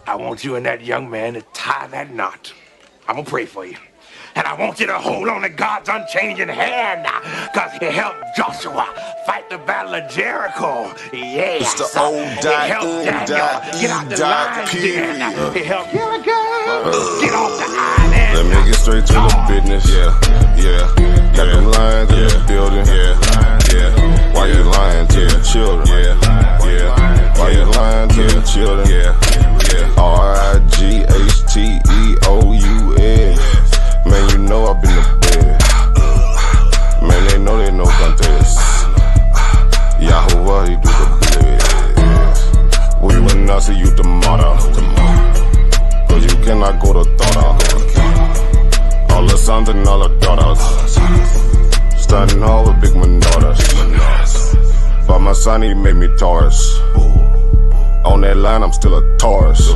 I want you and that young man to tie that knot. I'm gonna pray for you. And I want you to hold on to God's unchanging hand, because he helped Joshua fight the battle of Jericho. Yes. It's the old He helped Daniel get out the lion's den. He helped get off the island. Let me get straight to the business. Got them lions in the building. Why you lying to the children? Why you lying to the children? RIGHTEOUS. Man, you know I've been to bed. Man, they know contest. Yahuwah, he do the blitz. We will not see you tomorrow. Cause you cannot go to thought. All the sons and all the daughters. Standing hard with big manodas. But my son, he made me Taurus. On that line, I'm still a Taurus.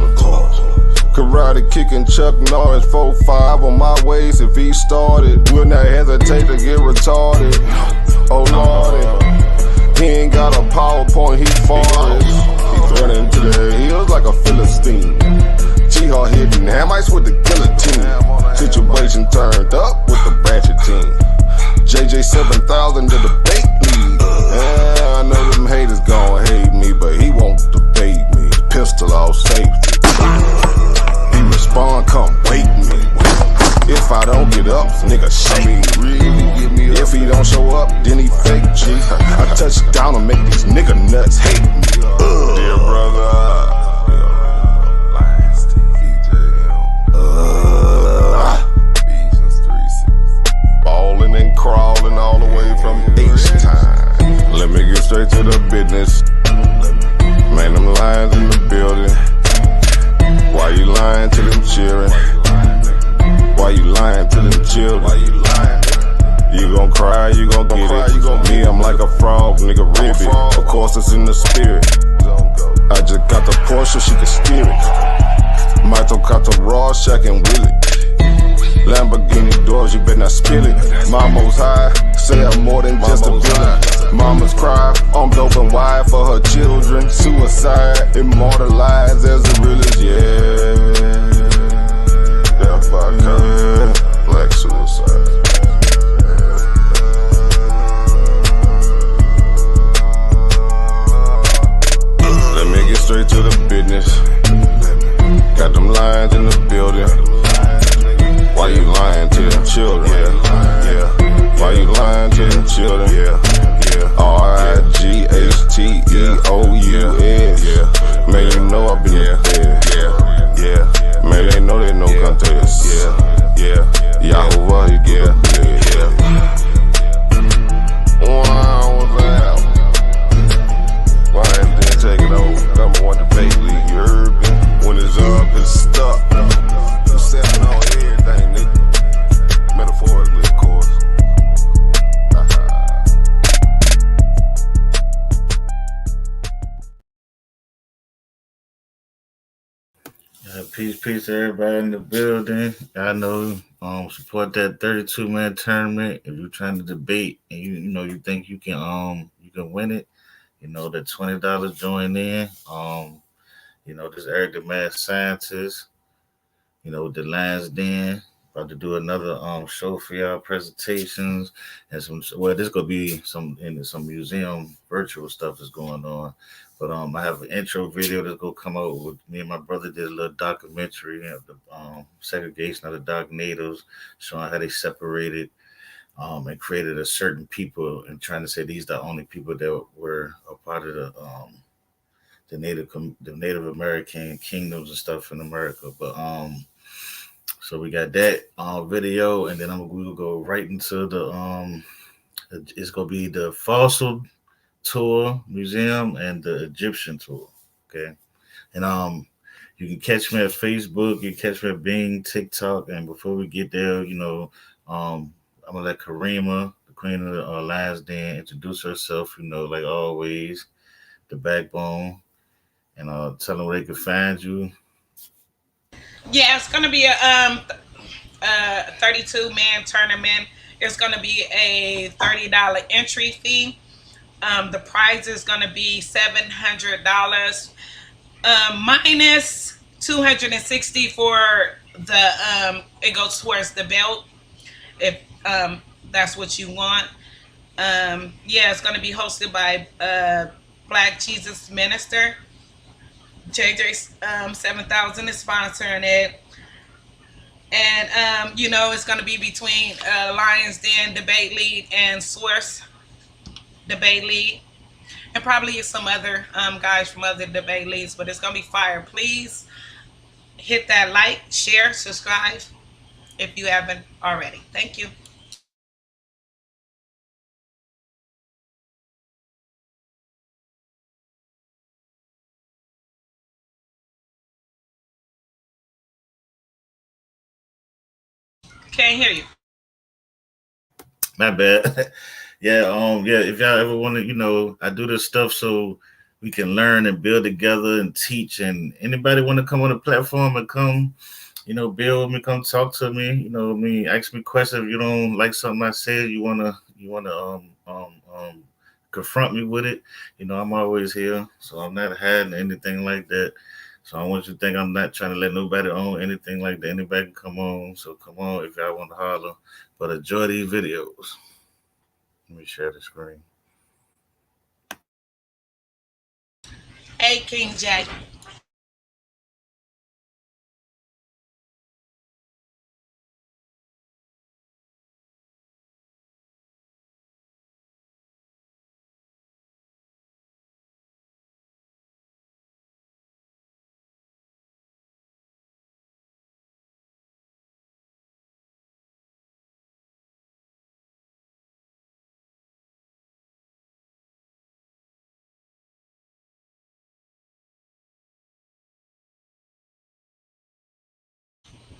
Karate kicking Chuck Norris, 4-5 on my waist. If he started, will not hesitate to get retarded. Oh lordy, he ain't got a PowerPoint, he farted. He running into the hills like a Philistine. G-Hawk hitting Hamites with the guillotine. Situation turned up with the ratchet team. JJ 7000 to debate me. I know them haters gon' hate me, but he won't debate me. Pistol off safety. He respond, come wake me. If I don't get up, nigga shake me. If he don't show up, then he fake G. I touch down and make these nigga nuts hate me. Dear brother, ballin' and crawling all the way from H-time. Let me get straight to the business. Man, them lions in the building. Why you lying to them children? Why you lying to them children? You gon' cry, you gon' get it. Me, I'm like a frog, nigga, ribbit. Of course, it's in the spirit. I just got the Porsche, she can steer it. Mito got the raw, Shaq and Willie. Lamborghini doors, you better not spill it. Mama's high, say I'm more than just a villain. Mama's cry, I'm dope and wide for her children. Suicide, immortalized as a realist, Death by cut, black suicide. Let me get straight to the business. Got them lions in the building. Why you lying to them children? Why you lying to them children? RIGHTEOUS. Man, you know I've been there. Man, they know contest. Yahuwah, he do the blitz. Wow, what's that? Why didn't take it over? Number one debate league, you heard me? When it's up, it's stuck. You stepping on everything, nigga. Metaphorically, of course. Peace to everybody in the building. I know, support that 32-man tournament. If you're trying to debate and you think you can win it, the $20 join in. This Eric the Mad Scientist, with the Lions Den. About to do another show for y'all, presentations and this gonna be some museum virtual stuff is going on. But I have an intro video that's gonna come out with me and my brother did a little documentary of the segregation of the dark natives, showing how they separated and created a certain people and trying to say these are the only people that were a part of the Native American kingdoms and stuff in America. But so we got that video, and then we'll go right into the it's gonna be the fossil tour museum and the Egyptian tour. Okay. And you can catch me at Facebook, you can catch me at Bing, TikTok, and before we get there, I'm gonna let Karima, the queen of the Lions Den, introduce herself, like always, the backbone, and tell them where they can find you. Yeah, it's gonna be a 32-man tournament. It's gonna be a $30 entry fee. The prize is gonna be $700 minus $260 for the it goes towards the belt if that's what you want. Yeah, it's going to be hosted by Black Jesus Minister. JJ 7000 is sponsoring it. And, it's going to be between Lions Den Debate Lead and Source Debate Lead. And probably some other guys from other debate leagues, but it's going to be fire. Please hit that like, share, subscribe if you haven't already. Thank you. Can't hear you. My bad. Yeah, if y'all ever want to, I do this stuff so we can learn and build together and teach. And anybody want to come on the platform and come, build with me, come talk to me, ask me questions. If you don't like something I said, you wanna confront me with it. I'm always here, so I'm not hiding anything like that. So I want you to think I'm not trying to let nobody own anything like that. Anybody can come on. So come on if y'all want to holler. But enjoy these videos. Let me share the screen. Hey, King Jack.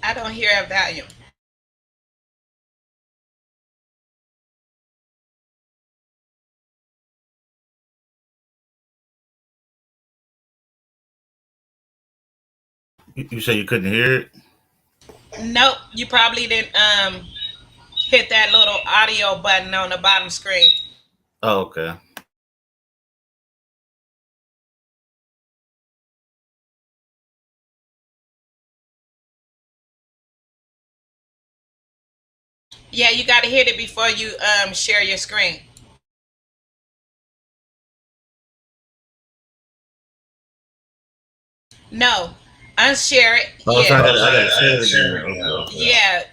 I don't hear a volume. You say you couldn't hear it? Nope, you probably didn't hit that little audio button on the bottom screen. Oh, okay. Yeah, you got to hit it before you share your screen. No, unshare it. Oh, so Yeah, I gotta share it again. Okay. yeah,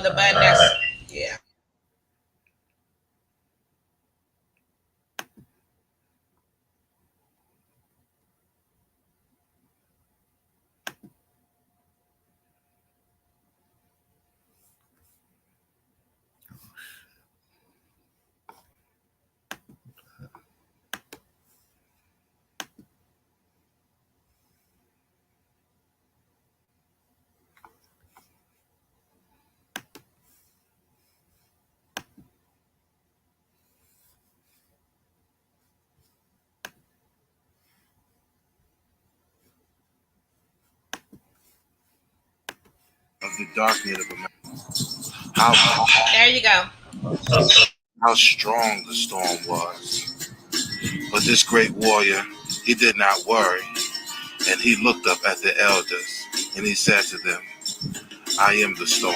the button that's yeah. Of the dark Native Americans. How There you go. how strong the storm was. But this great warrior, he did not worry, and he looked up at the elders, and he said to them, I am the storm.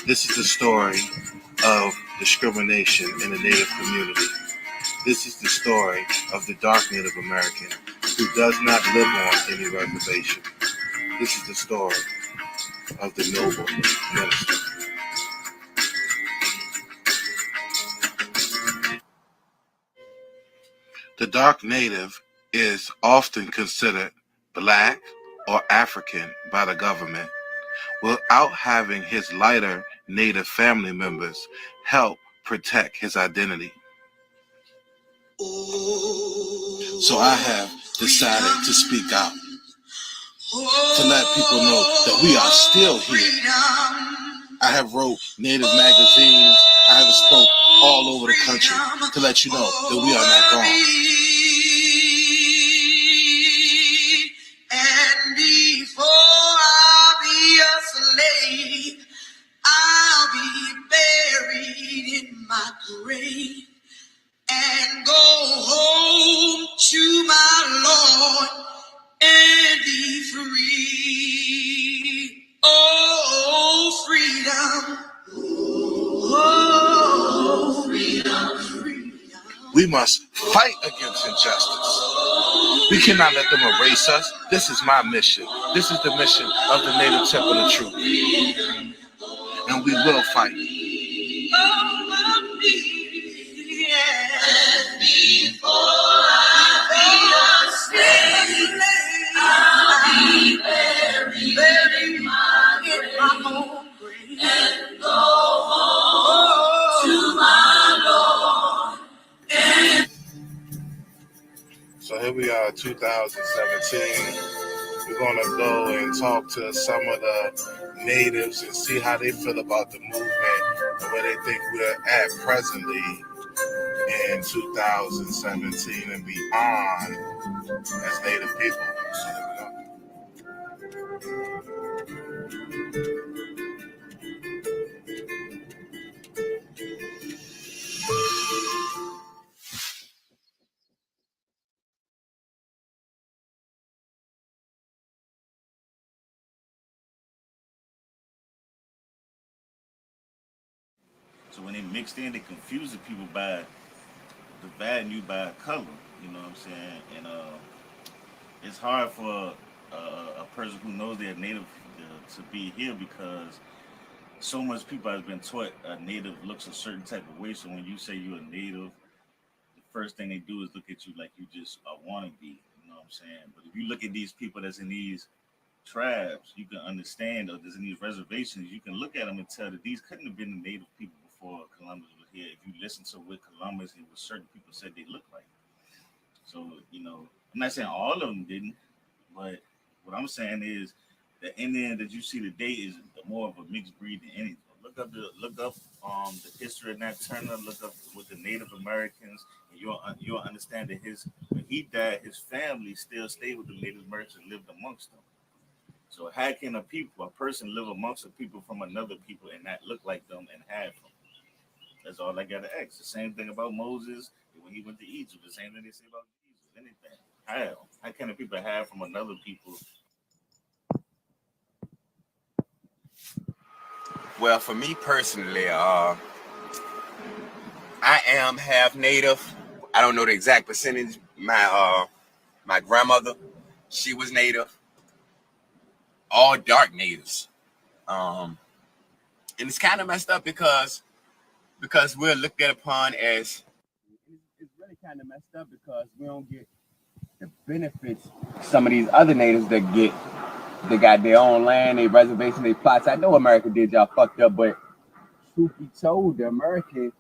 This is the story of discrimination in the Native community. This is the story of the dark Native American who does not live on any reservation. This is the story of the noble minister. The dark native is often considered black or African by the government, without having his lighter native family members help protect his identity. So I have decided to speak out, to let people know that we are still here. I have wrote native magazines. I have spoke all over the country to let you know that we are not gone. And before I'll be a slave, I'll be buried in my grave and go home to my Lord and be free. Oh, freedom. Oh, freedom, freedom. We must fight against injustice. We cannot let them erase us. This is my mission. This is the mission of the Native Temple of Truth. And we will fight. So here we are, 2017. We're going to go and talk to some of the natives and see how they feel about the movement and where they think we're at presently in 2017 and beyond as Native people. So here we go. So when they mixed in, they confused the people by dividing you by color. You know what I'm saying? And it's hard for a person who knows they're native to be here because so much people has been taught a native looks a certain type of way. So when you say you're a native, the first thing they do is look at you like you just want to be. You know what I'm saying? But if you look at these people that's in these tribes, you can understand, or there's in these reservations, you can look at them and tell that these couldn't have been the native people before Columbus was here. If you listen to what Columbus and what certain people said they looked like. So, you know, I'm not saying all of them didn't, but what I'm saying is the Indian that you see today is more of a mixed breed than anything. Look up the history of Nat Turner. Look up with the Native Americans, and you'll understand that when he died, his family still stayed with the Native Americans and lived amongst them. So how can a person live amongst the people from another people and not look like them and have them? That's all I gotta ask. The same thing about Moses when he went to Egypt. The same thing they say about Jesus. Anything. How can the people have from another people? Well, for me personally, I am half Native. I don't know the exact percentage. My grandmother, she was Native. All dark Natives. And it's kind of messed up because we're looked at upon as. It's really kind of messed up because we don't get the benefits some of these other natives that get. They got their own land, their reservation, their plots. I know America did y'all fucked up, but truth be told, the Americans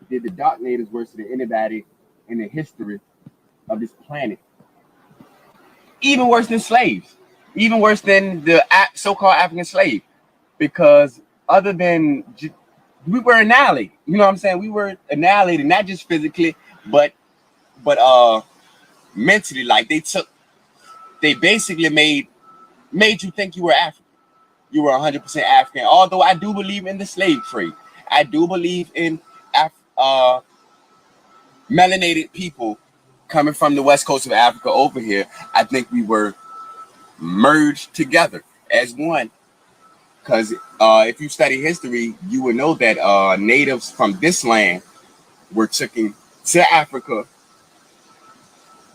did the dark natives worse than anybody in the history of this planet. Even worse than slaves. Even worse than the so-called African slave. Because other than we were annihilated. You know what I'm saying? We were annihilated, not just physically, but mentally. Like they basically made you think you were African. You were 100% African. Although I do believe in the slave trade. I do believe in melanated people coming from the west coast of Africa over here. I think we were merged together as one. Because if you study history, you will know that natives from this land were taken to Africa,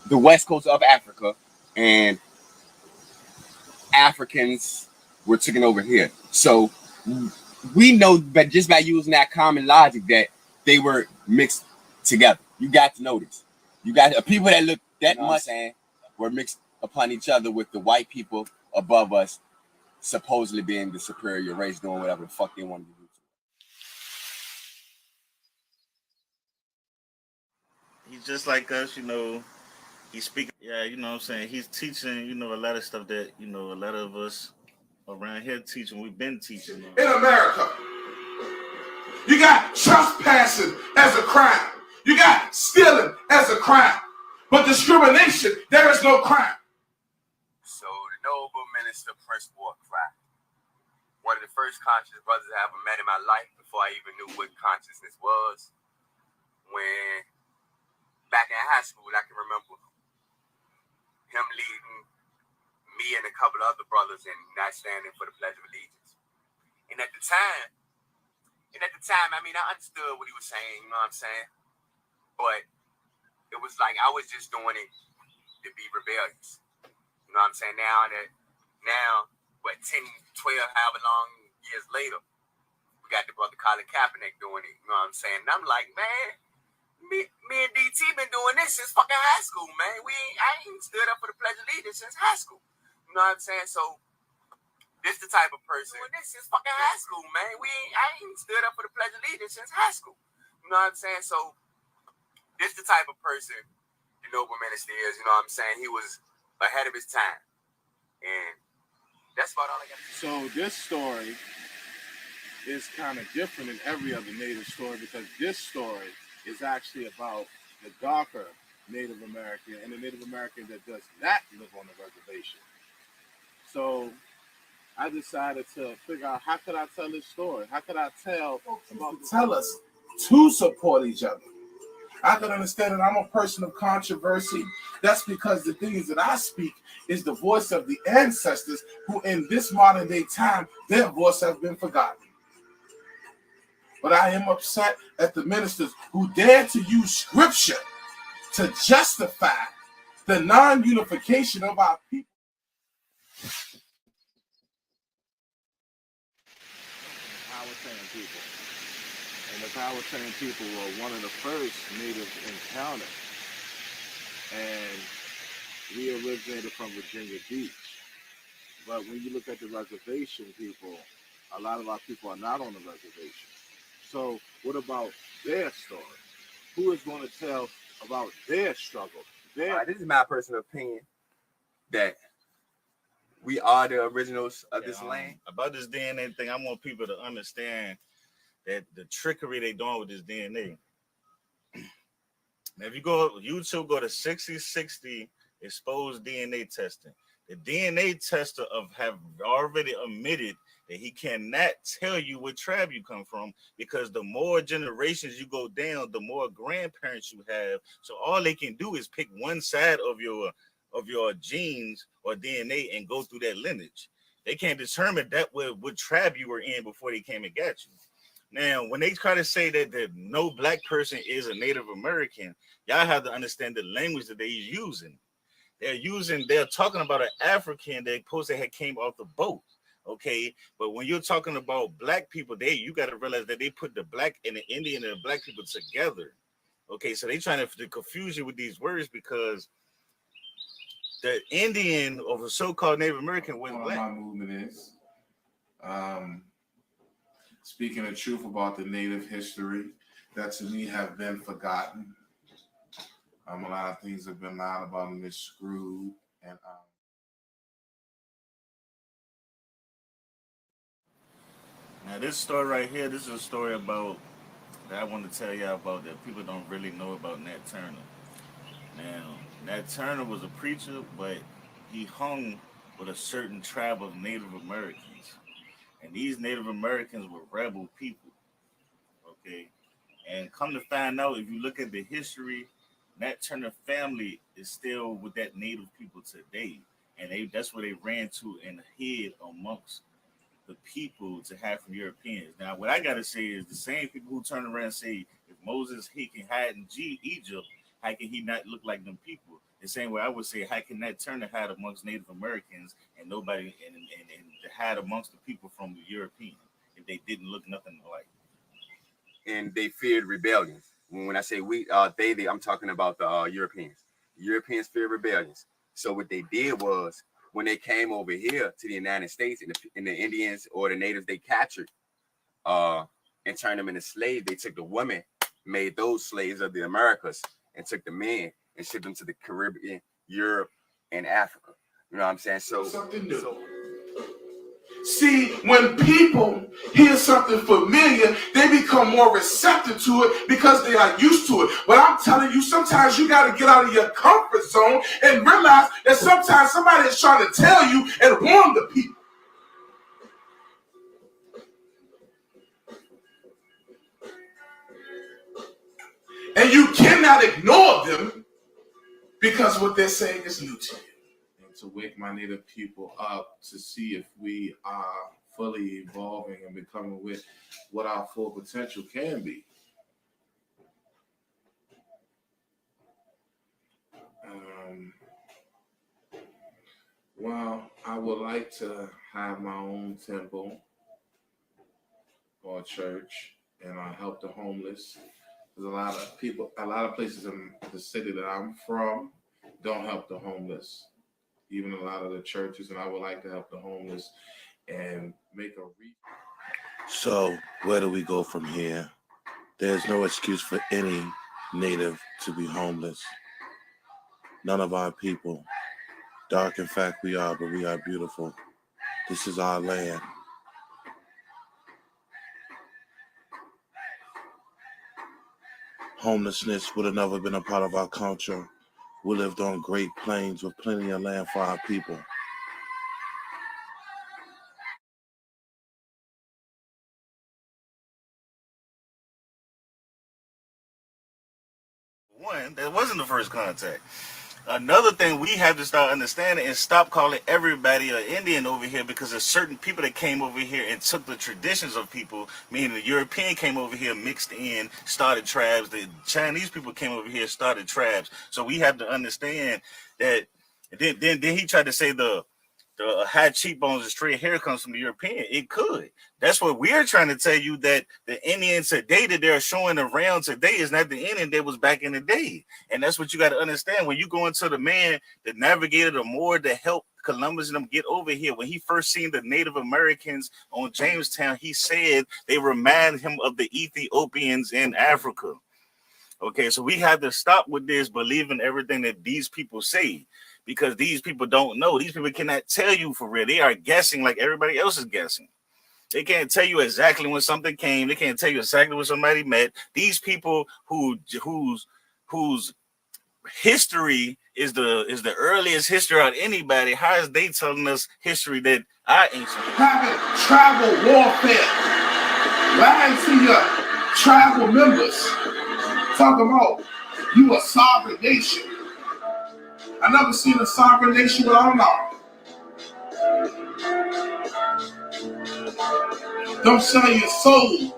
the west coast of Africa, and Africans were taken over here. So we know that just by using that common logic that they were mixed together. You got to know this. You got people that look that much and were mixed upon each other with the white people above us, supposedly being the superior race, doing whatever the fuck they wanted to do. He's just like us, you know. He's speaking, yeah, you know what I'm saying? He's teaching, you know, a lot of stuff that, you know, a lot of us around here teaching. We've been teaching. In America, you got trespassing as a crime. You got stealing as a crime. But discrimination, there is no crime. So the noble minister Prince wore a cry. One of the first conscious brothers I ever met in my life before I even knew what consciousness was. When back in high school, I can remember him leading me and a other brothers and not standing for the Pledge of Allegiance. And at the time, I mean, I understood what he was saying, you know what I'm saying? But it was like I was just doing it to be rebellious. You know what I'm saying? Now, what, 10, 12, however long years later, we got the brother Colin Kaepernick doing it. You know what I'm saying? And I'm like, man, me and DT been doing this since fucking high school, man. I ain't stood up for the Pledge of Allegiance since high school. You know what I'm saying? So this the type of person doing this since fucking high school, man. I ain't stood up for the Pledge of Allegiance since high school. You know what I'm saying? So this the type of person the noble minister is. You know what I'm saying? He was ahead of his time, and that's about all I got to say. So this story is kind of different than every other Native story because this story is actually about the darker Native American and the Native American that does not live on the reservation. So I decided to figure out how could I tell this story? How could I tell us to support each other? I can understand that I'm a person of controversy. That's because the things that I speak is the voice of the ancestors who in this modern day time, their voice has been forgotten. But I am upset at the ministers who dare to use scripture to justify the non-unification of our people. Powhatan people. And the Powhatan people were one of the first natives encountered. And we originated from Virginia Beach. But when you look at the reservation people, a lot of our people are not on the reservation. So what about their story? Who is going to tell about their struggle? This is my personal opinion that we are the originals of this land. About this DNA thing, I want people to understand that the trickery they doing with this DNA. Now, if you go YouTube, go to 6060 exposed DNA testing. The DNA tester have already admitted that he cannot tell you what tribe you come from because the more generations you go down, the more grandparents you have. So all they can do is pick one side of your genes or DNA and go through that lineage. They can't determine that what tribe you were in before they came and got you. Now, when they try to say that no black person is a Native American, y'all have to understand the language that they're using. They're talking about an African that supposed to have came off the boat. Okay, but when you're talking about black people, you got to realize that they put the black and the Indian and the black people together. Okay, so they trying to confuse you with these words because the Indian or the so-called Native American was black. My movement is speaking the truth about the Native history that to me have been forgotten. A lot of things have been lied about and miscrewed, and now this story right here, this is a story about that I want to tell y'all about that people don't really know about Nat Turner. Now, Nat Turner was a preacher, but he hung with a certain tribe of Native Americans. And these Native Americans were rebel people. Okay. And come to find out, if you look at the history, Nat Turner family is still with that Native people today. And that's where they ran to and hid amongst the people to have from Europeans. Now, what I got to say is the same people who turn around and say, if Moses, he can hide in Egypt, how can he not look like them people? The same way I would say, how can Nat Turner hide amongst Native Americans and nobody and hide amongst the people from the European if they didn't look nothing alike? And they feared rebellion. When I say we, I'm talking about the Europeans. Europeans feared rebellions. So what they did was, when they came over here to the United States and the Indians or the natives they captured and turned them into slaves, they took the women, made those slaves of the Americas, and took the men and shipped them to the Caribbean, Europe, and Africa. You know what I'm saying? So something new. See, when people hear something familiar, they become more receptive to it because they are used to it. But I'm telling you, sometimes you got to get out of your comfort zone and realize that sometimes somebody is trying to tell you and warn the people. And you cannot ignore them because what they're saying is new to you. to wake my Native people up to see if we are fully evolving and becoming with what our full potential can be. Well, I would like to have my own temple or church, and I help the homeless. There's a lot of places in the city that I'm from don't help the homeless. Even a lot of the churches, and I would like to help the homeless and make a reach. So where do we go from here? There's no excuse for any Native to be homeless. None of our people. Dark in fact we are, but we are beautiful. This is our land. Homelessness would have never been a part of our culture. We lived on great plains with plenty of land for our people. One, that wasn't the first contact. Another thing we have to start understanding is stop calling everybody an Indian over here, because there's certain people that came over here and took the traditions of people, meaning the European came over here, mixed in, started tribes. The Chinese people came over here, started tribes. So we have to understand that. Then he tried to say the high cheekbones and straight hair comes from the European. It could. That's what we're trying to tell you, that the Indians today that they're showing around today is not the Indian that was back in the day. And that's what you got to understand. When you go into the man that navigated the Moor to help Columbus and them get over here, when he first seen the Native Americans on Jamestown, he said they remind him of the Ethiopians in Africa. Okay, so we have to stop with this believing everything that these people say, because these people don't know. These people cannot tell you for real. They are guessing like everybody else is guessing. They can't tell you exactly when something came. They can't tell you exactly when somebody met. These people whose history is the earliest history out of anybody, how is they telling us history that our ancient? Having tribal warfare, lying to your tribal members, talking about you a sovereign nation. I never seen a sovereign nation without an army. Don't sell your soul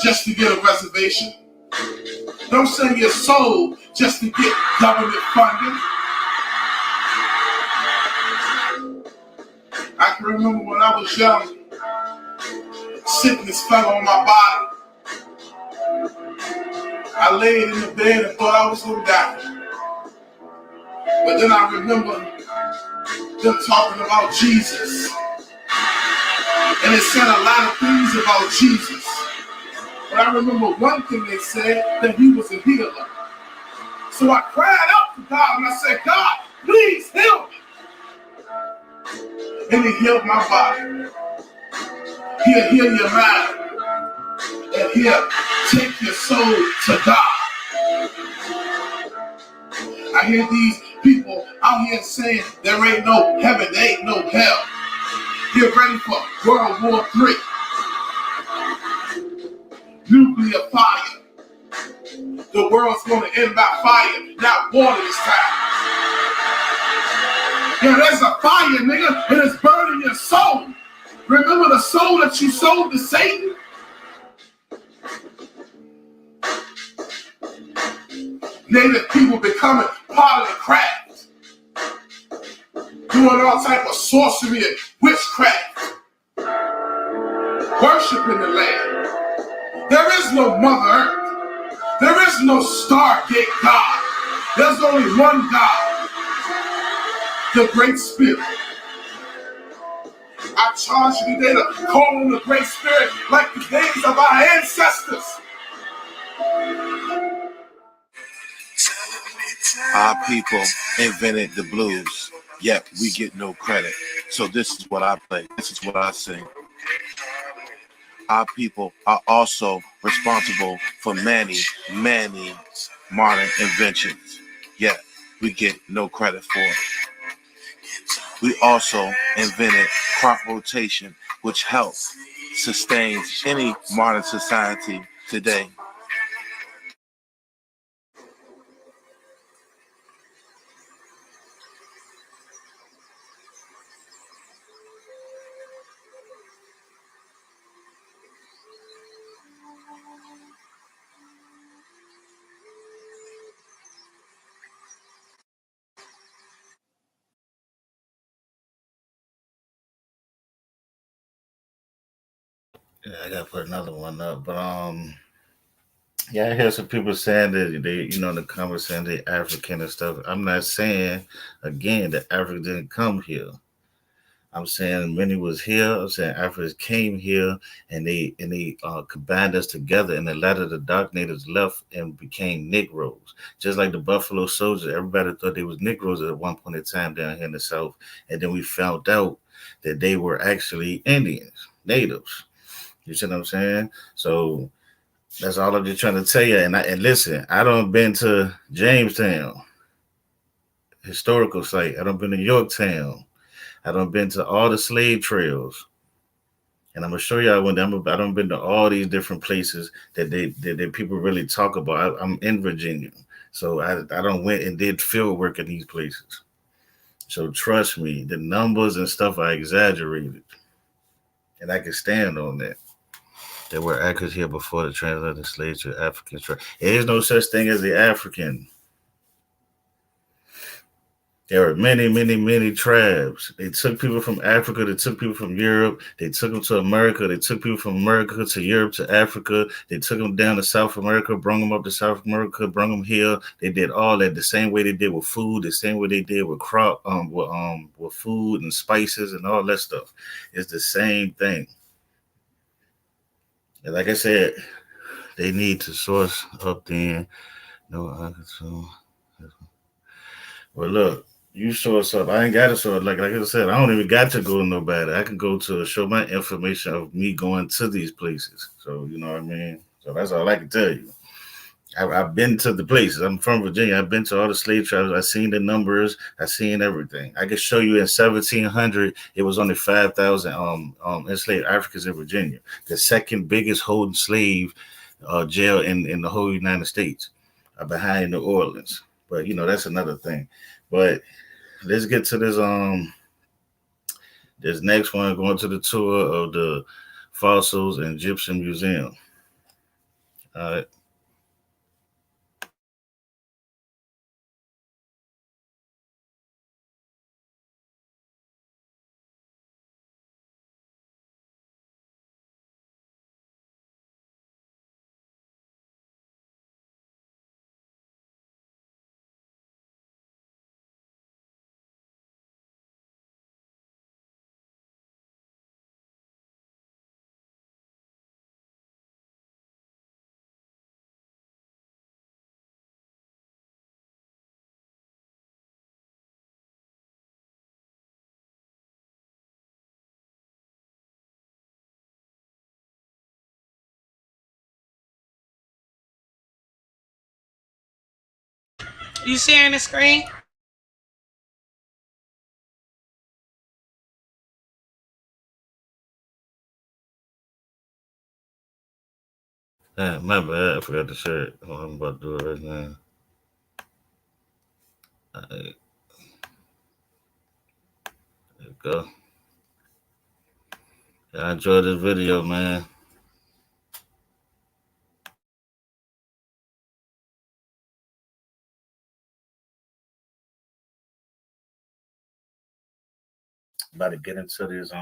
just to get a reservation. Don't sell your soul just to get government funding. I can remember when I was young, sickness fell on my body. I laid in the bed and thought I was going to die. But then I remember them talking about Jesus. And it said a lot of things about Jesus. But I remember one thing they said, that he was a healer. So I cried out to God and I said, God, please heal me. And he healed my body. He'll heal your mind. And he'll take your soul to God. I hear these people out here saying there ain't no heaven, there ain't no hell. Get ready for World War III. Nuclear fire. The world's going to end by fire, not water this time. Yeah, there's a fire, nigga, and it's burning your soul. Remember the soul that you sold to Satan? Native people becoming part of the craft. Doing all type of sorcery and witchcraft. Worshiping the land. There is no Mother Earth. There is no Stargate God. There's only one God. The Great Spirit. I charge you today to call on the Great Spirit like the days of our ancestors. Our people invented the blues, yet we get no credit. So this is what I play. This is what I sing. Our people are also responsible for many, many modern inventions, yet we get no credit for it. We also invented crop rotation, which helps sustain any modern society today. Yeah, I gotta put another one up. But yeah, I hear some people saying that they, in the comments saying they African and stuff. I'm not saying again that Africa didn't come here. I'm saying many was here. I'm saying Africans came here and they combined us together, and a lot of the dark natives left and became Negroes. Just like the Buffalo Soldiers, everybody thought they was Negroes at one point in time down here in the South, and then we found out that they were actually Indians, natives. You see what I'm saying? So that's all I'm just trying to tell you. And listen, I don't been to Jamestown historical site. I don't been to Yorktown. I don't been to all the slave trails. And I'm gonna show y'all one day. I don't been to all these different places that people really talk about. I'm in Virginia, so I don't went and did field work in these places. So trust me, the numbers and stuff are exaggerated, and I can stand on that. There were Africans here before the transatlantic slave to African trade. There is no such thing as the African. There were many, many, many tribes. They took people from Africa. They took people from Europe. They took them to America. They took people from America to Europe to Africa. They took them down to South America, brought them up to South America, brought them here. They did all that the same way they did with food, the same way they did with with food and spices and all that stuff. It's the same thing. And like I said, they need to source up then. No, so. Well, look, you source up. I ain't got to source. Like I said, I don't even got to go to nobody. I can go to show my information of me going to these places. So you know what I mean. So that's all I can tell you. I've been to the places. I'm from Virginia. I've been to all the slave tribes. I've seen the numbers. I've seen everything. I can show you in 1700, it was only 5,000 enslaved Africans in Virginia, the second biggest holding slave jail in the whole United States, behind New Orleans. But that's another thing. But let's get to this next one, going to the tour of the fossils and Egyptian Museum. All right. You sharing the screen? My bad. I forgot to share it. I'm about to do it right now. All right, there we go. I enjoyed this video, man. About to get into these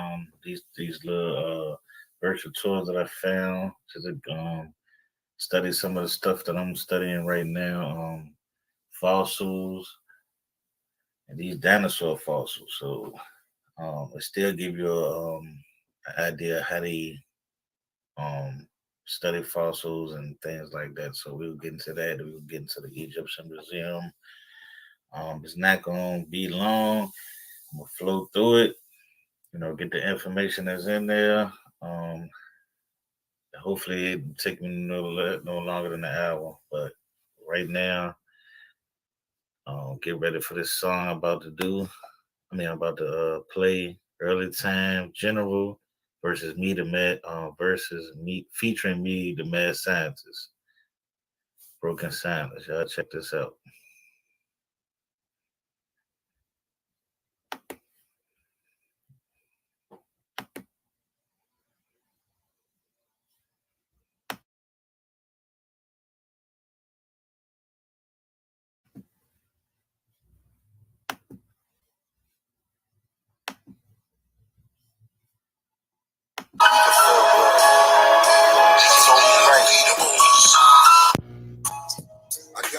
little virtual tours that I found to study some of the stuff that I'm studying right now. Fossils and these dinosaur fossils. So it still give you an idea how they um, study fossils and things like that. So we'll get into that. We'll get into the Egyptian Museum. It's not going to be long. I'm going to flow through it, get the information that's in there. Hopefully it take me no longer than an hour. But right now, get ready for this song I'm about to do. I'm about to play Early Time General versus me the mad versus me featuring me the mad scientist. Broken Silence. Y'all check this out.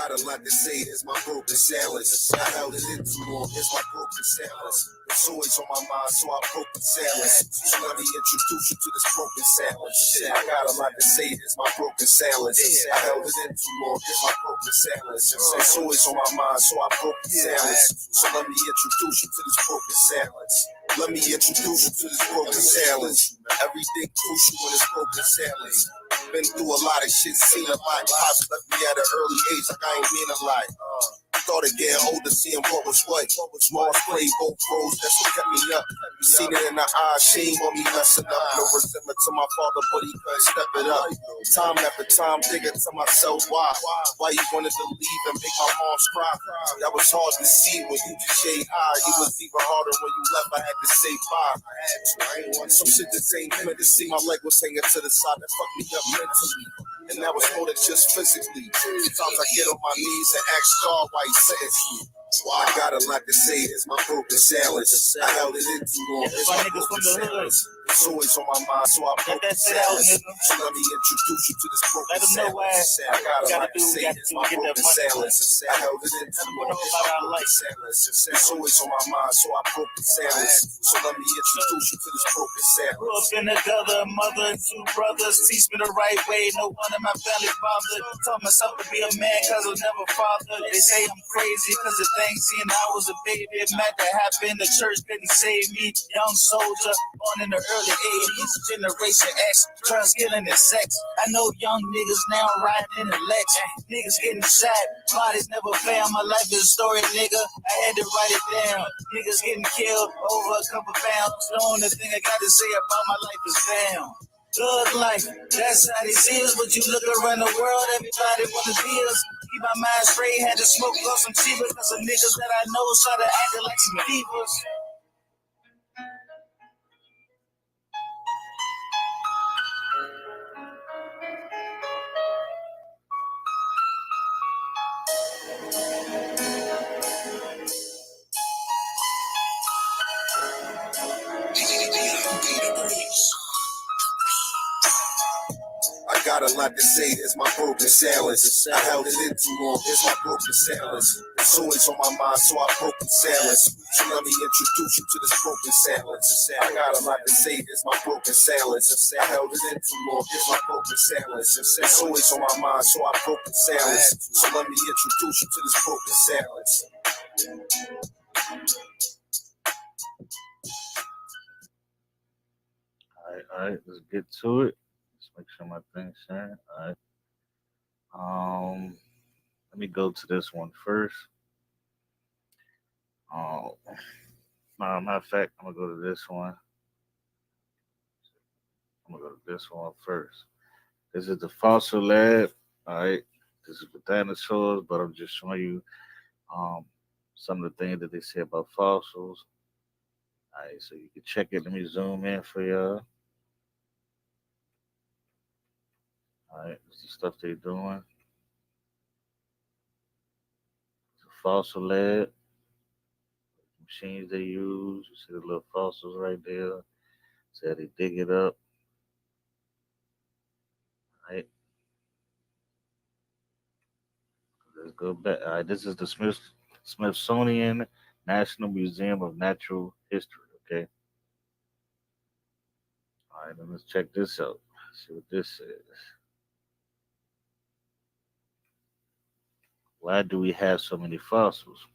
got a lot to say, it's my broken silence. I held it in too long, it's my broken silence. It's always on my mind, so I broke the silence. So let me introduce you to this broken silence. I got a lot to say, it's my broken silence. I held it in too long, it's my broken silence. It's always on my mind, so I broke the silence. So let me introduce you to this broken silence. Let me introduce you to this broken silence. Everything crucial in this broken silence. Been through a lot of shit, seen a lot. Pops left me at an early age, like I ain't mean a lot. Started getting older, seeing what was what. Mars played both roles, that's what kept me up. Seen it in the eyes, she ain't want me messing up. No resentment to my father, but he couldn't step it up. Time after time, thinking to myself, why you wanted to leave and make my moms cry? That was hard to see when you just shade high. It was even harder when you left, I had to say bye. Some shit that ain't meant to see. My leg was hanging to the side, that fucked me up mentally. And that was more than just physically. Sometimes I get on my knees and ask God why he sentenced me. I got a lot to say, it's my broken silence. I held it in too long, it's my broken silence. It's always on my mind, so I broke the silence. So let me introduce you to this broken silence. I got a lot to say, it's my broken silence. I held it in too long, it's my broken silence. It's always on my mind, so I broke the silence. So let me introduce you to this broken silence. Grew up in a gutter, mother and two brothers. Teach me the right way, no one in my family bothered. Taught myself to be a man cause I was never fathered. They say I'm crazy cause the things seen I was a baby. It meant to happen, the church didn't save me. Young soldier, born in the early 80s. Generation X, drugs, killing and sex. I know young niggas now riding in the Lex. Niggas getting shot, bodies never found. My life is a story, nigga. I had to write it down. Niggas getting killed over a couple pounds. The only thing I got to say about my life is down. Good life, that's how this is. But you look around the world, everybody wanna be us. Keep my mind straight, had to smoke off some cheap because some niggas that I know try to act like some divas. I got a lot to say, it's my broken silence. I held it in too long, it's my broken silence. It's always on my mind, so I broke the silence. So let me introduce you to this broken silence. I got a lot to say, it's my broken silence. I held it in too long, it's my broken silence. It's always on my mind, so I broke the silence. So let me introduce you to this broken silence. All right, let's get to it. Let's make sure my thing's sharing. All right. Let me go to this one first. Matter of fact, I'm gonna go to this one. I'm gonna go to this one first. This is the fossil lab. All right. This is for dinosaurs, but I'm just showing you some of the things that they say about fossils. All right, so you can check it. Let me zoom in for y'all. All right, this is the stuff they're doing. It's a fossil lab. Machines they use. You see the little fossils right there. So they dig it up. All right. Let's go back. All right, this is the Smithsonian National Museum of Natural History. Okay. All right, then let's check this out. See what this says. Why do we have so many fossils?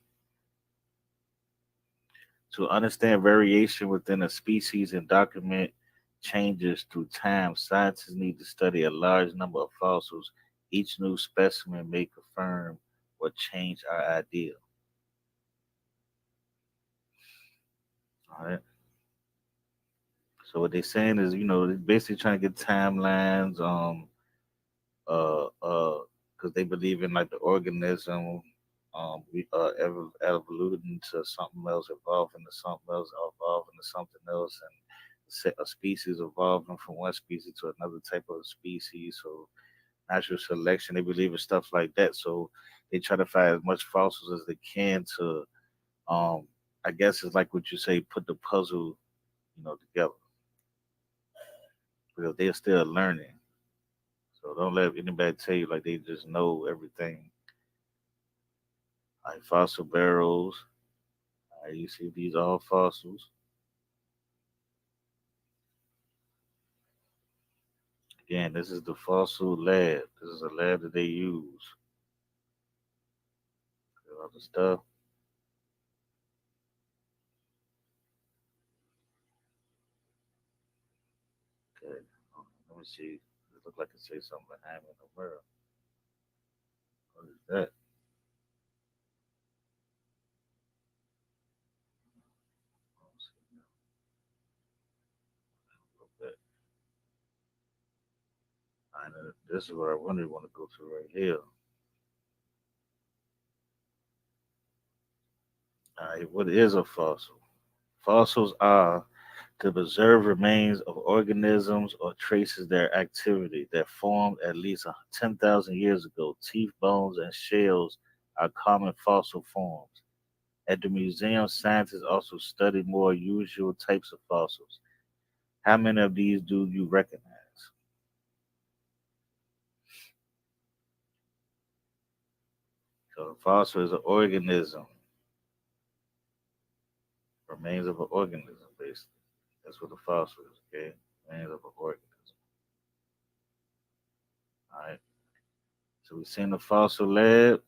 To understand variation within a species and document changes through time, scientists need to study a large number of fossils. Each new specimen may confirm or change our idea. All right. So what they're saying is, they're basically trying to get timelines, because they believe in like the organism, evolving to something else, evolving to something else, evolving to something else, and a species evolving from one species to another type of species. So natural selection, they believe in stuff like that. So they try to find as much fossils as they can to, I guess it's like what you say, put the puzzle, together, because they're still learning. So don't let anybody tell you like they just know everything. Like fossil barrels. You see these are all fossils. Again, this is the fossil lab. This is a lab that they use. Other stuff. Okay. Let me see. It look like it says something behind me in the mirror. What is that? Okay. I know this is what I really want to go to right here. What is a fossil? Fossils are the preserved remains of organisms or traces their activity that formed at least 10,000 years ago. Teeth, bones, and shells are common fossil forms. At the museum, scientists also study more usual types of fossils. How many of these do you recognize? So, a fossil is an organism, remains of an organism, basically. That's what a fossil is, okay? Remains of an organism. All right. So, we've seen the fossil lab.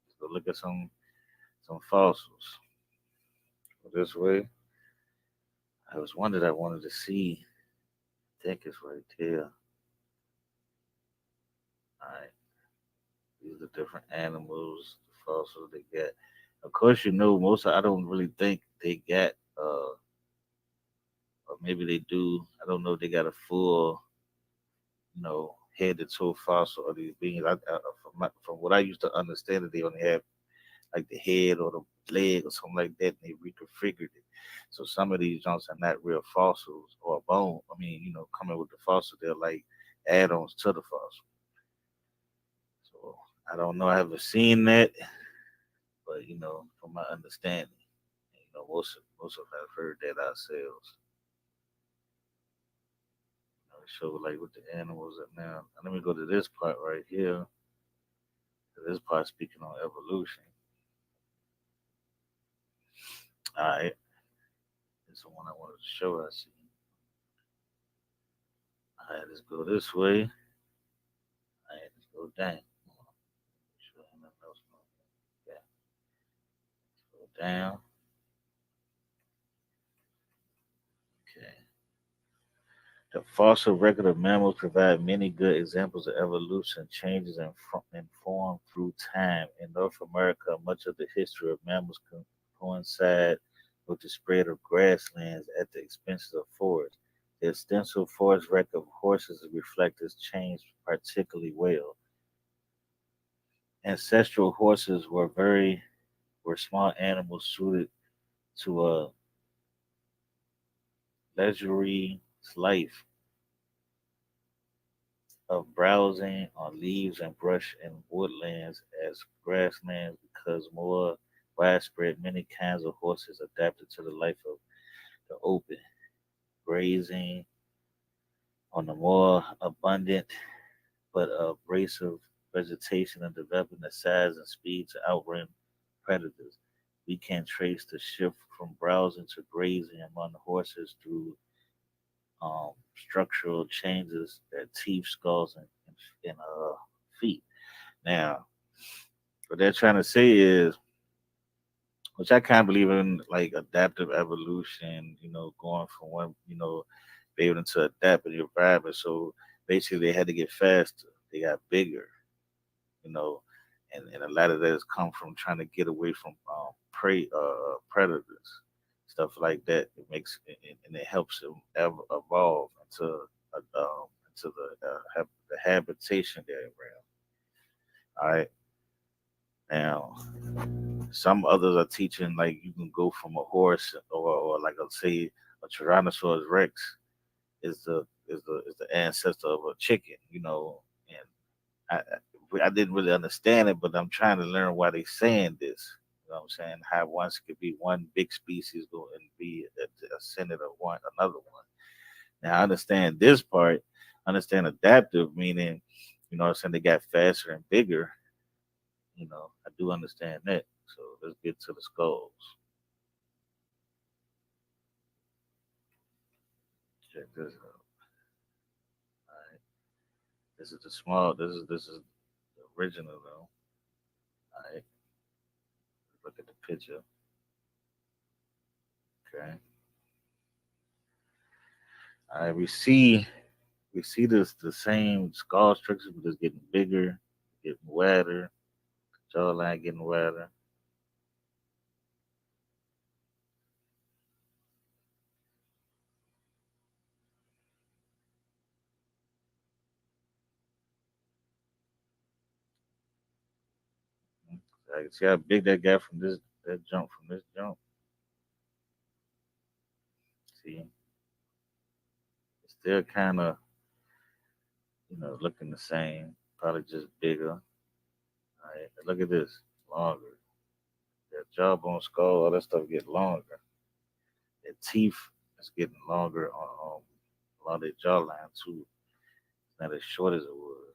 Let's go look at some fossils. Go this way. I was one that I wanted to see. I think it's right there. All right. These are different animals, the fossils they get. Of course, most I don't really think they get, or maybe they do. I don't know if they got a full, head to toe fossil of these beings. From what I used to understand, that they only have like the head or the leg or something like that, and they reconfigured it. So some of these joints are not real fossils or bone. I mean, coming with the fossil, they're like add-ons to the fossil. So I don't know. I haven't seen that, but from my understanding, most of us have heard that ourselves. Show like what the animals are now. And let me go to this part right here. This part speaking on evolution. All right, this is the one I wanted to show. I see. All right, let's go this way. All right, let's go down. Yeah, let's go down. Okay. The fossil record of mammals provide many good examples of evolution, changes in form through time. In North America, much of the history of mammals coincide with the spread of grasslands at the expense of forests. The extensive forest record of horses reflect this change particularly well. Ancestral horses were small animals suited to a leisurely life of browsing on leaves and brush in woodlands as grasslands because more widespread. Many kinds of horses adapted to the life of the open, grazing on the more abundant but abrasive vegetation and developing the size and speed to outrun predators. We can trace the shift from browsing to grazing among the horses through structural changes, their teeth, skulls, and feet. Now, what they're trying to say is, which I kind of believe in, like adaptive evolution. Going from one, being able to adapt in your environment. So basically, they had to get faster. They got bigger. You know, and a lot of that has come from trying to get away from prey predators, stuff like that. It makes and it helps them evolve into the habitation they're around. All right. Now, some others are teaching like you can go from a horse or like I'll say a Tyrannosaurus Rex is the ancestor of a chicken, and I didn't really understand it, but I'm trying to learn why they're saying this. You know what I'm saying? How once could be one big species go and be a descendant of one another one. Now I understand this part. I understand adaptive meaning, what I'm saying, they got faster and bigger, I do understand that. So let's get to the skulls. Check this out. All right. This is the small. This is the original though. All right. Look at the picture. Okay. All right. We see this the same skull structure, but it's getting bigger, getting wetter, jawline getting wetter. I can see how big that got from this that jump from this jump. See, it's still kind of looking the same, probably just bigger. All right, look at this, longer. That jawbone skull, all that stuff get longer. Their teeth is getting longer on along their jawline too. It's not as short as it was.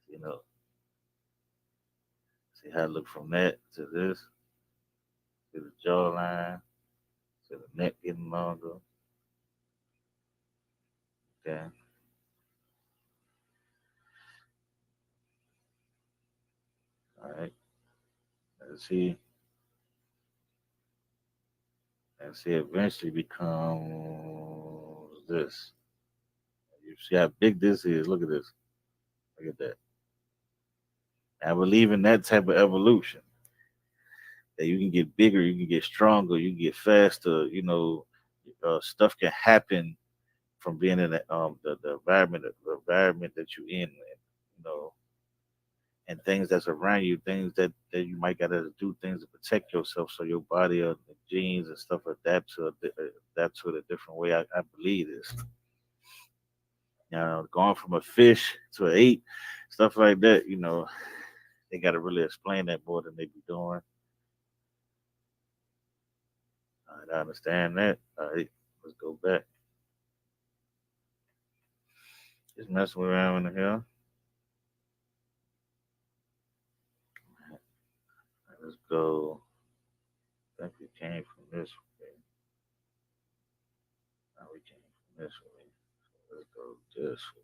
You know, see how it look from that to this, to the jawline, to the neck getting longer. Okay, all right. Let's see, and see eventually becomes this. You see how big this is. Look at this. Look at that. I believe in that type of evolution. That you can get bigger, you can get stronger, you can get faster. Stuff can happen from being in the environment that you're in. You know, and things that's around you, things that you might gotta do things to protect yourself, so your body or the genes and stuff adapt to it a different way. I believe this. Going from a fish to an ape, stuff like that. They got to really explain that more than they be doing. I understand that. All right, let's go back. Just messing around in here. Let's go. I think we came from this way. Now we came from this way. So let's go this way.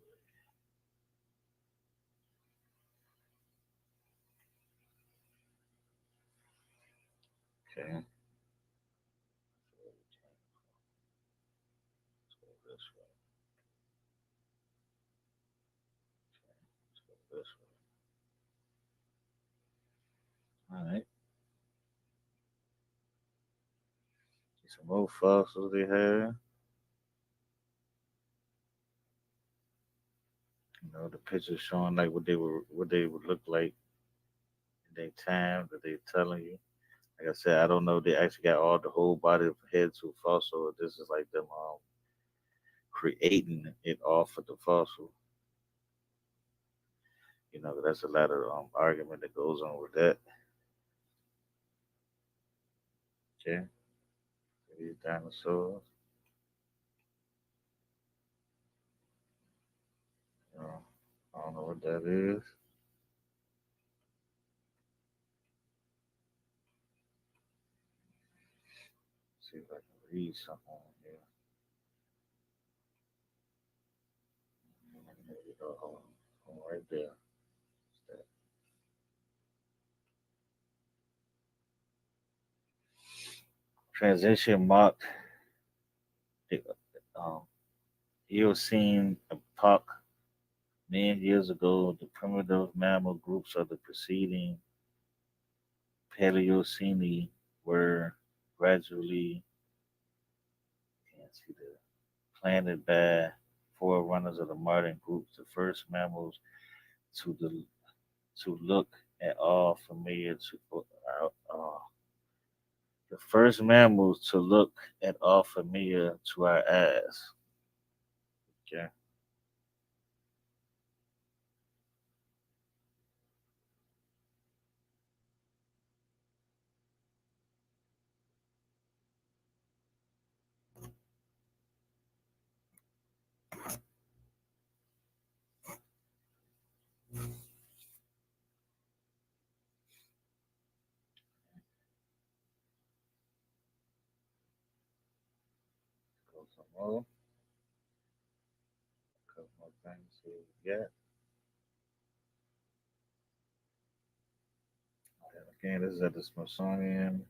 Okay. Let's go this way. Let's go this way. All right. See some more fossils they have. The pictures showing like what they would look like in their time that they're telling you. Like I said, I don't know if they actually got all the whole body of head to a fossil, or this is like them creating it off of the fossil. That's a lot of argument that goes on with that. Okay, these dinosaurs. You know, I don't know what that is. See if I can read something on here. There we go. Hold on. Right there. Transition marked the Eocene epoch. Million years ago, the primitive mammal groups of the preceding Paleocene were gradually, can't see the, planted by forerunners of the modern groups. The first mammals to the to look at all familiar to the first mammals to look at all familiar to our eyes. Okay. some more. A couple more things here we got. And again, this is at the Smithsonian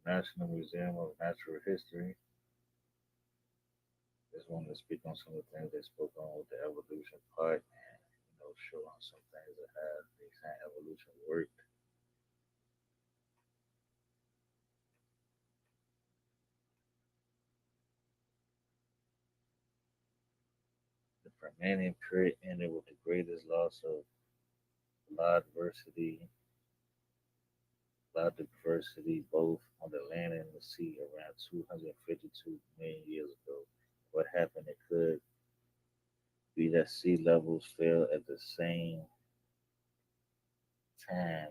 National Museum of Natural History. Just wanted to speak on some of the things they spoke on with the evolution part and show on some things that how they saying evolution worked. The Permian period ended with the greatest loss of biodiversity, biodiversity both on the land and the sea around 252 million years ago. What happened? It could be that sea levels fell at the same time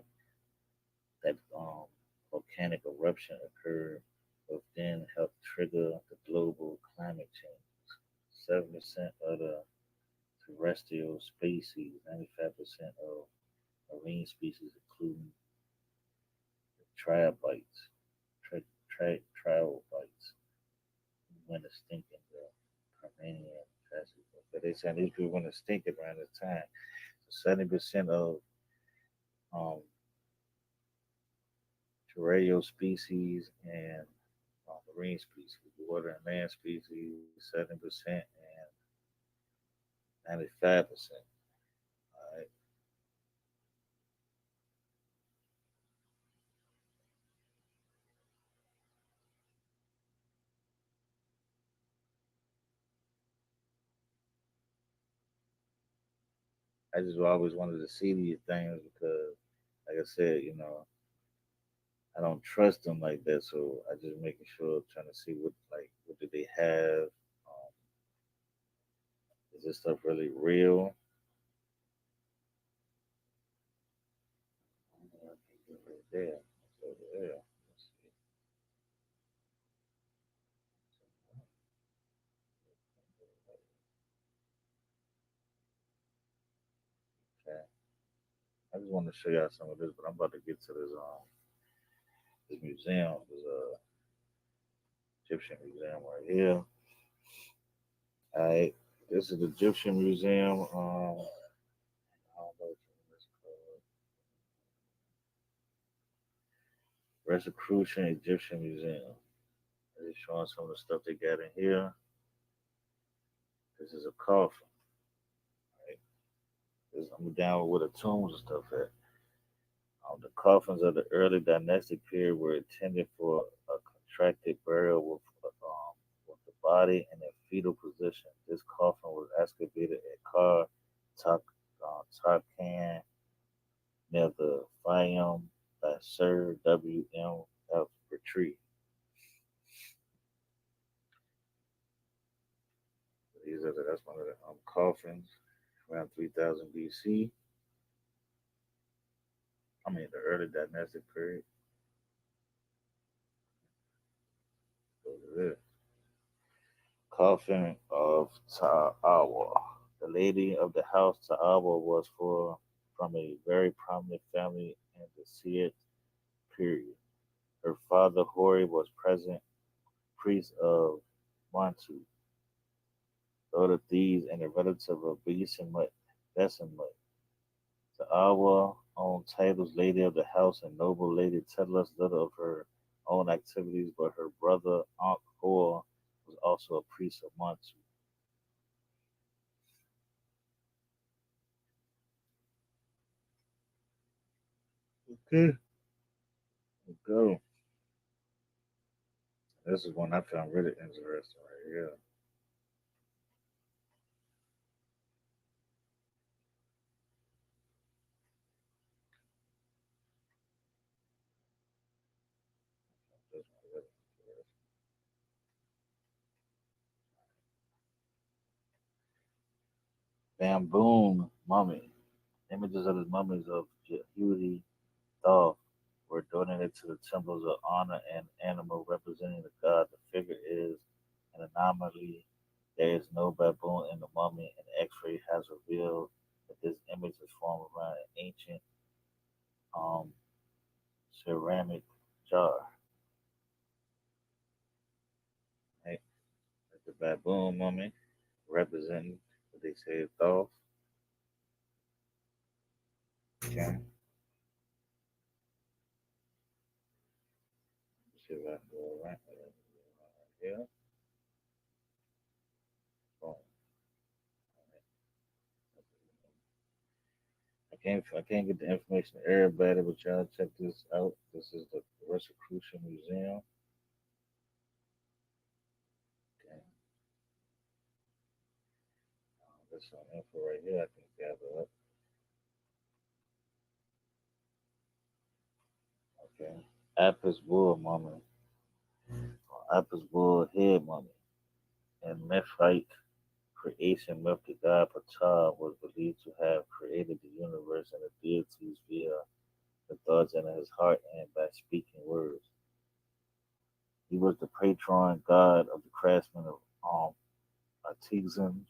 that volcanic eruption occurred, but then helped trigger the global climate change. 7% of the terrestrial species, 95% of marine species, including trilobites, trilobites, went extinct in the Permian Triassic. But they said these people went extinct around this time. So 70% of um, terrestrial species and marine species, water and land species, 7% and 95%. All right. I just always wanted to see these things because, like I said, I don't trust them like that. So I just making sure, trying to see what do they have? Um, is this stuff really real? I think it's right there. It's over there. Let's see. Okay. I just want to show y'all some of this, but I'm about to get to this museum, this Egyptian museum right here. All right, this is the Egyptian museum. I don't know what it's called. Rosicrucian Egyptian Museum. They're showing some of the stuff they got in here. This is a coffin. Right? I'm down with the tombs and stuff at. The coffins of the early dynastic period were intended for a contracted burial with the body in a fetal position. This coffin was excavated at Tarkan near the Fayum by Sir W. M. F. Retreat. That's one of the coffins around 3000 BC. I mean, the early dynastic period. Look at this. Coffin of Ta'awa. The lady of the house Ta'awa was from a very prominent family in the Seat period. Her father Hori was present priest of Montu, lord of thieves, and a relative of Besamut. Ta'awa owned titles lady of the house and noble lady tell us little of her own activities, but her brother Ankh Hor was also a priest of Montu. Okay, let's go. This is one I found really interesting right here. This one really interesting. Bamboo mummy. Images of the mummies of Jehudi Thoth were donated to the temples of honor and animal representing the god. The figure is an anomaly. There is no baboon in the mummy, and X-ray has revealed that this image is formed around an ancient um, ceramic jar. Right? At the baboon mummy representing what they say is Thoth. Okay. See if I can go right here. Boom. I can't get the information to everybody, but y'all check this out. This is the Rosicrucian Museum. Okay. There's some info right here I can gather up. Okay. Apis bull mummy, or Apis bull head mummy. In Mephite creation myth, the god Ptah was believed to have created the universe and the deities via the thoughts in his heart and by speaking words. He was the patron god of the craftsmen of artisans,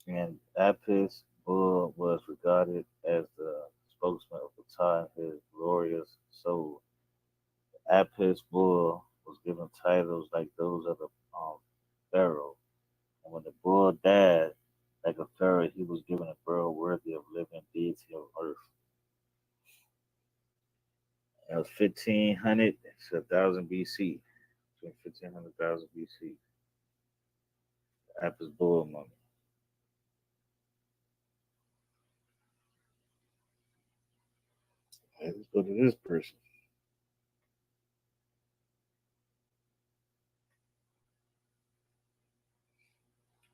and Apis bull was regarded as the spokesman of Ptah and his glorious soul. Apis bull was given titles like those of the pharaoh. And when the bull died, like a pharaoh, he was given a burial worthy of living deity of earth. It was 1500 to 1000 BC, between 1500 and 1000 BC. Apis bull mummy. Let's go to this person.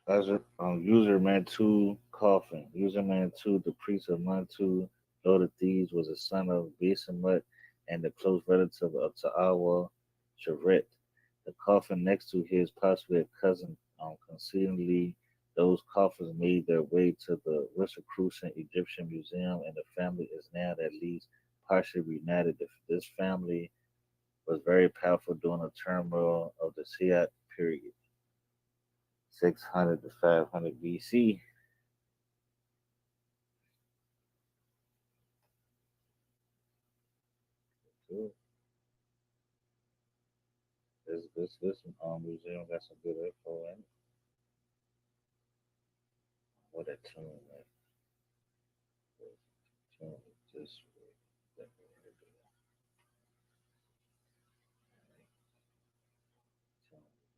User Mantu coffin. User Mantu, the priest of Mantu, Lord of Thieves, was a son of Besamut and the close relative of Ta'awa Sharet. The coffin next to his, possibly a cousin, concealingly, those coffins made their way to the Rosicrucian Egyptian Museum, and the family is now at least partially reunited. This family was very powerful during the turmoil of the Siat period. 600 to 500 BC. Cool. This museum got some good info in it. What a tomb, man. Tomb is this way. Tomb is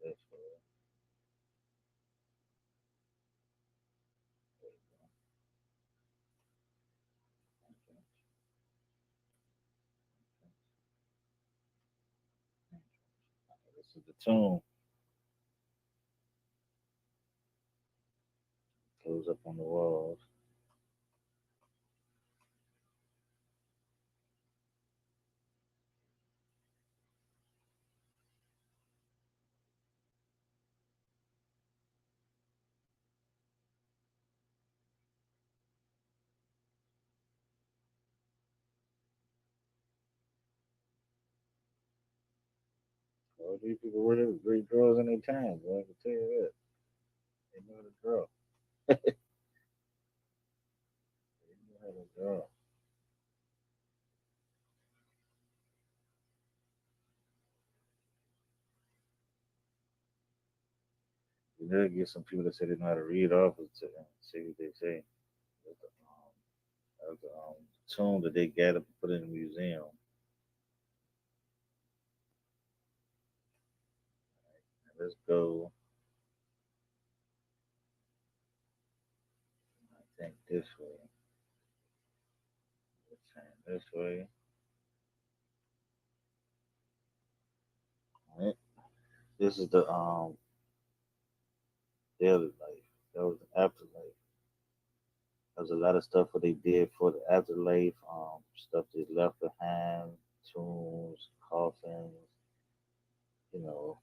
this way. This is the tomb. Goes up on the walls. Well, these people were the great drawers in their time, boy. I can tell you that. They know how to draw. They know how to draw. You did get some people that say they know how to read off of it and see what they say. Of the tomb that they gathered and put in the museum. Let's go, I think, this way. Let's turn this way. All right. This is the daily life. That was the afterlife. There was a lot of stuff what they did for the afterlife. Stuff they left behind, tombs, coffins, you know,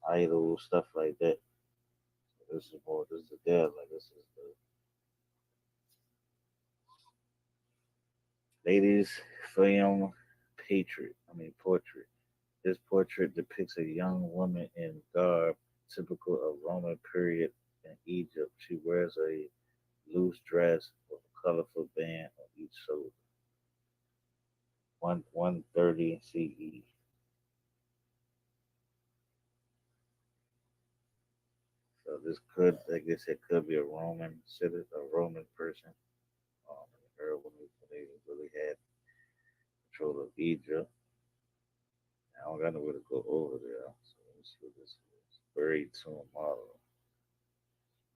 idols, stuff like that. So this is more. This is the dead. Like this is the ladies' film portrait. This portrait depicts a young woman in garb typical of Roman period in Egypt. She wears a loose dress with a colorful band on each shoulder. 130 CE. this could, I guess, it could be a Roman citizen, a Roman person. In the era when they really had control of Egypt. I don't got nowhere to go over there. So let me see what this is. Buried tomb model.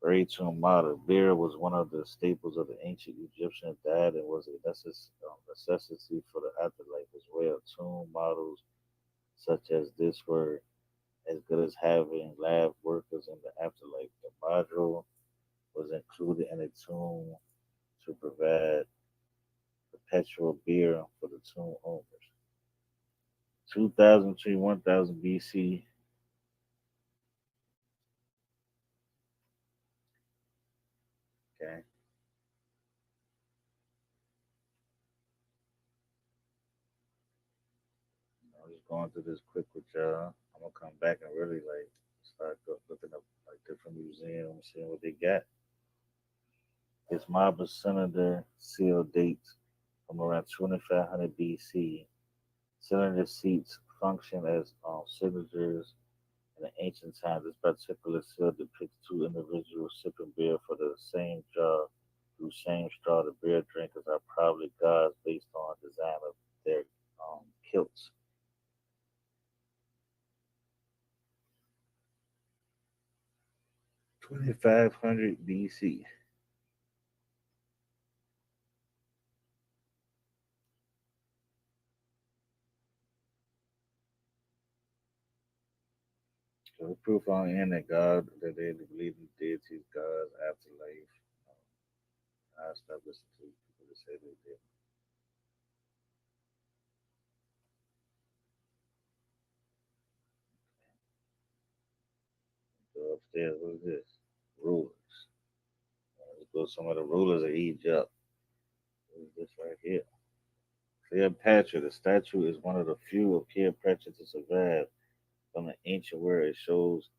Buried tomb model. Beer was one of the staples of the ancient Egyptian diet and was a necessity for the afterlife as well. Tomb models such as this were as good as having lab workers in the afterlife. The module was included in a tomb to provide perpetual beer for the tomb owners. 2000 to 1000 BC. Okay, I'm just going through this quick with y'all. I'm gonna come back and really like start looking up like different museums, seeing what they got. This mob of Senator seal dates from around 2500 BC. Cylinder seats function as signatures in the ancient times. This particular seal depicts two individuals sipping beer for the same jar through same straw. The beer drinkers are probably gods based on design of their kilts. 2500 BC. So the proof on the end that God, that they believe in deities, gods, afterlife. I stopped listening to people that say they did. Go upstairs. What is this? Rulers. Let's go to some of the rulers of Egypt. What is this right here? Cleopatra. The statue is one of the few of Cleopatra to survive from the ancient world. It shows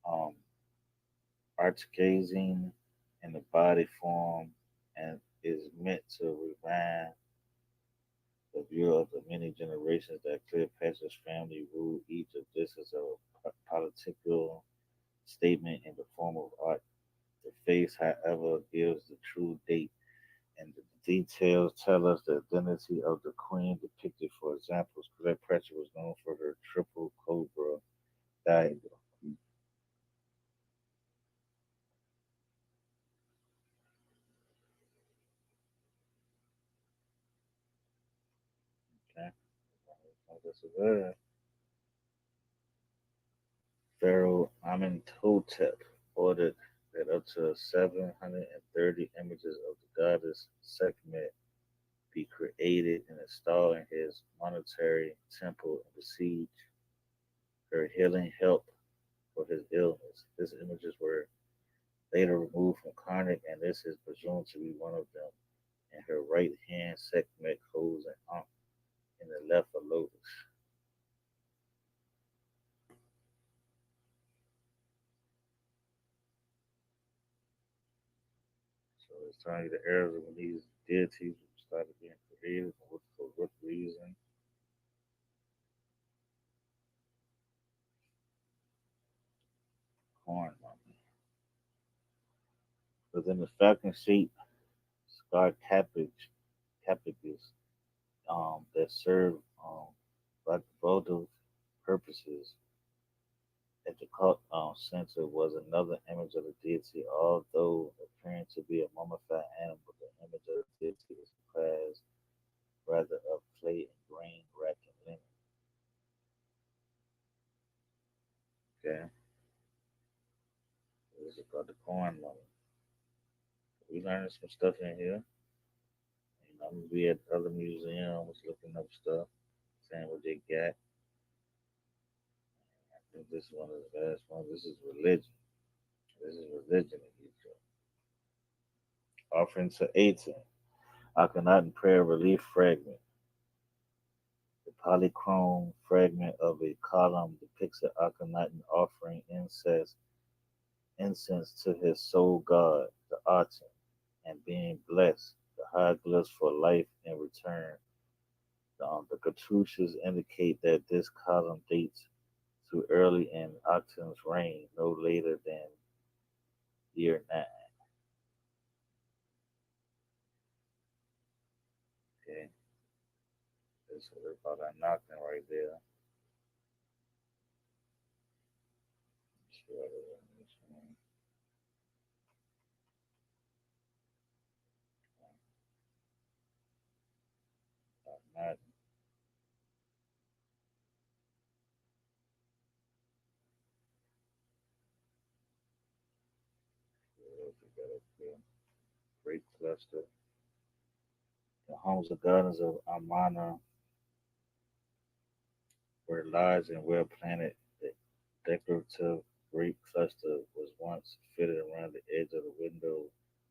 um, articazing in the body form and is meant to remind the viewer of the many generations that Cleopatra's family ruled Egypt. This is a political statement in the form of art. The face, however, gives the true date, and the details tell us the identity of the queen depicted. For example, Cleopatra was known for her triple cobra diagram. Okay, that's a word. Pharaoh Amenhotep ordered that up to 730 images of the goddess Sekhmet be created and installed in his monetary temple and besieged her healing help for his illness. These images were later removed from Karnak, and this is presumed to be one of them. In her right hand, Sekhmet holds an ankh, in the left a lotus. So it's telling you the eras of when these deities started being created, and for what reason. Corn mummy. Within the falcon shaped scar capagus that serve like votive purposes. At the cult center was another image of the deity, although appearing to be a mummified animal. The image of the deity is comprised rather of clay and grain wrapped in linen. Okay, this is called the corn mummy. We learning some stuff in here. I'm gonna be at other museums looking up stuff, saying what they got. I think this is one of the last ones. This is religion. This is religion in Egypt. Offering to Aten, Akhenaten prayer relief fragment. The polychrome fragment of a column depicts an Akhenaten offering incense to his soul god, the Aten, and being blessed. The hieroglyphs for life in return. The cartouches indicate that this column dates to early in Akhtem's reign, no later than year 9. Okay, that's about Akhtem right there. Not great cluster. The homes and gardens of Amana were large and well planted. The decorative grape cluster was once fitted around the edge of the window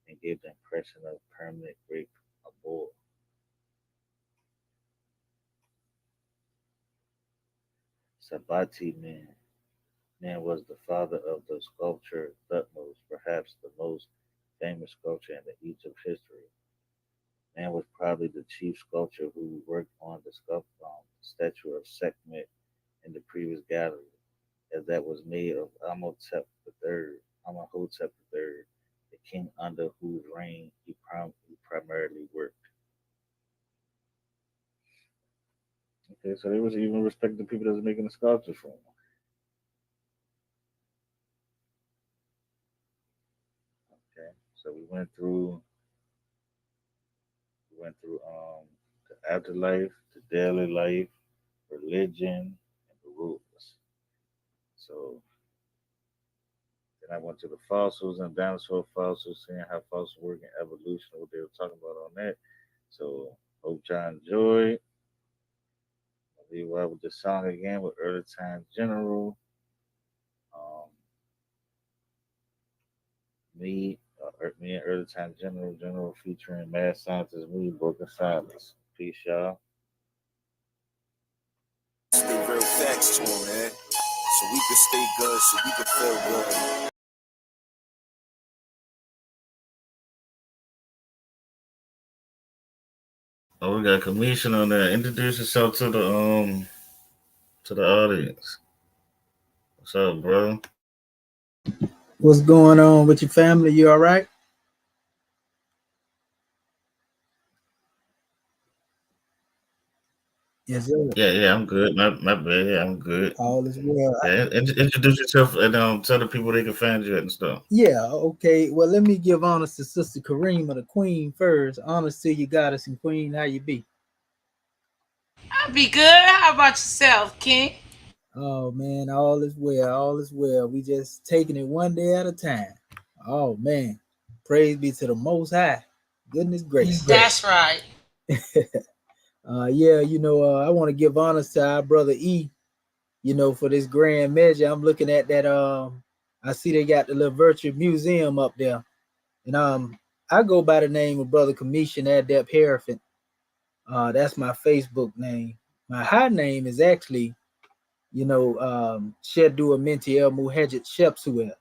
and gave the impression of permanent grape abode. Sabati Man was the father of the sculptor Thutmose, perhaps the most famous sculptor in the Egypt history. Man was probably the chief sculptor who worked on the statue of Sekhmet in the previous gallery, as that was made of Amenhotep III, the king under whose reign he primarily worked. Okay, so they was even respecting the people that was making the sculptures for him. Okay, so we went through the afterlife, the daily life, religion, and the rules. So then I went to the fossils and dinosaur fossils, seeing how fossils work in evolution, what they were talking about on that. So hope y'all enjoyed. I'll leave you out with this song again with Early Time General. Um, me and Early Time General featuring mad scientist me, Broken Silence. Peace, y'all. Spit real facts to him, man. So we can stay good, so we can feel good. Oh, we got a commission on there. Introduce yourself to the audience. What's up, bro? What's going on with your family? You all right? Yes, sir. Yeah, I'm good. My bad. Yeah, I'm good. All is well. Yeah, introduce yourself and tell the people they can find you at and stuff. Yeah, okay. Well, let me give honors to Sister Karima, the Queen, first. Honors to you, Goddess and Queen. How you be? I'll be good. How about yourself, King? Oh man, all is well. All is well. We just taking it one day at a time. Oh man, praise be to the Most High. Goodness gracious. That's right. Yeah, I want to give honors to our brother E. For this grand measure. I'm looking at that. I see they got the little virtual museum up there. And I go by the name of Brother Commission Adept Hereford. That's my Facebook name. My high name is actually, Shedu Amenti El Muhajet Shepsuel.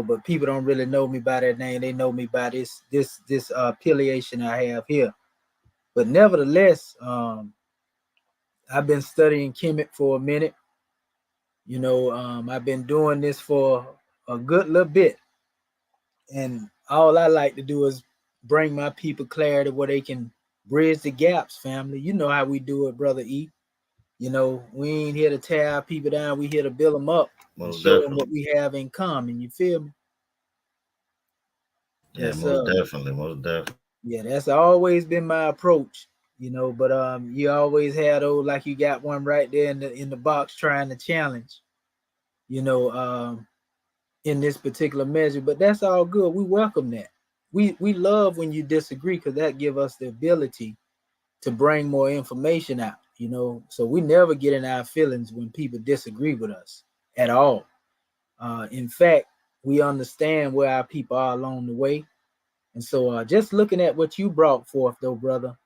But people don't really know me by that name. They know me by this affiliation I have here. But nevertheless, I've been studying Kemet for a minute. I've been doing this for a good little bit. And all I like to do is bring my people clarity where they can bridge the gaps, family. You know how we do it, Brother E. We ain't here to tear our people down. We here to build them up and show them what we have in common. You feel me? Yeah, most definitely. Yeah, that's always been my approach. But you always had like you got one right there in the box trying to challenge. In this particular measure, but that's all good. We welcome that. We love when you disagree because that give us the ability to bring more information out. So we never get in our feelings when people disagree with us at all. In fact, we understand where our people are along the way. And so just looking at what you brought forth, though, brother,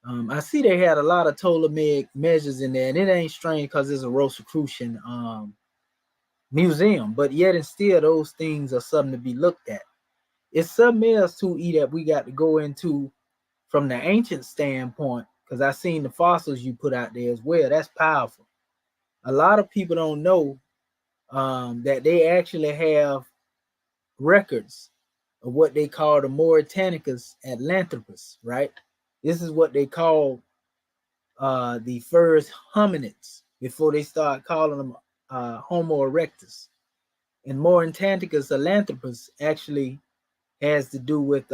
I see they had a lot of Ptolemaic measures in there, and it ain't strange because it's a Rosicrucian museum, but yet and still those things are something to be looked at. It's something else too, that we got to go into from the ancient standpoint, because I seen the fossils you put out there as well. That's powerful. a lot of people don't know that they actually have records of what they call the Mauritanica's Atlantis, right? This is what they call the first hominids before they start calling them Homo erectus. And Mauritanica's Atlantis actually has to do with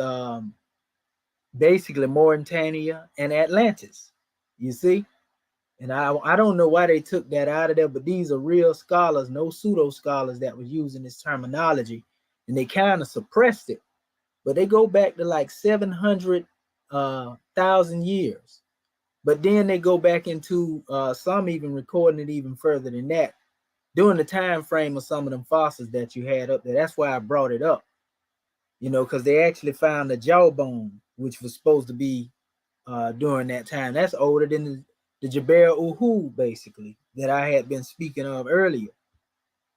basically Mauritania and Atlantis. You see? And I don't know why they took that out of there, but these are real scholars, no pseudo scholars that was using this terminology, and they kind of suppressed it. But they go back to like 700,000 years. But then they go back into some even recording it even further than that during the time frame of some of them fossils that you had up there. That's why I brought it up, because they actually found the jawbone, which was supposed to be during that time. That's older than the Jabal Uhu, basically, that I had been speaking of earlier.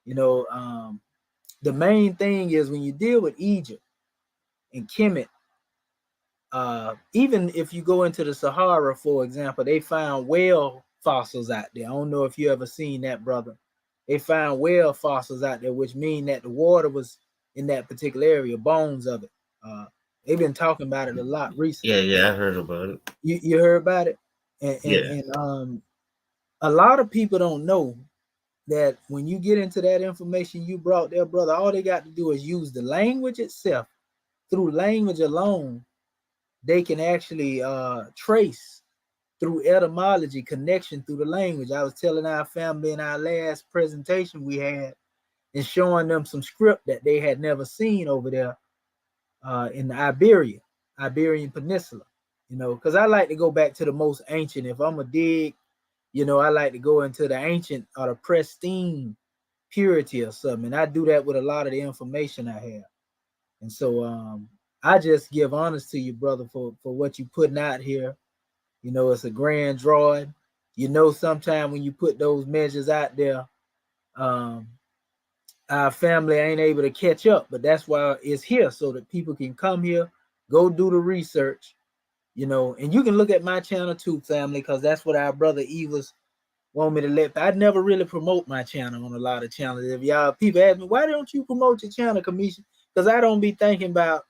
The main thing is when you deal with Egypt and Kemet, even if you go into the Sahara, for example, they found whale fossils out there. I don't know if you ever seen that, brother. They found whale fossils out there, which mean that the water was in that particular area, bones of it. They've been talking about it a lot recently. Yeah, I heard about it. You heard about it? Yeah. And a lot of people don't know that when you get into that information you brought there, brother, all they got to do is use the language itself. Through language alone, they can actually trace through etymology connection through the language. I was telling our family in our last presentation we had and showing them some script that they had never seen over there in the Iberian Peninsula, because I like to go back to the most ancient. If I'm a dig, I like to go into the ancient or the pristine purity or something. And I do that with a lot of the information I have. And so I just give honors to you, brother, for what you putting out here. It's a grand drawing. Sometime when you put those measures out there, our family ain't able to catch up, but that's why it's here so that people can come here, go do the research, and you can look at my channel too, family, because that's what our brother Evas want me to let. I'd never really promote my channel on a lot of channels. If y'all people ask me, why don't you promote your channel, Kamisha? Because I don't be thinking about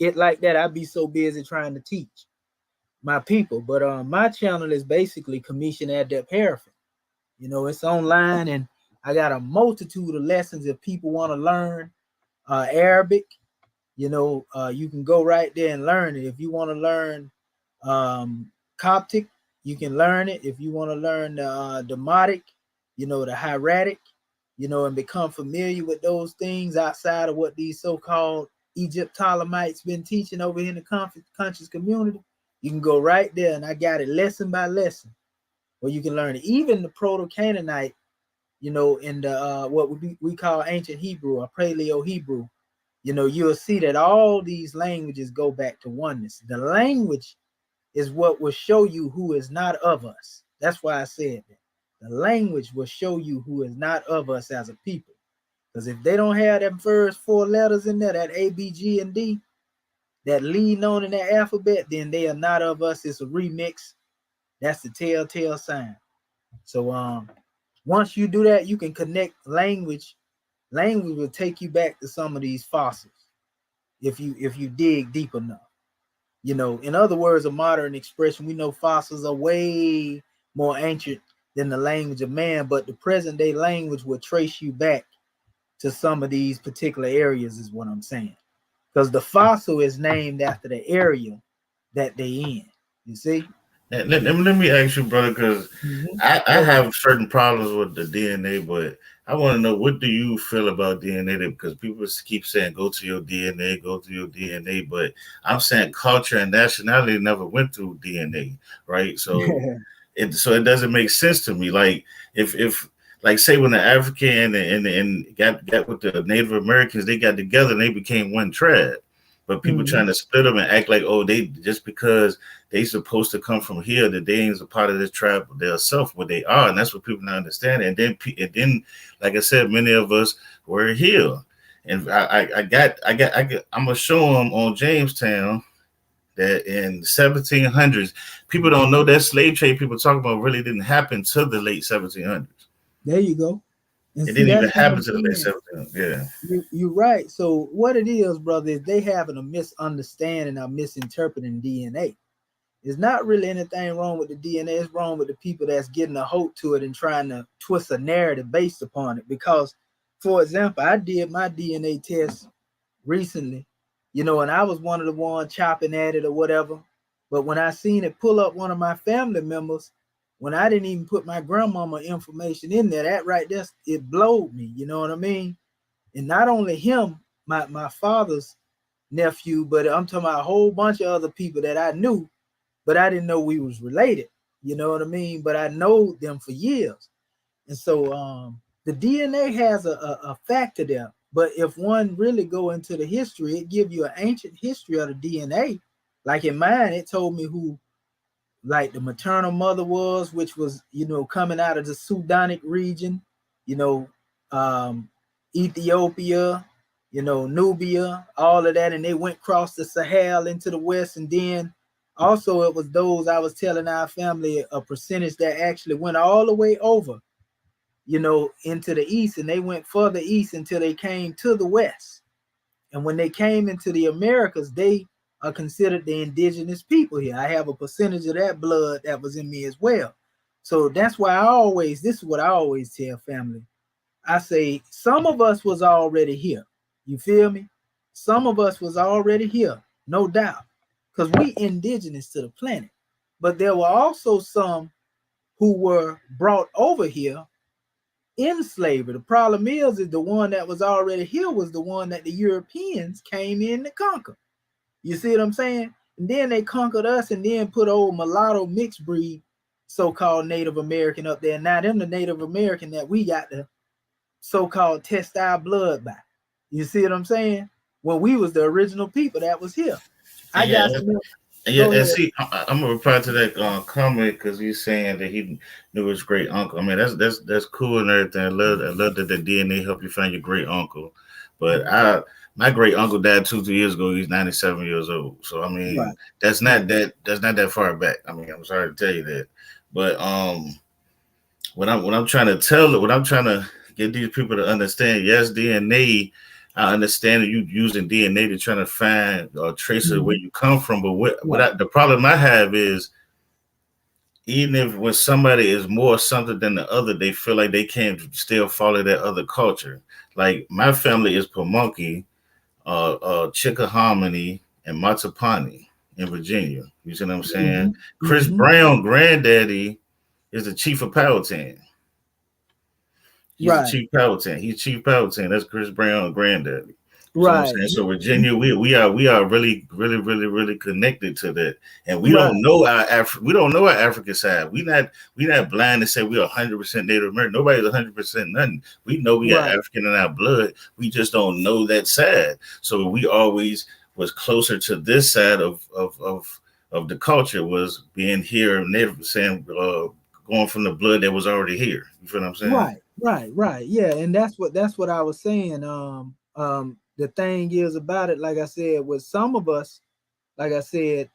it like that. I'd be so busy trying to teach my people. But my channel is basically Commission Adept Hereford. It's online, and I got a multitude of lessons. If people want to learn Arabic, you can go right there and learn it. If you want to learn Coptic, you can learn it. If you want to learn the Demotic, the hieratic, and become familiar with those things outside of what these so-called Egypt Ptolemaites been teaching over here in the conscious community, you can go right there, and I got it lesson by lesson, where you can learn it. Even the Proto-Canaanite, in the what we call ancient Hebrew or Paleo Hebrew, you'll see that all these languages go back to oneness. The language is what will show you who is not of us. That's why I said that. The language will show you who is not of us as a people. Because if they don't have them first four letters in there, that A, B, G, and D, that leading on in that alphabet, then they are not of us. It's a remix. That's the telltale sign. So once you do that, you can connect language. Language will take you back to some of these fossils if you dig deep enough. In other words, a modern expression, we know fossils are way more ancient than the language of man, but the present day language will trace you back to some of these particular areas, is what I'm saying. Because the fossil is named after the area that they in. You see? Let me ask you, brother, because I have certain problems with the DNA, but I want to know, what do you feel about DNA? Because people keep saying, go to your DNA, but I'm saying culture and nationality never went through DNA, right? So it doesn't make sense to me. Like if like say when the African and got with the Native Americans, they got together and they became one tribe. But people trying to split them and act like, oh, they just because they supposed to come from here, that they ain't a part of this tribe themselves, what they are, and that's what people not understand. And then, like I said, many of us were here, and I'm gonna show them on Jamestown that in the 1700s, people don't know that slave trade people talk about really didn't happen till the late 1700s. There you go. And It see, didn't even that's what happen I'm to the late saying. 17th. Yeah. You're right. So what it is, brother, is they having a misunderstanding or misinterpreting DNA. There's not really anything wrong with the DNA. It's wrong with the people that's getting a hold to it and trying to twist a narrative based upon it. Because, for example, I did my DNA test recently, and I was one of the ones chopping at it or whatever. But when I seen it pull up one of my family members, when I didn't even put my grandmama information in there, that right there, it blowed me. You know what I mean? And not only him, my father's nephew, but I'm talking about a whole bunch of other people that I knew, but I didn't know we was related. You know what I mean? But I know them for years. And so the DNA has a factor there. But if one really go into the history, it give you an ancient history of the DNA. Like in mine, it told me who like the maternal mother was, which was, coming out of the Sudanic region, you know, um, Ethiopia, Nubia, all of that. And they went across the Sahel into the West. And then also it was those I was telling our family a percentage that actually went all the way over, into the East. And they went further East until they came to the West. And when they came into the Americas, they are considered the indigenous people here. I have a percentage of that blood that was in me as well. So that's why this is what I always tell family. I say, some of us was already here. You feel me? Some of us was already here, no doubt, because we indigenous to the planet. But there were also some who were brought over here in slavery. The problem is the one that was already here was the one that the Europeans came in to conquer. You see what I'm saying? And then they conquered us and then put old mulatto mixed breed so-called Native American up there. Now them the Native American that we got to so-called test our blood by. You see what I'm saying? When we was the original people that was here. I Yeah, got some. yeah, Go and ahead. see, I'm gonna reply to that comment because he's saying that he knew his great uncle. I mean, that's cool and everything. I love that the DNA helped you find your great uncle. But my great uncle died 2 years ago. He's 97 years old. So I mean, Right. that's not that far back. I mean, I'm sorry to tell you that. But what I'm trying to get these people to understand, yes, DNA. I understand that you using DNA to try to find or trace where Mhm. you come from, but Right. the problem I have is even if when somebody is more something than the other, they feel like they can't still follow that other culture. Like my family is Pamunkey, Chickahominy, and Mattapani in Virginia. You see what I'm saying? Hmm. Chris Hmm. Brown, granddaddy, is the chief of Powhatan. He's the Right. chief Powhatan. He's Chief Powhatan. That's Chris Brown, granddaddy. You see what I'm Right. saying? So Virginia, we are really, really, really, really connected to that, and we Right. don't know we don't know our African side. We not blind to say we're 100% Native American. Nobody's 100% nothing. We know we got Right. African in our blood. We just don't know that side. So we always was closer to this side of the culture was being here Native, saying going from the blood that was already here. You feel what I'm saying? Right. Yeah, and that's what I was saying. The thing is about it, like I said, with some of us, like I said,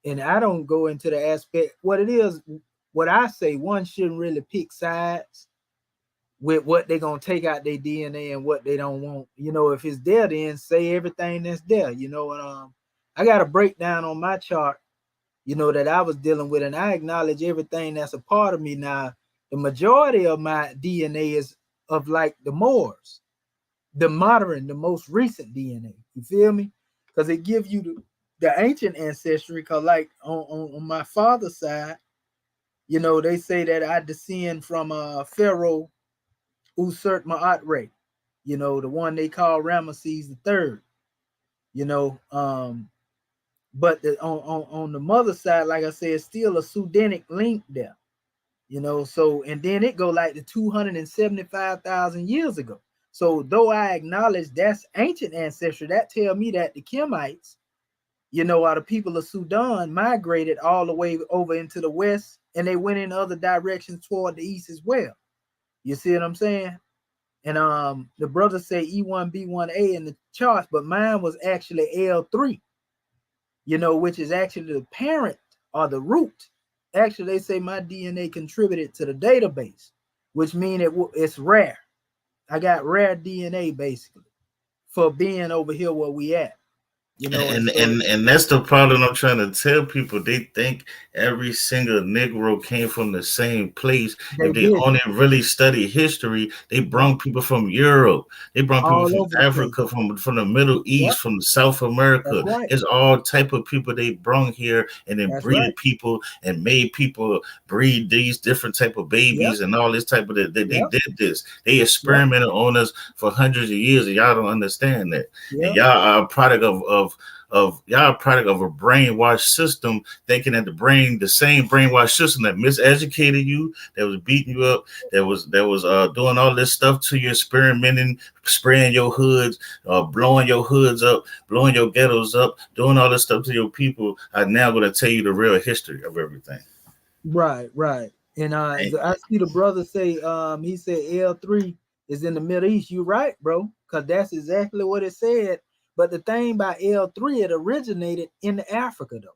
and I don't go into the aspect what it is. What I say, one shouldn't really pick sides with what they're gonna take out their DNA and what they don't want. If it's there, then say everything that's there. And I got a breakdown on my chart, that I was dealing with, and I acknowledge everything that's a part of me now. The majority of my DNA is of like the Moors, the modern, the most recent DNA. You feel me? Because it gives you the ancient ancestry. Because like on my father's side, they say that I descend from Pharaoh Usert Ma'atre, the one they call Ramesses the Third. You know, but on the mother side, like I said, still a Sudanic link there. So and then it go like to 275,000 years ago. So though I acknowledge that's ancient ancestry, that tell me that the Kemites, are the people of Sudan migrated all the way over into the west, and they went in other directions toward the east as well. You see what I'm saying? And the brothers say E1B1A in the charts, but mine was actually L3, which is actually the parent or the root. Actually, they say my DNA contributed to the database. which means it's rare. I got rare DNA basically for being over here where we at. You know, and And, so and and that's the problem I'm trying to tell people. They think every single Negro came from the same place. they If they did, only really study history, they yep, brought people from Europe, they brought people all from over the place. Africa, from the Middle Yep, East, from South that's America. right. It's all type of people they brought here, and then That's right. breeded people and made people breed these different type of Yep, babies and all this type of they yep, did this. They yep, experimented on us for hundreds of years, and y'all don't understand that. And yep. y'all are a product of y'all a product of a brainwashed system, thinking that the same brainwashed system that miseducated you, that was beating you up, that was doing all this stuff to you, experimenting, spraying your hoods, blowing your hoods up, blowing your ghettos up, doing all this stuff to your people, are now going to tell you the real history of everything. Right, right. And And, I see the brother say, he said L3 is in the Middle East. You right, bro, because that's exactly what it said. But the thing about L3, it originated in Africa, though,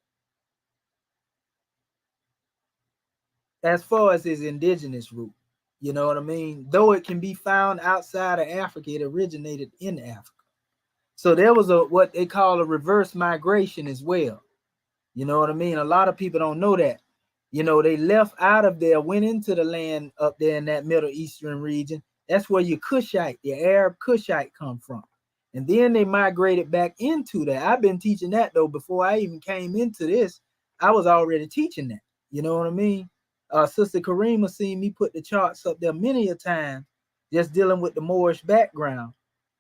as far as his indigenous root. You know what I mean? Though it can be found outside of Africa, it originated in Africa. So there was a what they call a reverse migration as well. You know what I mean? A lot of people don't know that. You know, they left out of there, went into the land up there in that Middle Eastern region. That's where your Cushite, your Arab Cushite come from. And then they migrated back into that. I've been teaching that though before I even came into this. I was already teaching that. You know what I mean? Sister Karima seen me put the charts up there many a time, just dealing with the Moorish background.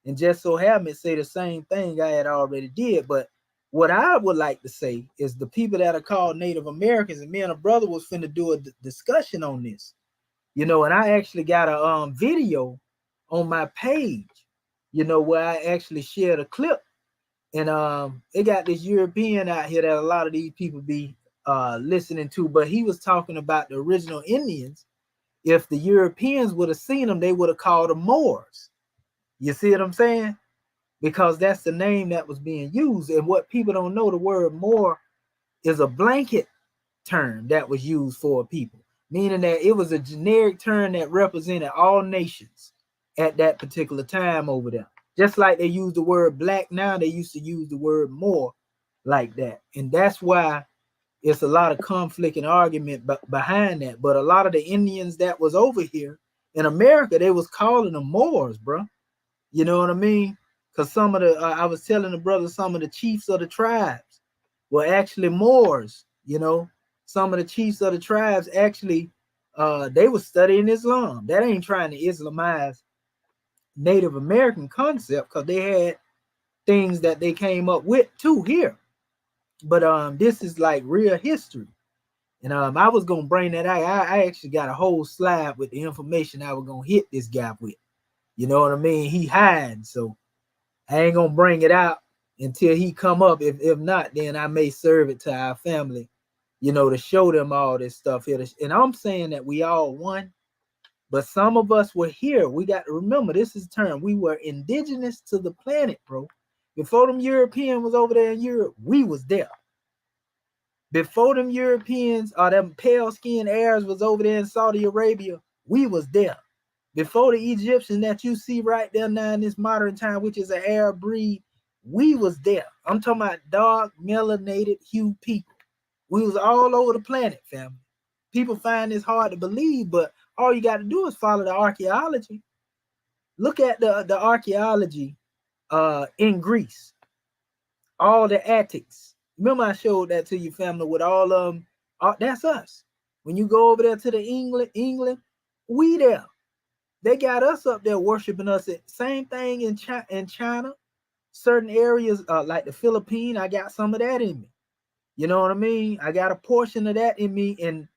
And just so happened to say the same thing I had already did. But what I would like to say is the people that are called Native Americans, and me and a brother was finna do a discussion on this, you know, and I actually got a video on my page, you know, where I actually shared a clip, and it got this European out here that a lot of these people be listening to, but he was talking about the original Indians. If the Europeans would have seen them, they would have called them Moors. You see what I'm saying? Because that's the name that was being used. And what people don't know, the word Moor is a blanket term that was used for people, meaning that it was a generic term that represented all nations at that particular time over there. Just like they use the word black now, they used to use the word Moor like that. And that's why it's a lot of conflict and argument behind that. But a lot of the Indians that was over here in America, they was calling them Moors, bro. You know what I mean? Because some of the, I was telling the brother, some of the chiefs of the tribes were actually Moors. You know, some of the chiefs of the tribes actually, they were studying Islam. That ain't trying to Islamize Native American concept, because they had things that they came up with too here. But this is like real history. And I was gonna bring that out. I actually got a whole slide with the information I was gonna hit this guy with. You know what I mean? He hides, so I ain't gonna bring it out until he come up. If not, then I may serve it to our family, you know, to show them all this stuff here. And I'm saying that we all one, but some of us were here. We got to remember, this is term. We were indigenous to the planet, bro. Before them European was over there in Europe, we was there. Before them Europeans or them pale skinned Arabs was over there in Saudi Arabia, we was there. Before the Egyptian that you see right there now in this modern time, which is an Arab breed, we was there. I'm talking about dark, melanated hue people. We was all over the planet, family. People find this hard to believe, but all you got to do is follow the archaeology. Look at the archaeology in Greece, all the attics. Remember I showed that to you, family, with all that's us. When you go over there to the England, we there. They got us up there worshiping us. Same thing in China, certain areas like the Philippines. I got some of that in me. You know what I mean? I got a portion of that in me. And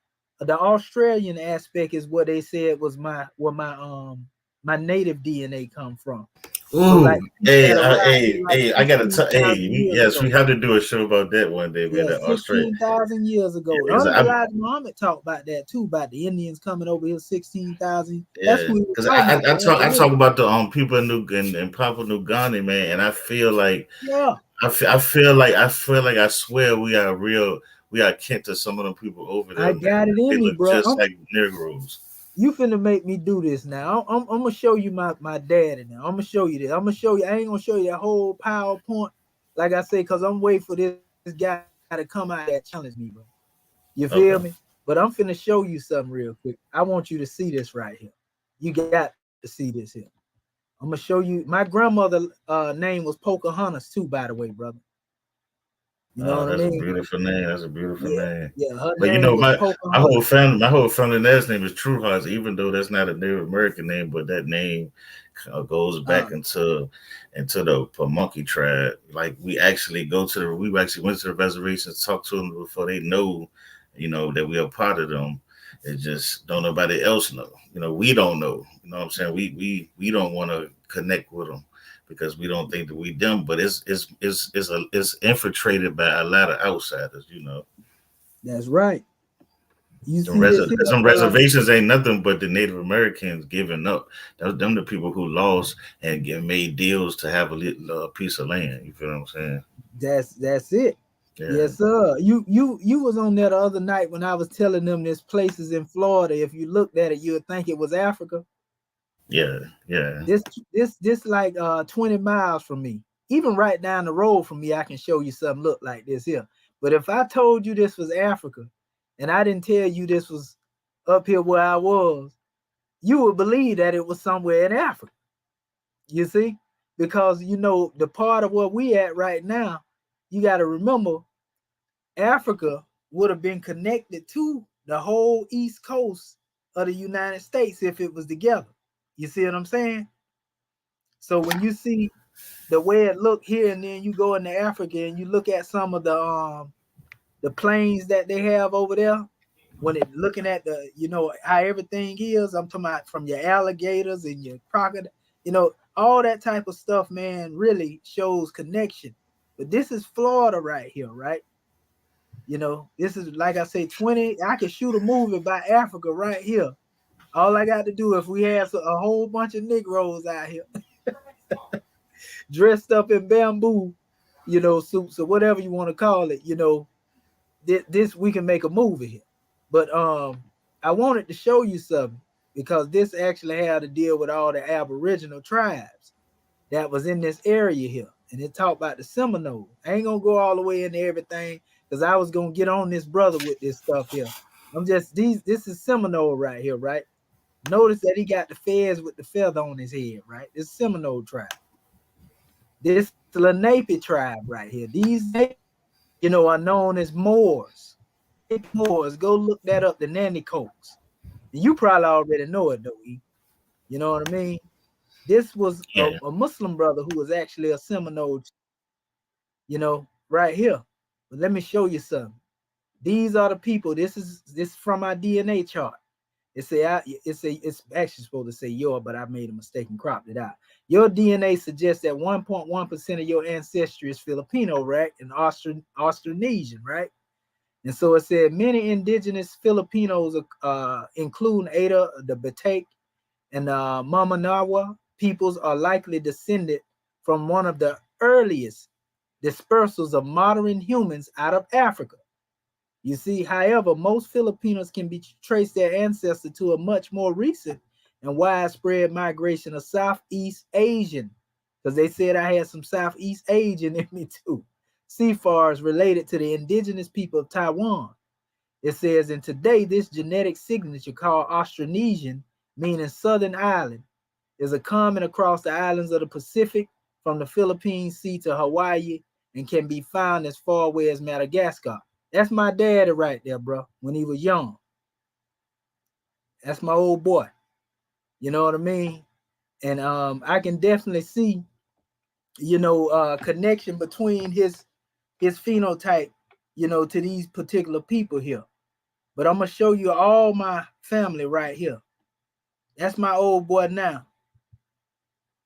the Australian aspect is what they said was my native DNA come from. So ooh, like like I gotta tell. 16,000 years Yes, ago. we have to do a show about that one day, man. Yeah, That Australia. 16,000 years ago. Because Elijah Muhammad talked about that too, about the Indians coming over here 16,000. That's yeah, who he was because talking about. I talk about the people in Papua New Guinea, man, and I feel like Yeah, I feel like I swear we are kin to some of them people over there, I man. got it They in me, look bro. just like Negroes. You finna make me do this now. I'm gonna show you my daddy now. I'm gonna show you this. I'm gonna show you. I ain't gonna show you that whole PowerPoint, like I say, because I'm waiting for this guy to come out that challenge me, bro. You feel me? Okay. But I'm finna show you something real quick. I want you to see this right here. You got to see this here. I'm gonna show you. My grandmother name was Pocahontas too, by the way, brother. You know Oh, what I that's a mean? beautiful name. That's a beautiful Yeah, name. yeah. Her But you name know, was Pocahontas. my whole family last name is True Hearts, even though that's not a Native American name, but that name goes back into the Pamunkey tribe. Like we actually went to the reservations, talked to them before they know, that we are part of them. It just don't nobody else know. We don't know. You know what I'm saying? We don't want to connect with them because we don't think that we them, but it's infiltrated by a lot of outsiders. That's right. You Them, see this here? some reservations ain't nothing but the Native Americans giving up. Them the people who lost and made deals to have a piece of land. You feel what I'm saying? That's it. Yeah, Yes, sir. You was on there the other night when I was telling them there's places in Florida. If you looked at it, you would think it was Africa. yeah, yeah, This like 20 miles from me. Even right down the road from me, I can show you something look like this here. But if I told you this was Africa and I didn't tell you this was up here where I was, you would believe that it was somewhere in Africa. You see? Because the part of where we at right now, you got to remember Africa would have been connected to the whole East Coast of the United States if it was together. You see what I'm saying? So when you see the way it look here, and then you go into Africa and you look at some of the plains that they have over there, when it looking at how everything is, I'm talking about from your alligators and your crocodile, all that type of stuff, man, really shows connection. But this is Florida right here, right? This is, like I say, 20. I could shoot a movie by Africa right here. All I got to do, if we have a whole bunch of Negroes out here dressed up in bamboo, suits or whatever you want to call it, this we can make a movie here. But I wanted to show you something because this actually had to deal with all the Aboriginal tribes that was in this area here. And it talked about the Seminoles. I ain't gonna go all the way into everything because I was gonna get on this brother with this stuff here. This is Seminole right here, right? Notice that he got the fez with the feather on his head, right? This Seminole tribe. This Lenape tribe right here. These, are known as Moors. Moors. Go look that up, the Nanny Cokes. You probably already know it, though. You know what I mean? This was yeah, a Muslim brother who was actually a Seminole, right here. But let me show you something. These are the people. This is from our DNA chart. It's actually supposed to say your, but I made a mistake and cropped it out. Your DNA suggests that 1.1% of your ancestry is Filipino, right? And Austronesian, right? And so it said many indigenous Filipinos, including Ada, the Batak, and Mamanawa peoples, are likely descended from one of the earliest dispersals of modern humans out of Africa. You see, however, most Filipinos can be traced their ancestor to a much more recent and widespread migration of Southeast Asian, because they said I had some Southeast Asian in me too. Seafarers related to the indigenous people of Taiwan. It says, and today this genetic signature called Austronesian, meaning Southern Island, is a common across the islands of the Pacific from the Philippine Sea to Hawaii and can be found as far away as Madagascar. That's my daddy right there, bro, when he was young. That's my old boy. You know what I mean? And I can definitely see, connection between his phenotype, to these particular people here. But I'm gonna show you all my family right here. That's my old boy now.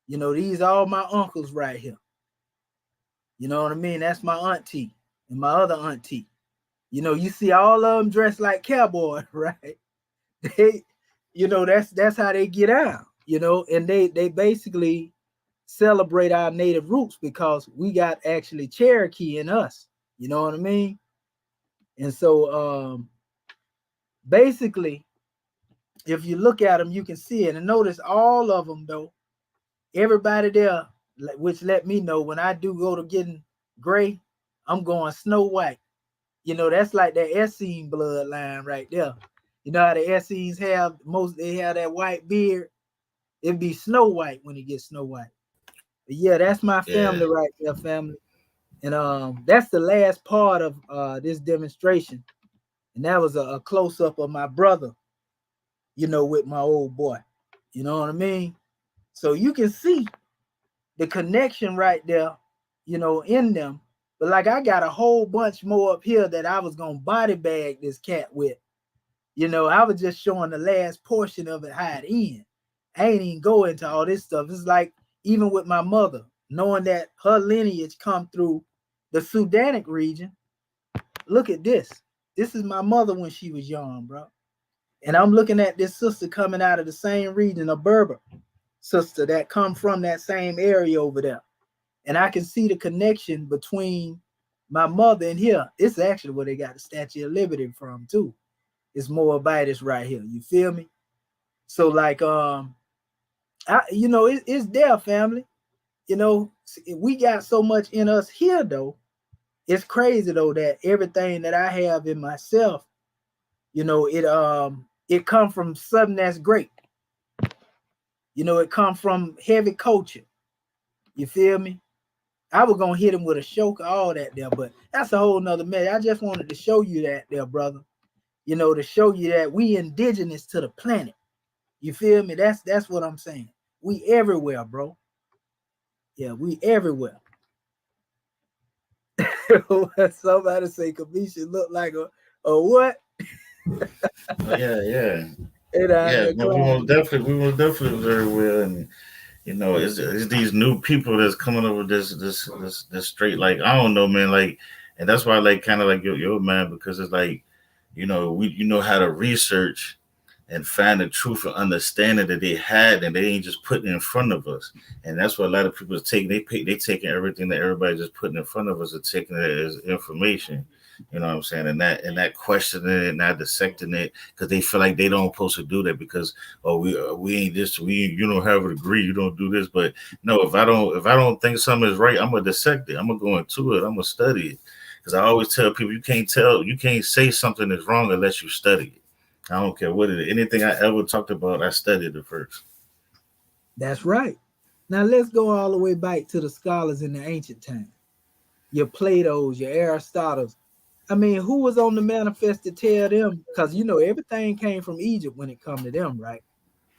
These are all my uncles right here. You know what I mean? That's my auntie and my other auntie. You see all of them dressed like cowboys, right? They, that's how they get out, and they basically celebrate our native roots because we got actually Cherokee in us. You know what I mean? And so basically if you look at them, you can see it. And notice all of them, though, everybody there, which let me know when I do go to getting gray, I'm going Snow White. You know, that's like that Essene bloodline right there. You know how the Essenes have they have that white beard. It'd be Snow White when it gets Snow White. But yeah, that's my family right there, family. And that's the last part of this demonstration. And that was a close-up of my brother, you know, with my old boy. You know what I mean? So you can see the connection right there, you know, in them. But like I got a whole bunch more up here that I was gonna body bag this cat with. You know, I was just showing the last portion of it how it ends. I ain't even go into all this stuff. It's like even with my mother, knowing that her lineage come through the Sudanic region. Look at this. This is my mother when she was young, bro. And I'm looking at this sister coming out of the same region, a Berber sister that come from that same area over there. And I can see the connection between my mother and here. It's actually where they got the Statue of Liberty from too. It's Moabites right here. You feel me? So like you know, it's their family. You know, we got so much in us here though. It's crazy though that everything that I have in myself, you know, it come from something that's great. You know, it come from heavy culture. You feel me? I was gonna hit him with a shoka, all that there, but that's a whole nother matter. I just wanted to show you that there, brother. You know, to show you that we indigenous to the planet. You feel me? That's what I'm saying. We everywhere, bro. Yeah, we everywhere. Somebody say Kamisha look like a what? Yeah. But we will definitely very well, and you know, it's these new people that's coming over this straight. Like I don't know, man. Like, and that's why I like kind of like your man, because it's like, you know, you know how to research and find the truth and understanding that they had, and they ain't just putting it in front of us. And that's what a lot of people is taking. They taking everything that everybody just putting in front of us and taking it as information. You know what I'm saying? And that questioning it and not dissecting it because they feel like they don't supposed to do that because we ain't this, you don't have a degree, you don't do this. But no, if I don't think something is right, I'm gonna dissect it. I'm gonna go into it. I'm gonna study it. Because I always tell people you can't say something is wrong unless you study it. I don't care what it is. Anything I ever talked about, I studied it first. That's right. Now let's go all the way back to the scholars in the ancient time. Your Plato's, your Aristotle's. I mean, who was on the manifest to tell them? Because you know everything came from Egypt when it come to them, right?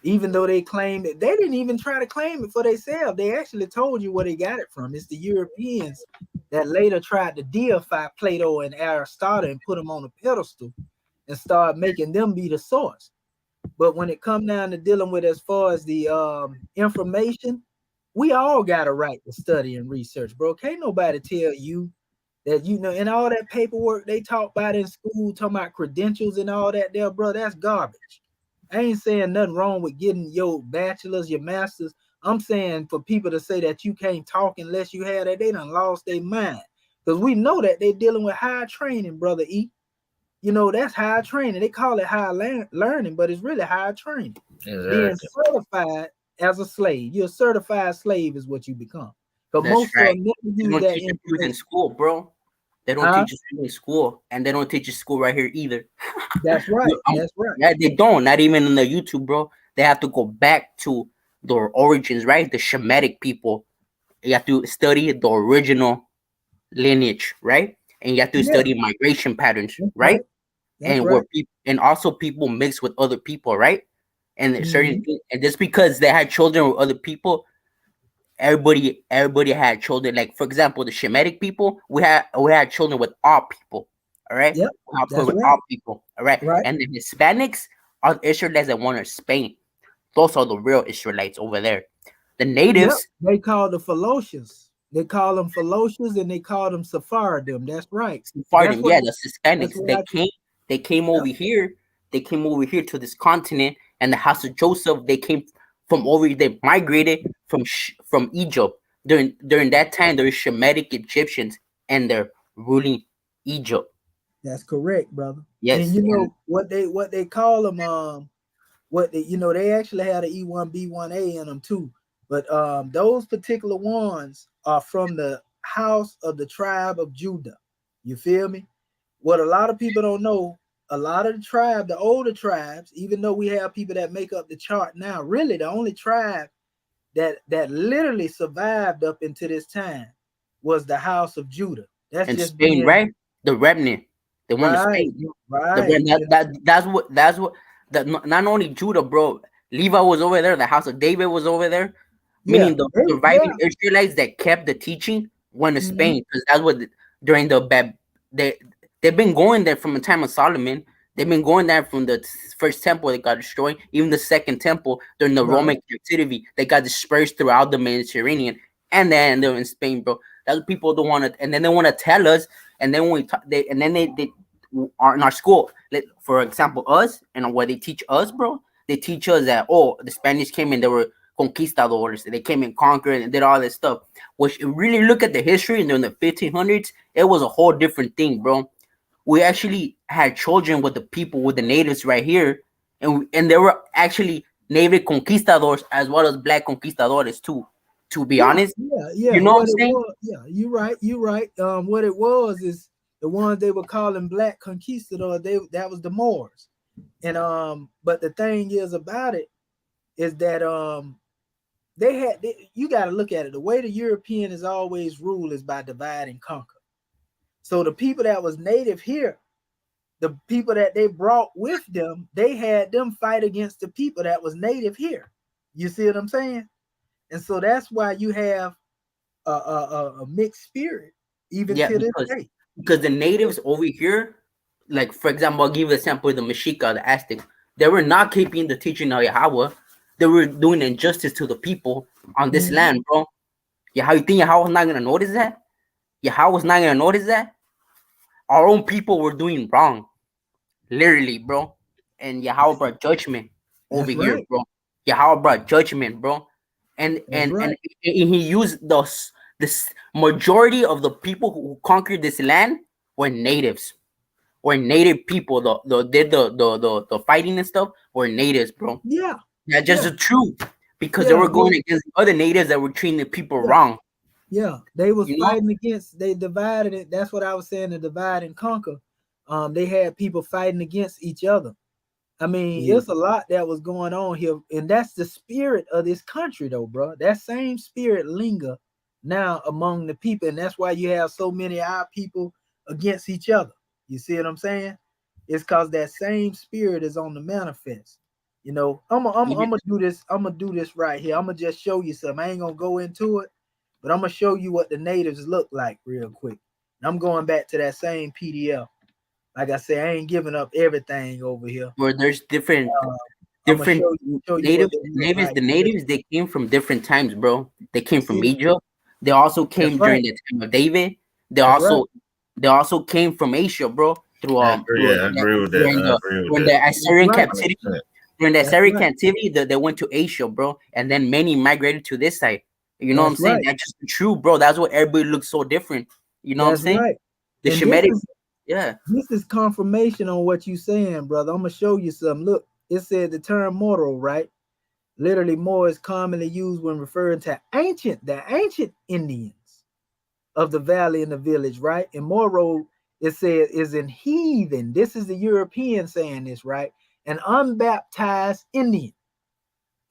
Even though they claimed it, they didn't even try to claim it for themselves. They actually told you where they got it from. It's the Europeans that later tried to deify Plato and Aristotle and put them on a pedestal and start making them be the source. But when it come down to dealing with as far as the information, we all got a right to study and research, bro. Can't nobody tell you that, you know, and all that paperwork they talk about in school, talking about credentials and all that there, bro, that's garbage. I ain't saying nothing wrong with getting your bachelor's, your master's. I'm saying for people to say that you can't talk unless you have that, they done lost their mind. Because we know that they're dealing with high training, brother E. You know, that's high training. They call it high learning, but it's really high training. Exactly. Being certified as a slave. You're a certified slave is what you become. But that's most right. of them never use that in school, bro. They don't teach you in school, and they don't teach you school right here either. That's right. That's right. Yeah, they don't. Not even in the YouTube, bro. They have to go back to their origins, right? The Shemitic people. You have to study the original lineage, right? And you have to study migration patterns, right? And where people, and also people mix with other people, right? And certain things, and just because they had children with other people, everybody had children. Like for example, the Shemitic people, we had children with all people. All right, yep, all people. All right, and the Hispanics are the Israelites that went to Spain. Those are the real Israelites over there. The natives, they call the Philocians. They call them Philocians, and they call them Sephardim. That's right. Sephardim, the Hispanics. They came over here. They came over here to this continent, and the house of Joseph. They came from over. They migrated from Egypt during that time. There were Shemitic Egyptians, and they're ruling Egypt. That's correct, brother. Yes, and you know what they call them. they actually had an E1B1A in them too. But those particular ones are from the house of the tribe of Judah. You feel me? What a lot of people don't know, a lot of the older tribes, even though we have people that make up the chart now, really the only tribe that literally survived up into this time was the house of Judah. That's And just Spain, being right? The remnant, the one in right, Spain. right. That's what that not only Judah, bro. Levi was over there. The house of David was over there. Yeah, Meaning the yeah. surviving Israelites that kept the teaching went to Mhm. Spain because that's what during the they they've been going there from the time of Solomon. They've been going there from the first temple that got destroyed, even the second temple during the Right. Roman captivity. They got dispersed throughout the Mediterranean, and then they're in Spain, bro. That's what people don't want to, and then they want to tell us, and then when we talk, they are in our school. Like, for example, us and what they teach us, bro. They teach us that the Spanish came and they were conquistadors. They came and conquered and did all this stuff. Which, if you really look at the history during the 1500s, it was a whole different thing, bro. We actually had children with the people, with the natives right here, and there were actually native conquistadors as well as black conquistadores too. To be Yeah, honest, yeah, you yeah. know what What I'm it saying? was, yeah, you right, you right. What it was is the ones they were calling black conquistadors. That was the Moors, and but the thing is about it is that you got to look at it. The way the European is always ruled is by divide and conquer. So the people that was native here, the people that they brought with them, they had them fight against the people that was native here. You see what I'm saying? And so that's why you have a mixed spirit even Yeah, to this day. because the natives over here, like for example, I'll give you the example of the Mexica, the Aztecs. They were not keeping the teaching of Yahweh. They were doing injustice to the people on this Mhm. land, bro. Yeah, how you think Yahweh's not gonna notice that? Yahweh's not gonna notice that? Our own people were doing wrong, literally, bro. And Yahweh brought judgment over That's here, right. bro. Yahweh brought judgment, bro. And That's and and, right. and he used this majority of the people who conquered this land were natives, were native people. The did the fighting and stuff were natives, bro. Yeah. That's just Yeah. the truth because they Yeah. were going against other natives that were treating the people Yeah. wrong. Yeah. They was You know? fighting against. They divided it. That's what I was saying. The divide and conquer. They had people fighting against each other. I mean, Mhm. it's a lot that was going on here, and that's the spirit of this country, though, bro. That same spirit linger now among the people, and that's why you have so many of our people against each other. You see what I'm saying? It's because that same spirit is on the manifest. I'm Even gonna do this. I'm gonna do this right here. I'm gonna just show you something. I ain't gonna go into it, but I'm gonna show you what the natives look like real quick. And I'm going back to that same PDF. Like I said, I ain't giving up everything over here. where there's different Uh, I'm gonna different show you what natives they look natives like the real natives quick. they came from different times, bro. They came See from that? Egypt. They also That's came during right. the time of David. they That's right. also they also came from Asia, bro, through I agree. Yeah, I agree with that. I agree with during that. the That's Assyrian right. captivity. 100%. During the That's Assyrian right. captivity, they went to Asia, bro, and then many migrated to this side. You know what I'm That's saying? right. That's just true, bro. That's what everybody looks so different. You know what I'm That's saying? right. The And this Shemitic, is yeah, this is confirmation on what you saying, brother. I'm gonna show you something. Look, it said the term mortal, right? Literally, more is commonly used when referring to the ancient Indians of the valley and the village, right? And Moro, it says, is in heathen. This is the European saying this, right? An unbaptized Indian.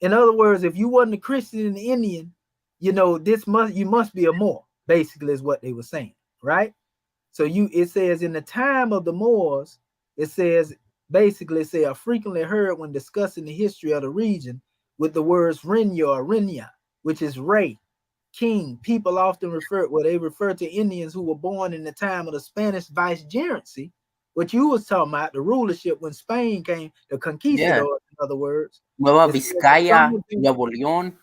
In other words, if you wasn't a Christian and Indian, you must be a Moor, basically, is what they were saying, right? So it says in the time of the Moors, it says basically are frequently heard when discussing the history of the region with the words Renya or Renya, which is Ray, king. People often they refer to Indians who were born in the time of the Spanish vicegerency, what you was talking about, the rulership when Spain came, the yeah. conquistadors, in other words. Nueva It says that some Vizcaya, of them, Nuevo León.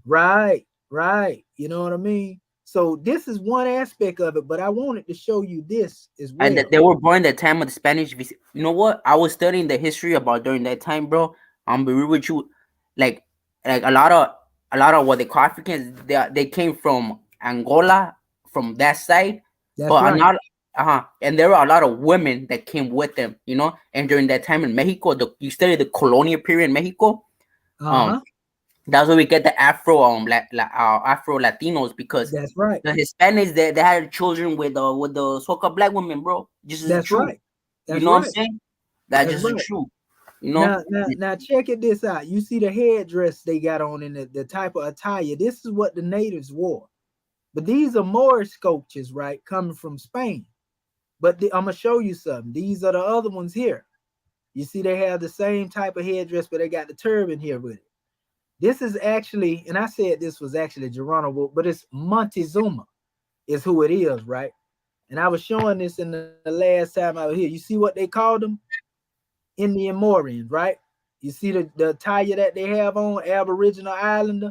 right, right. You know what I mean? So this is one aspect of it, but I wanted to show you this as And that well. they were born the time of the Spanish. You know what? I was studying the history about during that time, bro. I'm be real with you, like like a lot of what they call Africans. They came from Angola, from that side, That's but right. And there were a lot of women that came with them, you know. And during that time in Mexico, you study the colonial period in Mexico. That's where we get the Afro Latinos, because That's right. the Hispanics, they had children with the so-called black women, bro. Just as That's true. right. You That's know what I'm right. saying? That's That's just right. true. You know. Now check this out. You see the headdress they got on in the type of attire. This is what the natives wore. But these are Moorish sculptures, right? Coming from Spain. But I'm gonna show you something. These are the other ones here. You see, they have the same type of headdress, but they got the turban here with it. This is actually, and I said this was actually Geronimo, but it's Montezuma is who it is, right? And I was showing this in the last time I was here. You see what they called them? Indian Moorians, right? You see the attire that they have on, Aboriginal Islander.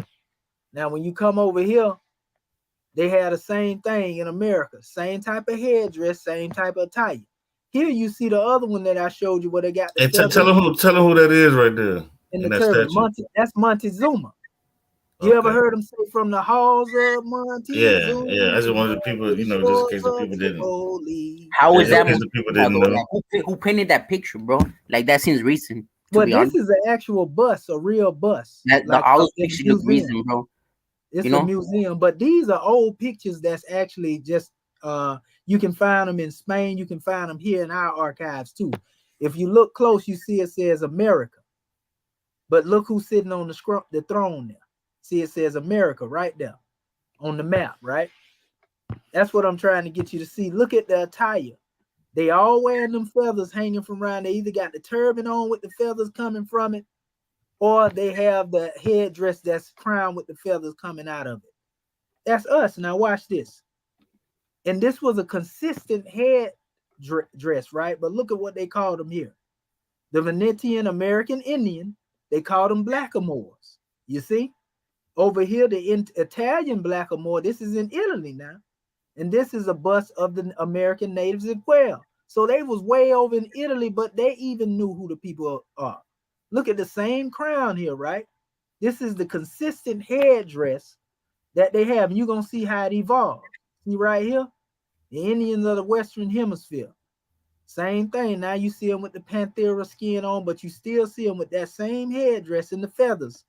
Now, when you come over here, they have the same thing in America. Same type of headdress, same type of attire. Here you see the other one that I showed you where they got the tell her who that is right there. In the turban. That's Montezuma. You ever heard him say from the halls of Montezuma? Yeah. I just wanted the people, you know, just in case the people didn't. How is that? The people didn't know. Like, who painted that picture, bro? Like, that seems recent. Well, this is an actual bust, a real bust. Like, all those pictures look recent, bro. It's a museum, but these are old pictures that's actually just you can find them in Spain, you can find them here in our archives too. If you look close, you see it says America. But look who's sitting on the throne there. See, it says America right there on the map, right? That's what I'm trying to get you to see. Look at the attire. They all wearing them feathers hanging from around. They either got the turban on with the feathers coming from it, or they have the headdress that's crowned with the feathers coming out of it. That's us. Now watch this. And this was a consistent head dress, right? But look at what they called them here. The Venetian American Indian, they called them blackamoors. You see? Over here, the Italian blackamoor, this is in Italy now. And this is a bust of the American natives as well. So they was way over in Italy, but they even knew who the people are. Look at the same crown here, right? This is the consistent headdress that they have. And you're going to see how it evolved. See right here? The Indians of the Western Hemisphere. Same thing. Now you see them with the panthera skin on, but you still see them with that same headdress and the feathers.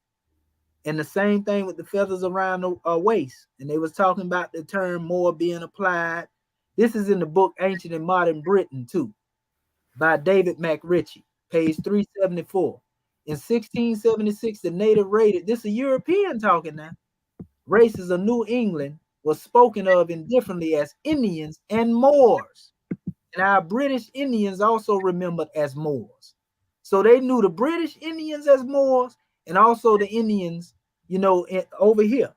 And the same thing with the feathers around the waist. And they was talking about the term Moor being applied. This is in the book Ancient and Modern Britain too, by David McRitchie, page 374. In 1676, the native rated, this is a European talking now, races of New England was spoken of indifferently as Indians and Moors. And our British Indians also remembered as Moors. So they knew the British Indians as Moors and also the Indians, you know, over here.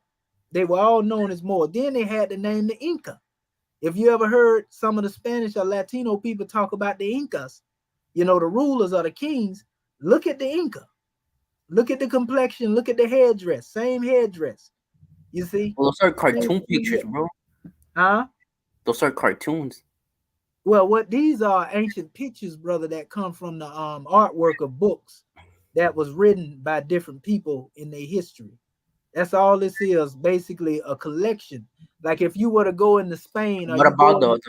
They were all known as Moors. Then they had the name the Inca. If you ever heard some of the Spanish or Latino people talk about the Incas, you know, the rulers or the kings, look at the Inca. Look at the complexion. Look at the headdress. Same headdress. You see? Well, those are cartoon pictures, bro. Huh? Those are cartoons. Well, what these are ancient pictures, brother, that come from the artwork of books that was written by different people in their history. That's all this is, basically a collection. Like if you were to go into Spain, or what about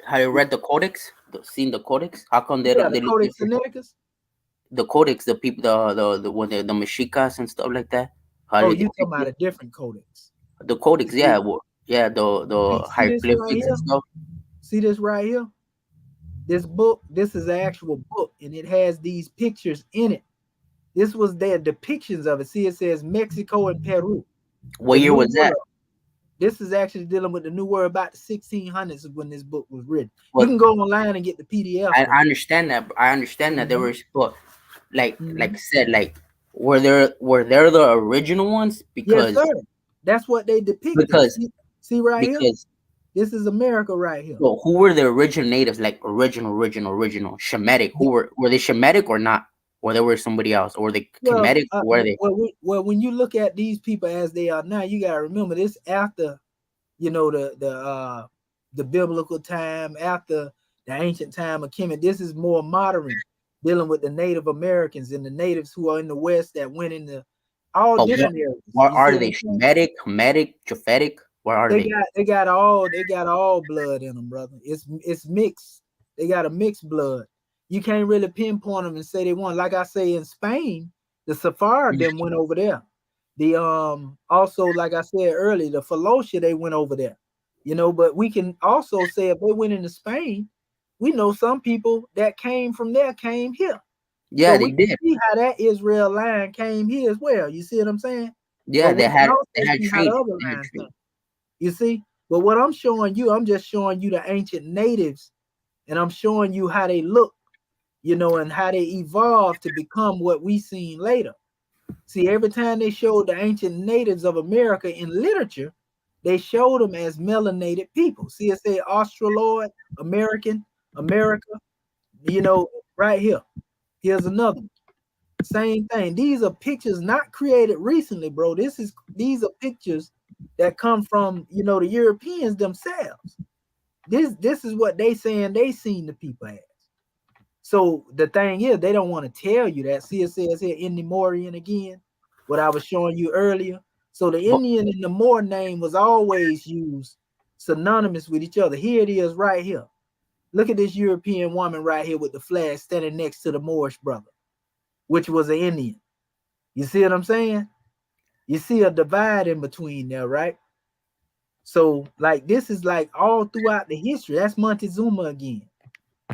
have you read the codex? Seen the codex? How come they don't? The Codex Sinaiticus? The codex, the people, the Mexicas and stuff like that. Oh, you talking about a different codex? The codex, yeah, the hieroglyphics and stuff. See this right here? This book, this is an actual book, and it has these pictures in it. This was their depictions of it. See, it says Mexico and Peru. What year was that? This is actually dealing with the New World about the 1600s when this book was written. You can go online and get the PDF. I understand that. I understand that there was, but like I said, like were there the original ones? Because yes, sir. That's what they depicted. Because see right here. This is America right here. So who were the original natives? Like original Shemitic. Who were they Shemitic or not? Or they were somebody else? Or they Kemetic? Were they? Well, when you look at these people as they are now, you gotta remember this after, you know, the biblical time, after the ancient time of Kemet. This is more modern, dealing with the Native Americans and the natives who are in the West that went into all different areas. What are they? Shemitic, Kemetic, Japhetic? Where are They they? got all blood in them, brother. It's mixed. They got a mixed blood. You can't really pinpoint them and say they won. Like I say in Spain, the Safari them went over there. The also, like I said earlier, the Falocia they went over there. You know, but we can also say if they went into Spain, we know some people that came from there came here. So Yeah, we they can did. see how that Israel line came here as well. You see what I'm saying? Yeah, But we can they also had see how the trade. other They had line came. trade. You see? But what I'm showing you, I'm just showing you the ancient natives, and I'm showing you how they look, you know, and how they evolved to become what we seen later. See, every time they showed the ancient natives of America in literature, they showed them as melanated people. See, it say Australoid, American, America, you know, right here. Here's another one. Same thing. These are pictures not created recently, bro. These are pictures that come from, you know, the Europeans themselves. This is what they saying they seen the people as. So the thing is, they don't want to tell you that. See, it says here Indimorian again, what I was showing you earlier. So the But Indian and the Moor name was always used synonymous with each other. Here it is right here. Look at this European woman right here with the flag standing next to the Moorish brother, which was an Indian. You see what I'm saying? You see a divide in between there, right? So, like, this is like all throughout the history. That's Montezuma again.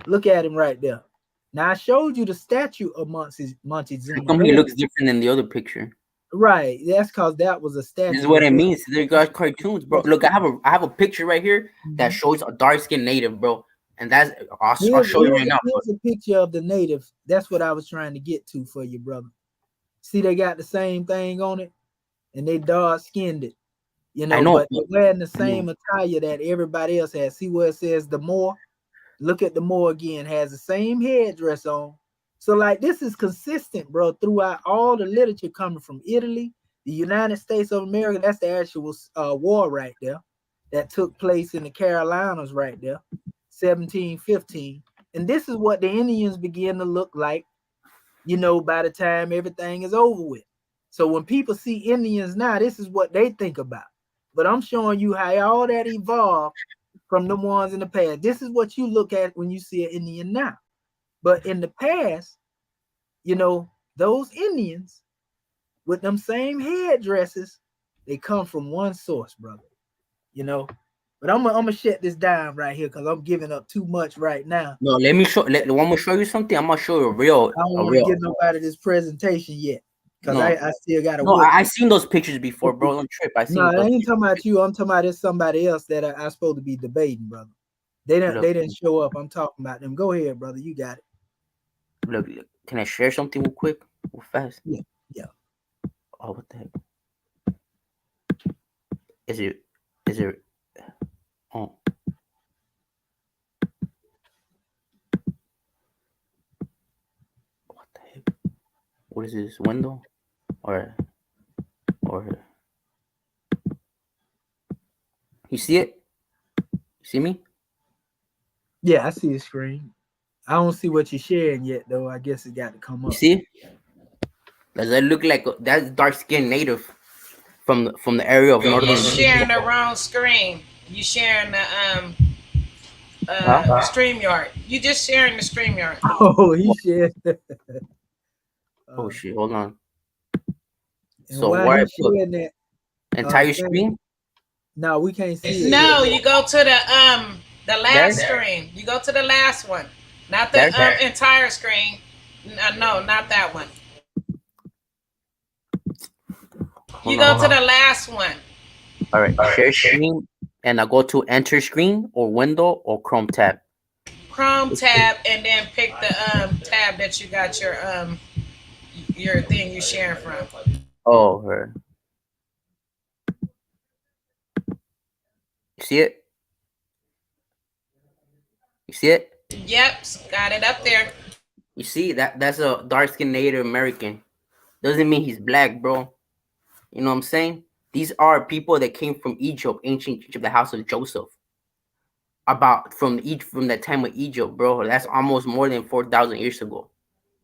Look at him right there. Now, I showed you the statue of how Montezuma come he earlier. looks different than the other picture? Right. That's because that was a This is statue. what it means. They got cartoons, bro. Look, I have a picture right here that Mhm. shows a dark skinned native, bro. And that's I'll Here's, show you right here's, now. here's a picture of the native. That's what I was trying to get to for you, brother. See, they got the same thing on it, and they dark skinned it. You I know, know, but they're wearing the same attire that everybody else has. See where it says the Moor? Look at the Moor again, has the same headdress on. So, like, this is consistent, bro, throughout all the literature coming from Italy, the United States of America. That's the actual war right there that took place in the Carolinas right there, 1715. And this is what the Indians begin to look like, you know, by the time everything is over with. So when people see Indians now, this is what they think about. But I'm showing you how all that evolved from the ones in the past. This is what you look at when you see an Indian now. But in the past, you know, those Indians with them same headdresses, they come from one source, brother. You know. But I'm gonna shut this down right here because I'm giving up too much right now. no, let me show. I'm gonna show you something. I'm gonna show you I don't a want to real. give nobody this presentation yet because No, I still got to no, whoop. I seen those pictures before, bro. Don't trip. I No, seen I those. ain't talking about you. I'm talking about it's somebody else that I supposed to be debating, brother. They didn't Look, they didn't show up. I'm talking about them. Go ahead, brother. You got it. look. Can I share something real quick, real fast? Yeah, yeah. Oh, what the heck? Is it? Is it? Oh, what the heck? What is this window? Or you see it? You see me? Yeah, I see the screen. I don't see what you're sharing yet, though. I guess it got to come You up. see? Does that look like that's dark skinned native from the area of You northern? sharing the wrong screen. You sharing the Huh? StreamYard. You just sharing the StreamYard. Oh, he shared. Oh shit! Hold on. And So while where I he's put sharing that, entire thing, screen no, we can't see it No, yet. you go to the there, last screen. You go to the last one, not the there. entire screen. No, not that one. You Hold go on. to the last one. All right, share screen, and I go to enter screen or window or Chrome tab. Chrome tab, and then pick the tab that you got your thing you sharing from. Oh, her. You see it? You see it? Yep, got it up there. You see that's a dark skinned Native American. Doesn't mean he's black, bro. You know what I'm saying? These are people that came from Egypt, ancient Egypt, the house of Joseph. About from that time of Egypt, bro. That's almost more than 4,000 years ago.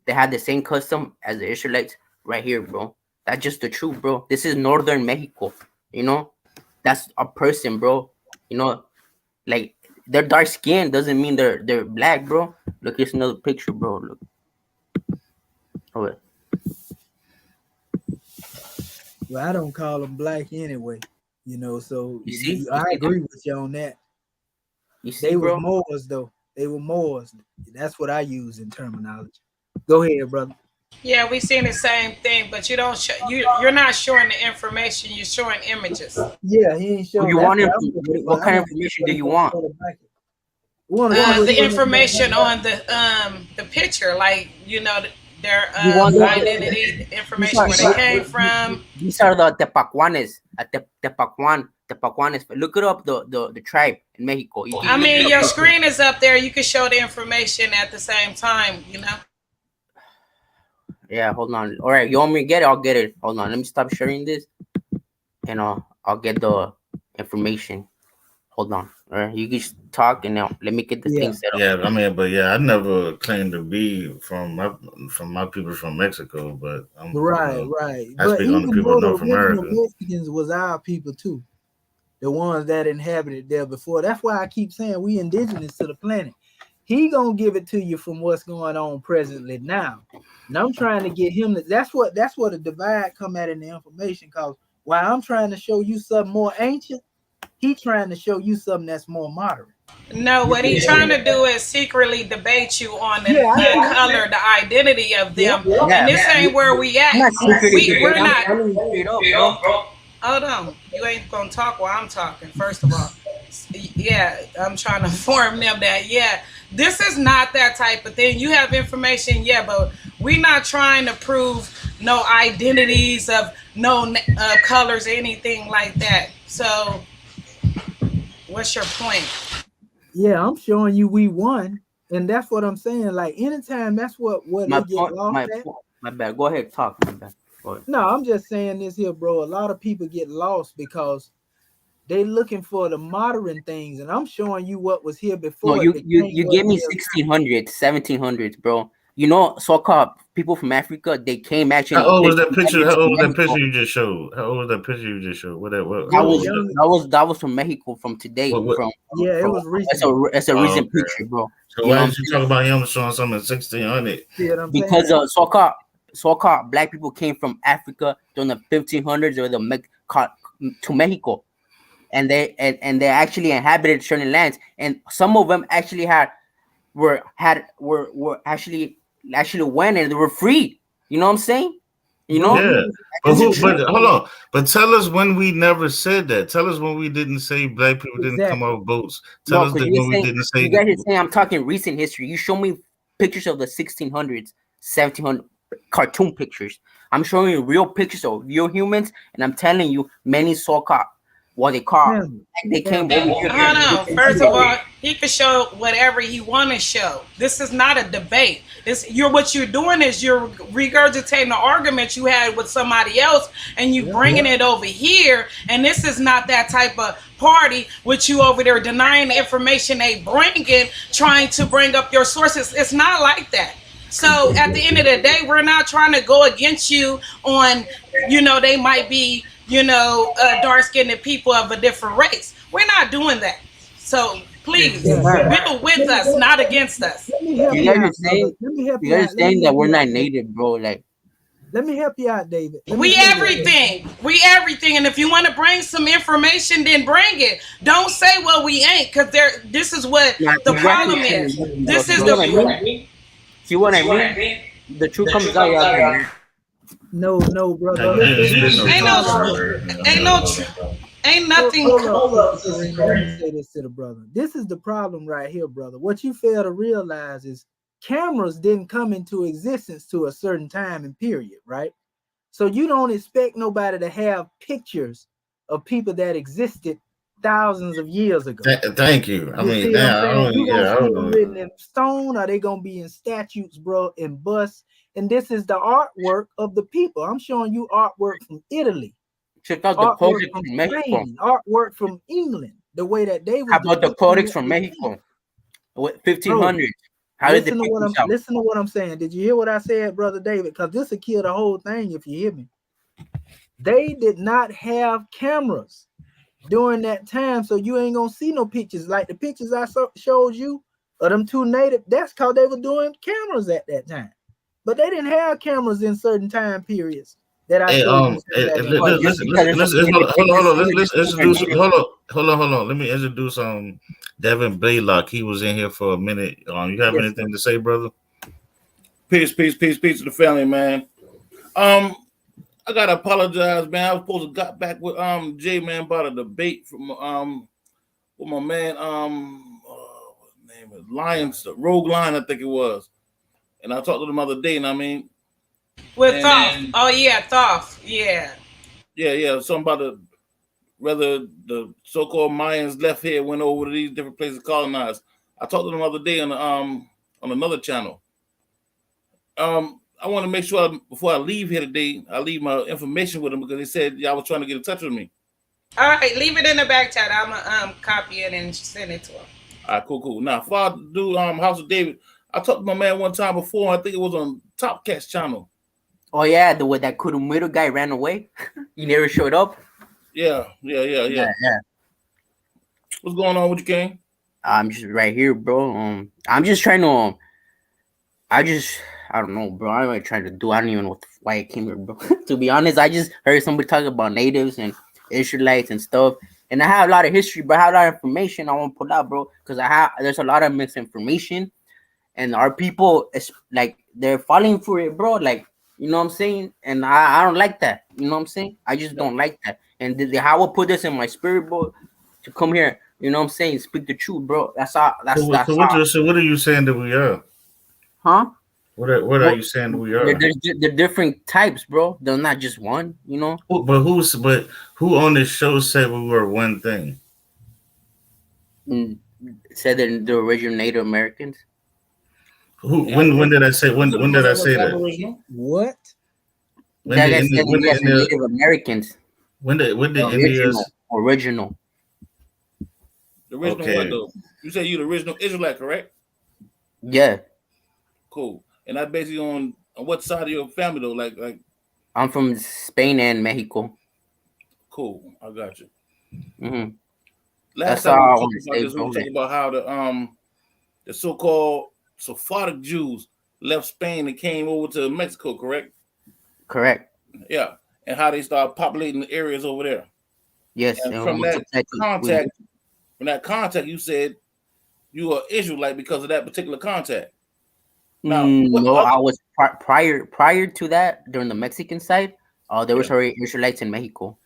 They had the same custom as the Israelites right here, bro. That's just the truth, bro. This is northern Mexico, you know. that's a person, bro. You know, like they're dark skinned doesn't mean they're black, bro. Look, here's another picture, bro. Look. Oh, wait. Well, I don't call them black anyway. You know, so You see? I You see agree them? with you on that. You see, They were bro? Moors, though. They were Moors. That's what I use in terminology. Go ahead, brother. Yeah, we seen the same thing, but you don't show you're not showing the information. You're showing images. Yeah, he ain't Do showing. you That's want what him? I'm looking for. What I kind of want to information do see you what want? the bracket. We want to see what's The in information on the picture, like their You want identity, the information where they came from. these are the Tepacuanes, Tepacuanes. Look it up, the tribe in Mexico. You I can look mean, it your up. screen is up there. You can show the information at the same time. Yeah, hold on. All right, you want me to get it? I'll get it. Hold on, let me stop sharing this, and I'll get the information. Hold on. All right, you just talk, and now let me get the thing set up. Yeah, I mean, but yeah, I never claimed to be from my people from Mexico, but I'm Right. I But speak on the even people of though the North original America. Mexicans was our people too, the ones that inhabited there before. That's why I keep saying we indigenous to the planet. He gonna give it to you from what's going on presently now. And I'm trying to get him to, that's what the divide come at in the information, cause while I'm trying to show you something more ancient, he trying to show you something that's more modern. No, what he's trying to do is secretly debate you on the, Yeah, I the know. color, the identity of them, Yeah, and this ain't where we at. I'm not secretly We're debating. I'm not. telling you straight up, bro. Hold on, you ain't gonna talk while I'm talking. First of all, yeah, I'm trying to inform them that this is not that type of thing. You have information, but we're not trying to prove no identities of no colors or anything like that. So, what's your point? Yeah, I'm showing you we won, and that's what I'm saying. Like anytime, that's what My they get point, lost at. my bad. Go ahead, talk. My bad. Go ahead. No, I'm just saying this here, bro. A lot of people get lost because they looking for the modern things, and I'm showing you what was here No, before. you gave me 1600s, 1700s, bro. You know, so-called people from Africa, they came actually. How old was that picture? 1500s How to old was that Mexico. picture you just showed? How old was that picture you just showed? What It how was old young. That was from Mexico, from today, what? from Yeah, it was it's recent. it's a Oh, recent okay. picture, bro. So You why know, did you talk about him showing something in 1600? See what I'm saying? because so-called black people came from Africa during the 1500s or to Mexico, and they actually inhabited certain lands, and some of them actually were actually went and they were free. You know what I'm saying? You Bro, know, Yeah, but it's but true. hold on. But tell us when we never said that. Tell us when we didn't say black people didn't come exactly. off boats. Tell No, us because that when we didn't say you guys are saying I'm talking recent history. You show me pictures of the 1600s, 1700 cartoon pictures. I'm showing you real pictures of real humans, and I'm telling you many so-called what they call Family. they came Family. over here. Hold on. First of all, he can show whatever he want to show. This is not a debate. What you're doing is you're regurgitating the argument you had with somebody else, and you bringing it over here. And this is not that type of party with you over there denying the information they bringing, trying to bring up your sources. It's not like that. So at the end of the day, we're not trying to go against you on, they might be, dark-skinned people of a different race. We're not doing that. So please build with us, not against us. Let me help You you guys out, are saying brother. Let me help you you guys out. are saying that we're not native, bro. Like, Let me help you out, David. Let me We say this. everything. We everything. And if you want to bring some information, then bring it. Don't say, well, we ain't, because this is what the problem is. This is see what I mean? The truth comes out. No, brother. I ain't spit no ain't truth no on her. ain't nothing. Hold up, Serena. Let me say this to the brother. This is the problem right here, brother. What you fail to realize is cameras didn't come into existence to a certain time and period, right? So you don't expect nobody to have pictures of people that existed thousands of years ago. Thank you. I You mean, see what I'm I saying? don't. You Yeah, gonna I see don't them know. written in stone, or they gonna be in statues, bro, in busts. And this is the artwork of the people. I'm showing you artwork from Italy, Check out the artwork codex from from Mexico. Spain, artwork from England. The way that they was How about the depicting codex what from they Mexico? see. What Bro, 1500s? How did they listen to pick what this out? listen to what I'm saying. Did you hear what I said, brother David? Because this will kill the whole thing if you hear me. They did not have cameras. during that time, so you ain't gonna see no pictures like the pictures I showed you of them two native. That's because they were doing cameras at that time, but they didn't have cameras in certain time periods that I Hey, showed you. Hold on. Let me introduce Devin Blaylock. He was in here for a minute. You have anything to say, brother? Peace to the family, man. I gotta apologize, man. I was supposed to got back with Jay, man, about a debate from with my man what name is Lions Rogue Lion, I think it was. And I talked to them the other day, and I mean with Thoth. Oh yeah, Thoth. Yeah. Yeah. Something about whether the so-called Mayans left here went over to these different places colonized. I talked to them the other day on another channel. I want to make sure before I leave here today, I leave my information with them because they said y'all was trying to get in touch with me. All right, leave it in the back chat. I'm gonna copy it and send it to them. All right, cool. Now, Father, do House of David. I talked to my man one time before. I think it was on Top Cat's channel. Oh yeah, the way that Kurumiro guy ran away. He never showed up. Yeah. What's going on with you, King? I'm just right here, bro. I'm just trying to. I don't know, bro. I don't trying to do. I don't even know why I came here, bro. To be honest, I just heard somebody talking about natives and Israelites and stuff, and I have a lot of history, but I have a lot of information I want to pull out, bro, because there's a lot of misinformation, and our people is like they're falling for it, bro. Like, you know what I'm saying? And I don't like that. You know what I'm saying? I just don't like that. And how I put this in my spirit, bro, to come here. You know what I'm saying? Speak the truth, bro. That's all. So what are you saying that we are? Huh? What are you saying we are? They're different types, bro. They're not just one, you know. But who on this show said we were one thing? Said that the original Native Americans. When did I say when did I say that? What? Native Americans. When did Indians original? The original what though? You said you the original Israelite, correct? Yeah. Cool. And that's basically on what side of your family though? Like I'm from Spain and Mexico. Cool. I got you. Mm-hmm. Last time we were talking about how the so-called Sephardic Jews left Spain and came over to Mexico, correct? Correct. Yeah. And how they started populating the areas over there. Yes. And from that contact, you said you are Israelite because of that particular contact. Now, I was prior to that during the Mexican side. There was already Israelites in Mexico.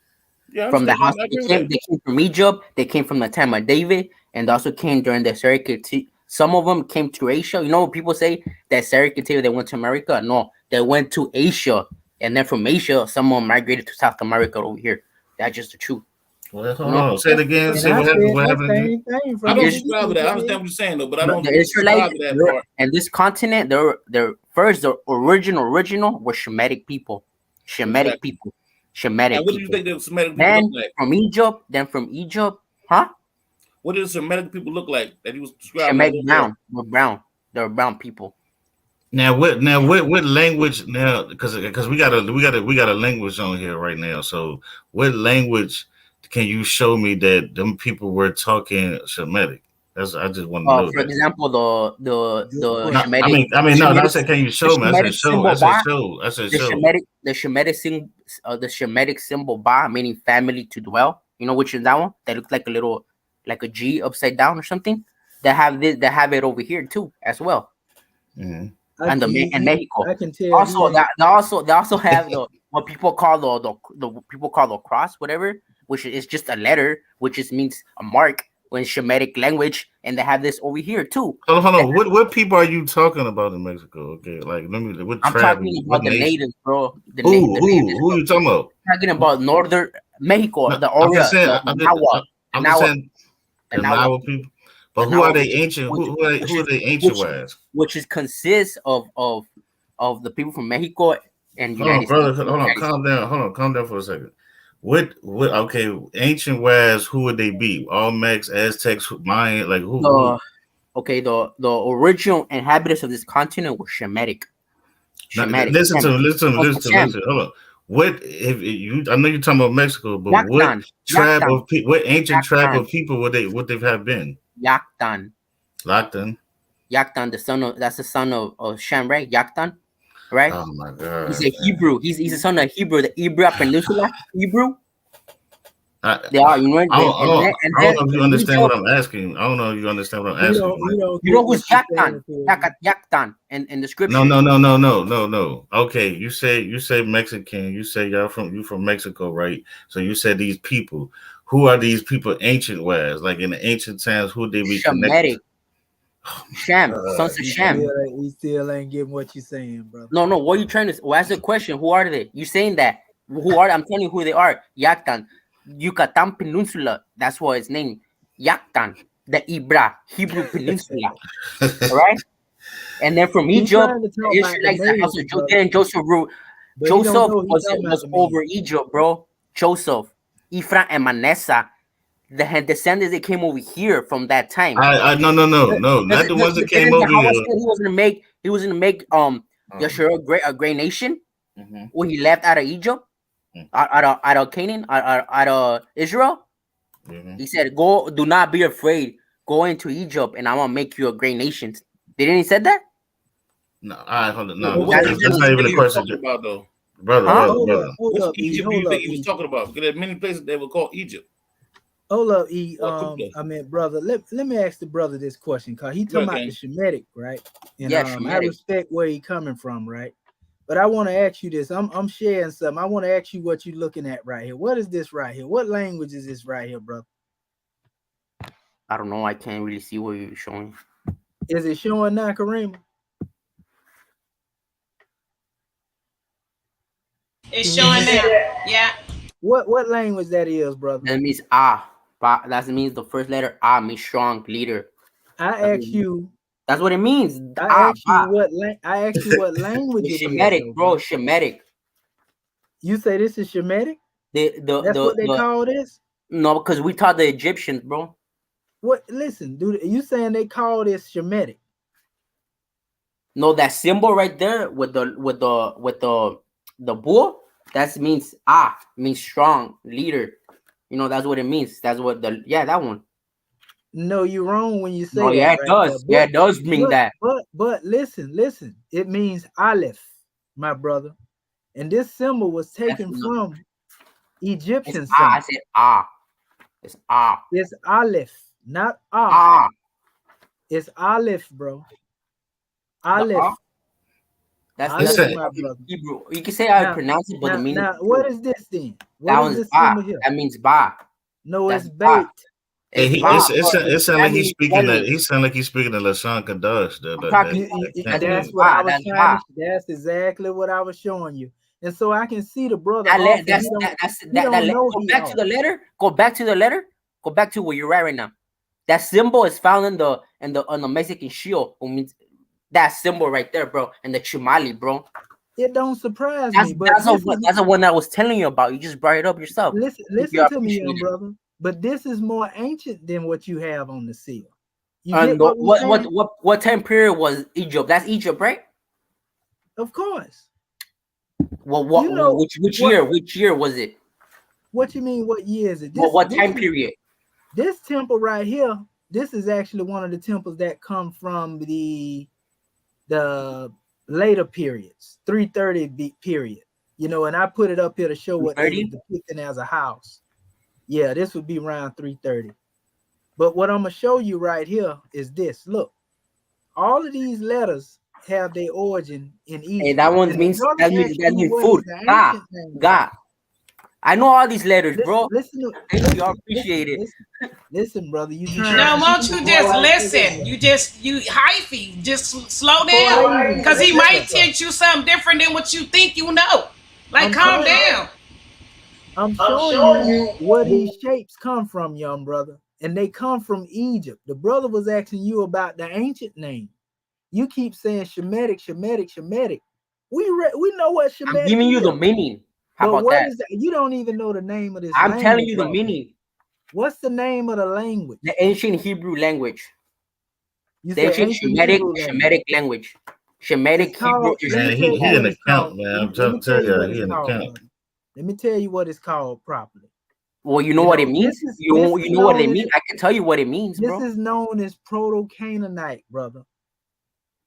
Yeah, from the house they came from Egypt. They came from the time of David, and also came during the Serikati. Some of them came to Asia. You know, people say that Serikati they went to America. No, they went to Asia, and then from Asia, some of them migrated to South America over here. That's just the truth. Well, hold on. Say it again. Say what happened. I don't subscribe to that. I understand what you're saying, though, but I don't the Israelites to that part. And this continent, the original were Shemitic people. Shemitic people. Shemitic. And what do you think the Semitic people look like? From Egypt, huh? What did the Semitic people look like that he was describing? Shemitic brown. We're brown. They're brown people. Now what language now? Because we got a language on here right now. So what language can you show me that them people were talking Shemitic? I just want to know. For example, the Shemitic. I mean, no. I said, can you show me? I said, show. The Shemitic symbol Ba, meaning family to dwell. You know which is that one? That looks like a G upside down or something. They have it over here too as well. Mm-hmm. And Mexico. I can tell. Also, they also have what people call the cross, whatever, which is just a letter, which just means a mark in Shemitic language, and they have this over here too. Hold on. What people are you talking about in Mexico? Okay, like what I'm talking about the natives, bro. Who are you talking about? I'm talking about northern Mexico, no, the Nahua people. But who are they ancient? Who are they ancient wise? Which consists of the people from Mexico and United States. Hold on, calm down for a second. What okay, ancient wise, who would they be? Olmecs, Aztecs, Mayan, like who? Okay, the original inhabitants of this continent were Shemitic. Listen to me. Hold on. What if you? I know you're talking about Mexico, but what Yaktan. tribe Yaktan. of people? What ancient tribe Yaktan. of people would they have been? Yaktan. Locked in. Yaktan, that's the son of Shem, right? Yaktan, right? Oh my god. He's a Hebrew. He's a son of Hebrew, the Hebrew Peninsula, Hebrew. I, They are, you know, I don't then know if you understand what I'm asking. I don't know if you understand what I'm We asking. don't you know get who's what you're saying, Yaktan? Yaktan in the scripture. No. Okay, you say Mexican. You say you from Mexico, right? So you said these people. Who are these people ancient wise? Like in the ancient times, who they be connected? Shemitic. Shem, sons of Shem. We still ain't getting what you're saying, brother. No, what are you trying to? Well, ask the question. Who are they? You saying that? Who are? I'm telling you who they are. Yaktan, Yucatan Peninsula. That's what it's named. Yaktan, the Hebrew Peninsula. All right. And then from Egypt, the Israelites, the house of Judah and Joseph ruled. Joseph was over Egypt, bro. Joseph, Ephraim, and Manasseh. The descendants that came over here from that time. No, not the ones that came over here. He was gonna make Yeshua a great nation when he left out of Egypt, out of Canaan, out of Israel. He said, "Go, do not be afraid. Go into Egypt, and I'm gonna make you a great nation." Didn't he said that? No, hold on. No, What that's not even a question. About though, brother. Hold up, Egypt do you think he was talking about? Because there's many places they would call Egypt. Hold up, I mean, brother. Let me ask the brother this question, because he talking about the Shemitic, right? And I respect where he coming from, right? But I want to ask you this. I'm sharing something. I want to ask you what you're looking at right here. What is this right here? What language is this right here, brother? I don't know. I can't really see what you're showing. Is it showing now, Kareem? It's showing there. Yeah. What language that is, brother? That means that means the first letter means strong leader. I ask you. That's what it means. I asked you what language it Shemitic, is, bro. Shemitic. You say this is Shemitic? That's what they call this? No, because we taught the Egyptians, bro. What? Listen, dude. You saying they call this Shemitic? No, that symbol right there with the bull. That means means strong leader. You know, that's what it means. That's what that one. No, you're wrong when you say that. Yeah, it does. It does mean that. But listen. It means Aleph, my brother. And this symbol was taken from Egyptian symbol. I said It's It's Aleph, not It's Aleph, bro. Aleph. That's my brother. Hebrew. You can say I pronounce it, but the meaning. Now, what is this then? What is this symbol here? That means ba. No, it's bait. It sounds like he's speaking. He sounds like he's speaking to Lashawn Kadash. That's what I was trying to. That's exactly what I was showing you, and so I can see the brother. Go back to the letter. Go back to the letter. Go back to where you're at right now. That symbol is found on the Mexican shield. Means that symbol right there, bro, and the chimali, bro. It don't surprise me, but that's the one I was telling you about. You just brought it up yourself. Listen to me, young brother. But this is more ancient than what you have on the seal. What time period was Egypt? That's Egypt, right? Of course. Well, which year? Which year was it? What you mean? What year is it? What time period? This temple right here. This is actually one of the temples that come from the later periods, 330 period. You know, and I put it up here to show what they were depicting as a house. Yeah, this would be around 330. But what I'm gonna show you right here is this. Look, all of these letters have their origin in Egypt. Hey, that means food. God. I know all these letters, bro. Listen, I appreciate it. Listen, brother. Won't you just listen? You hyphy. Just slow down, because he might teach you something different than what you think you know. Like, calm down. I'm showing you where these shapes come from, young brother, and they come from Egypt. The brother was asking you about the ancient name. You keep saying Shemitic. We know what Shemitic is. I'm giving you the meaning. How about that? You don't even know the name of this. I'm telling you the meaning. What's the name of the language? The ancient Hebrew language. The ancient Shemitic language. Shemitic Hebrew. He an account, man. I'm trying to tell you, he an account. Let me tell you what it's called properly. Well, you know what it means. You know what it means. I can tell you what it means, bro. This is known as Proto-Canaanite, brother.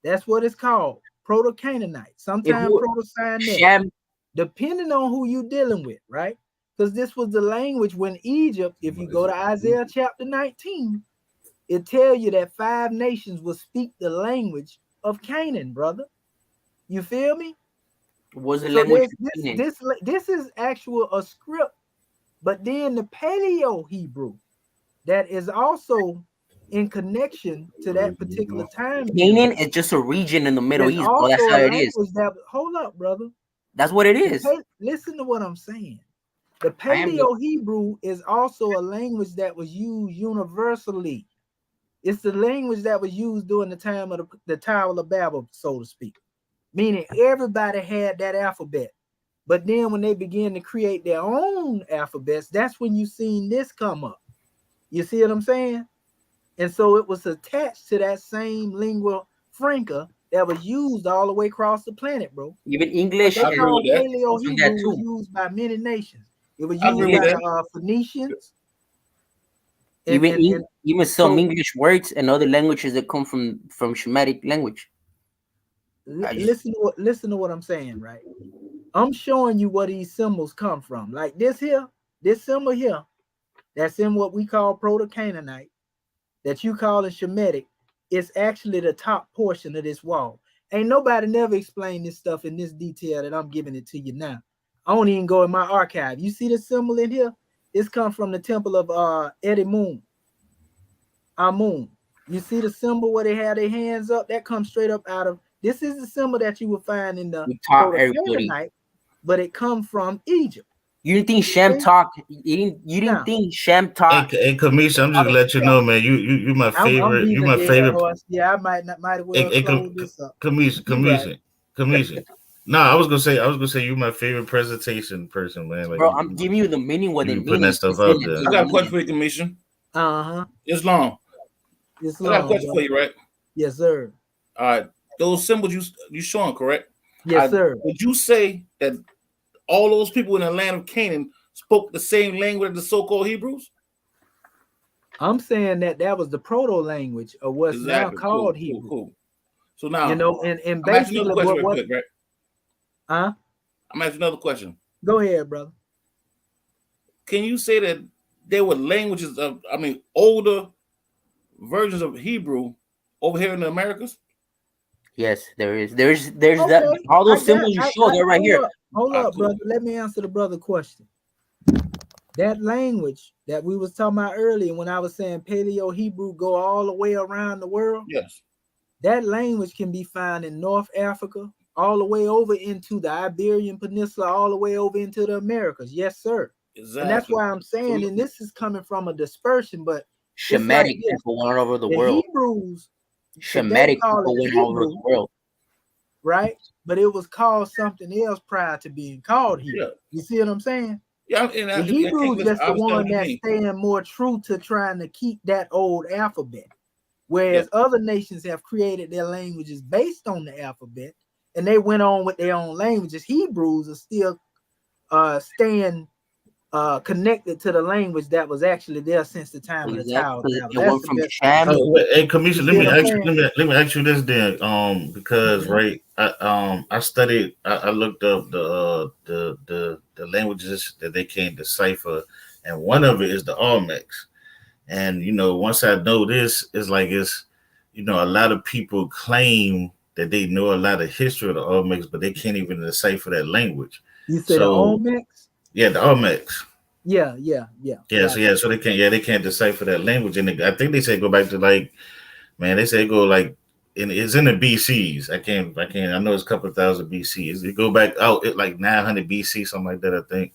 That's what it's called, Proto-Canaanite. Sometimes Proto-Sinaitic, depending on who you're dealing with, right? Because this was the language when Egypt, if you go to Isaiah chapter 19, it tells you that 5 nations will speak the language of Canaan, brother. You feel me? What's the language? This is actual a script, but then the Paleo-Hebrew that is also in connection to that particular time. Canaan is just a region in the Middle East, bro. That's how it is. Hold up, brother. That's what it is. Listen to what I'm saying. The Paleo-Hebrew is also a language that was used universally. It's the language that was used during the time of the Tower of Babel, so to speak. Meaning everybody had that alphabet. But then when they began to create their own alphabets, that's when you seen this come up. You see what I'm saying? And so it was attached to that same lingua franca that was used all the way across the planet, bro. Even English, Paleo-Hebrew was used by many nations. It was used by the Phoenicians. Even some English words and other languages that come from Shemitic language. Listen to what I'm saying, right? I'm showing you where these symbols come from. Like this symbol here, that's in what we call Proto-Canaanite, that you call in Shemitic, it's actually the top portion of this wall. Ain't nobody never explained this stuff in this detail that I'm giving it to you now. I don't even go in my archive. You see the symbol in here? It's come from the temple of Amun. You see the symbol where they have their hands up? That comes straight up out of, this is the symbol that you will find in the Canaanite, but it comes from Egypt. You didn't think Shem talk? You didn't think Shem talk? Hey, Kamisha, I'm just gonna let you know, man. You my favorite. You my favorite. Yeah, I might as well close this up. Kamisha. No, I was gonna say you my favorite presentation person, man. Like, bro, I'm giving you the meaning what it putting that stuff out there. I got a question for you, Kamisha. It's long. I got a question for you, right? Yes, sir. All right. Those symbols you showing, correct? Yes, sir. Would you say that all those people in the land of Canaan spoke the same language as the so-called Hebrews? I'm saying that was the proto-language of what's now called Hebrew. Cool. So now, and basically what right? I'm asking another question. Go ahead, brother. Can you say that there were languages of, older versions of Hebrew over here in the Americas? Yes, there is. There's that. All those symbols you showed, they're right here. Hold up, brother. Let me answer the brother question. That language that we was talking about earlier, when I was saying Paleo-Hebrew go all the way around the world. Yes. That language can be found in North Africa, all the way over into the Iberian Peninsula, all the way over into the Americas. Yes, sir. Exactly. And that's why I'm saying, and this is coming from a dispersion, but Shemitic people went all over the world. Hebrews, Shemitic people went all over the world. Right? But it was called something else prior to being called Hebrew. Yeah. You see what I'm saying? Yeah, the Hebrew is just the one that's staying more true to trying to keep that old alphabet. Whereas other nations have created their languages based on the alphabet, and they went on with their own languages. Hebrews are still staying connected to the language that was actually there since the time of the Tower. Hey, Kamisha, let me ask you this then, because right, I studied, I looked up the languages that they can decipher, and one of it is the Olmecs. And once I know this, it's a lot of people claim that they know a lot of history of the Olmecs, but they can't even decipher that language. You say the Olmecs? Yeah, the Olmecs. Yeah. So they can't decipher that language, and I think they say go back to they say go it's in the BCs. I know it's a couple of thousand BCs. They go back out at 900 BC, something like that, I think.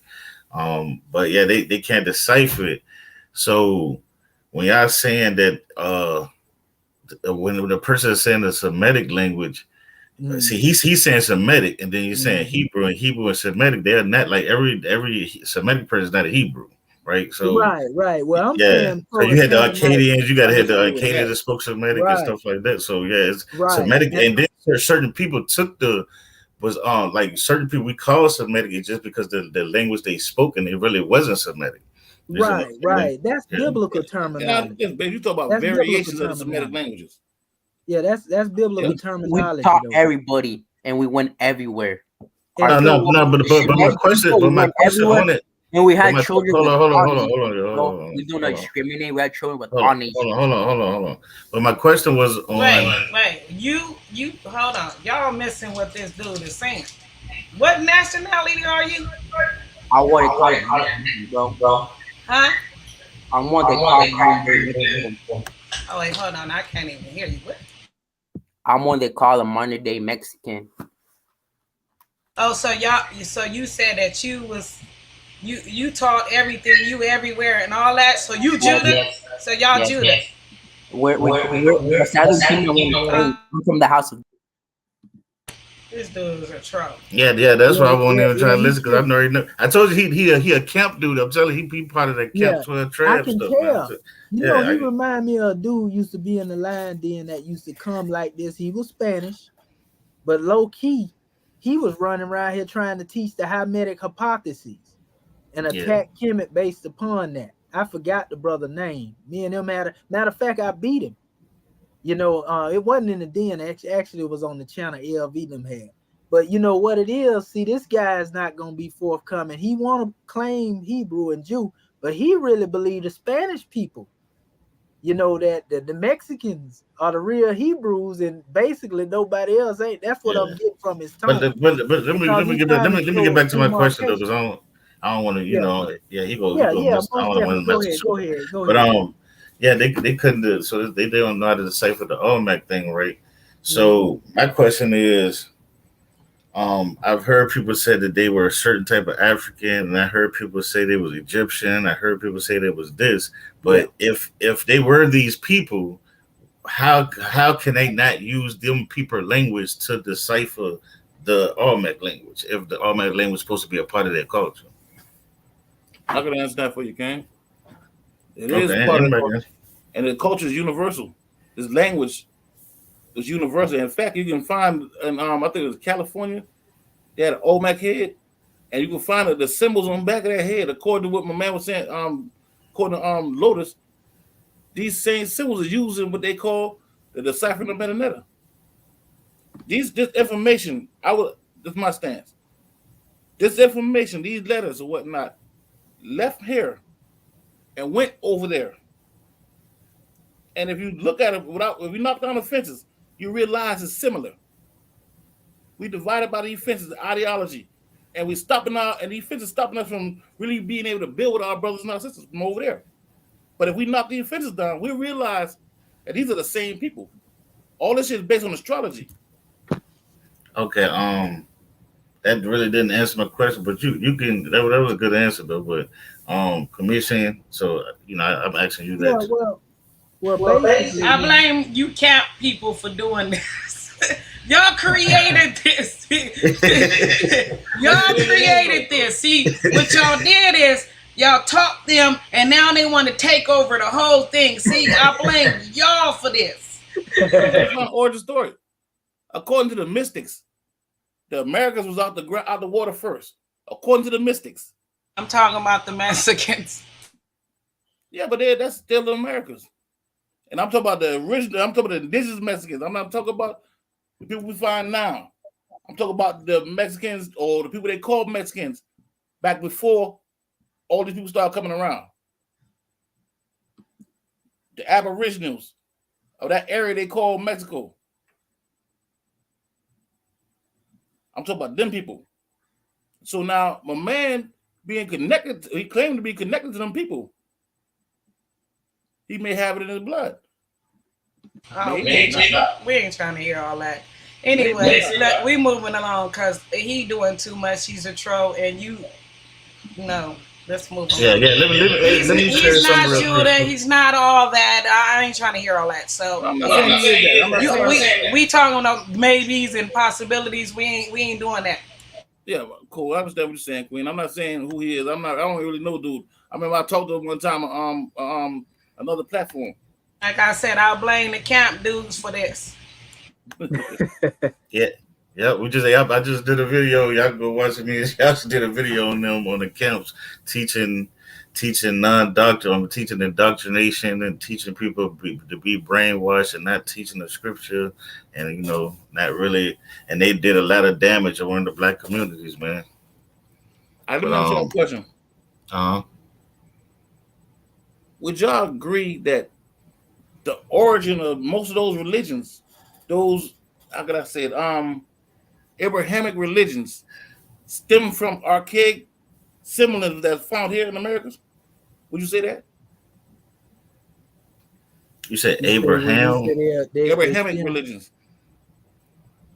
But yeah, they can't decipher it. So when y'all saying that, when the person is saying the Semitic language, see, he's saying Semitic, and then you're saying Hebrew, and Hebrew and Semitic, they're not every Semitic person is not a Hebrew, right? So right. Well, I'm saying so you had the Akkadians, you got to have the Akkadians that spoke Semitic and stuff like that. So yeah, it's Semitic, and then certain people took the was like certain people we call Semitic is just because the language they spoke and it really wasn't Semitic. Right. That's biblical Yeah, terminology. baby, you talk about That's biblical variations of the Semitic terminology. languages. Yeah, that's biblical We terminology. taught though. everybody, and we went everywhere. And No, but my Shemitic question people, we on went everywhere. it. And we had Hold children on, with hold our on, nations, hold bro. on. We do not discriminate. We had children with Hold our on, nations. hold on. But my question was on. Wait. You hold on. Y'all missing what this dude is saying. What nationality are you? I want to call it, bro. Huh? I'm what they call Mexican. Oh wait, hold on. I can't even hear you. What? I'm what they call a modern day Mexican. Oh, so you said that you taught everything, you everywhere and all that. So you Judah. Yes. So y'all Yes. Judah. We're the Southern Kingdom. I'm from the house of. This dude is a troll. Yeah, that's why I won't even try to he listen because I already know. I told you he a camp dude. I'm telling you, he part of that camp 12 I trap can stuff, tell. man. You know, he remind me of a dude used to be in the line then that used to come like this. He was Spanish, but low key, he was running around here trying to teach the Hermetic hypotheses and attack Kemet based upon that. I forgot the brother name. Me and him matter of fact, I beat him. You know, it wasn't in the den. Actually, it was on the channel LV them had. But you know what it is? See, this guy is not going to be forthcoming. He want to claim Hebrew and Jew, but he really believe the Spanish people, you know, that the Mexicans are the real Hebrews, and basically nobody else ain't. That's what I'm getting from his tone. But let me get back to my question though, because I don't want to, you know, he go. I don't want to mess. Go ahead. But they couldn't do it, so they don't know how to decipher the Olmec thing, right? So my question is, I've heard people say that they were a certain type of African, and I heard people say they was Egyptian. I heard people say they was this. But if they were these people, how can they not use them people language to decipher the Olmec language if the Olmec language is supposed to be a part of their culture? I can answer that for you, Ken. It is part of the culture, and the culture is universal. This language is universal. In fact, you can find, and I think it was California, they had an Olmec head, and you can find the symbols on the back of that head. According to what my man was saying, according to Lotus, these same symbols are used in what they call the deciphering of Metanetta. This information, this is my stance. This information, these letters or whatnot, left here and went over there. And if you look at it if you knock down the fences, you realize it's similar. We divided by these fences, the ideology, and these fences stopping us from really being able to build with our brothers and our sisters from over there. But if we knock these fences down, we realize that these are the same people. All this shit is based on astrology. Okay, that really didn't answer my question, but you can. That was a good answer though. But commission. So you know, I'm asking you that. Well, basically, I blame you camp people for doing this. Y'all created this. Y'all created this. See, what y'all did is y'all taught them, and now they want to take over the whole thing. See, I blame y'all for this. That's my origin story. According to the mystics, the Americans was out the water first. According to the mystics. I'm talking about the Mexicans. Yeah, but that's still the Americans. And I'm talking about the original. I'm talking about the indigenous Mexicans. I'm not talking about the people we find now. I'm talking about the Mexicans or the people they call Mexicans back before all these people started coming around. The Aboriginals of that area they call Mexico. I'm talking about them people. So now my man being connected, he claimed to be connected to them people. He may have it in his blood. Oh, we ain't trying to hear all that. Anyways, we moving along because he doing too much. He's a troll, and let's move on. Yeah. Let me share he's something not real Judah. quick. He's not all that. I ain't trying to hear all that. So I'm not saying that. we talking about maybes and possibilities. We ain't doing that. Yeah, cool. I understand what you're saying, Queen. I'm not saying who he is. I don't really know, dude. I remember I talked to him one time on another platform. Like I said, I'll blame the camp dudes for this. Yeah. Yeah, I just did a video. Y'all can go watch it. Me and y'all did a video on them on the camps teaching non-doctor. I'm teaching indoctrination and teaching people to be brainwashed and not teaching the scripture, and not really. And they did a lot of damage around the black communities, man. Let But me ask y'all a question. uh, Would y'all agree that the origin of most of those religions, those how could I say it, Abrahamic religions, stem from archaic symbolism that's found here in America? Would you say that? you said You said when you Abraham. said Abrahamic religions,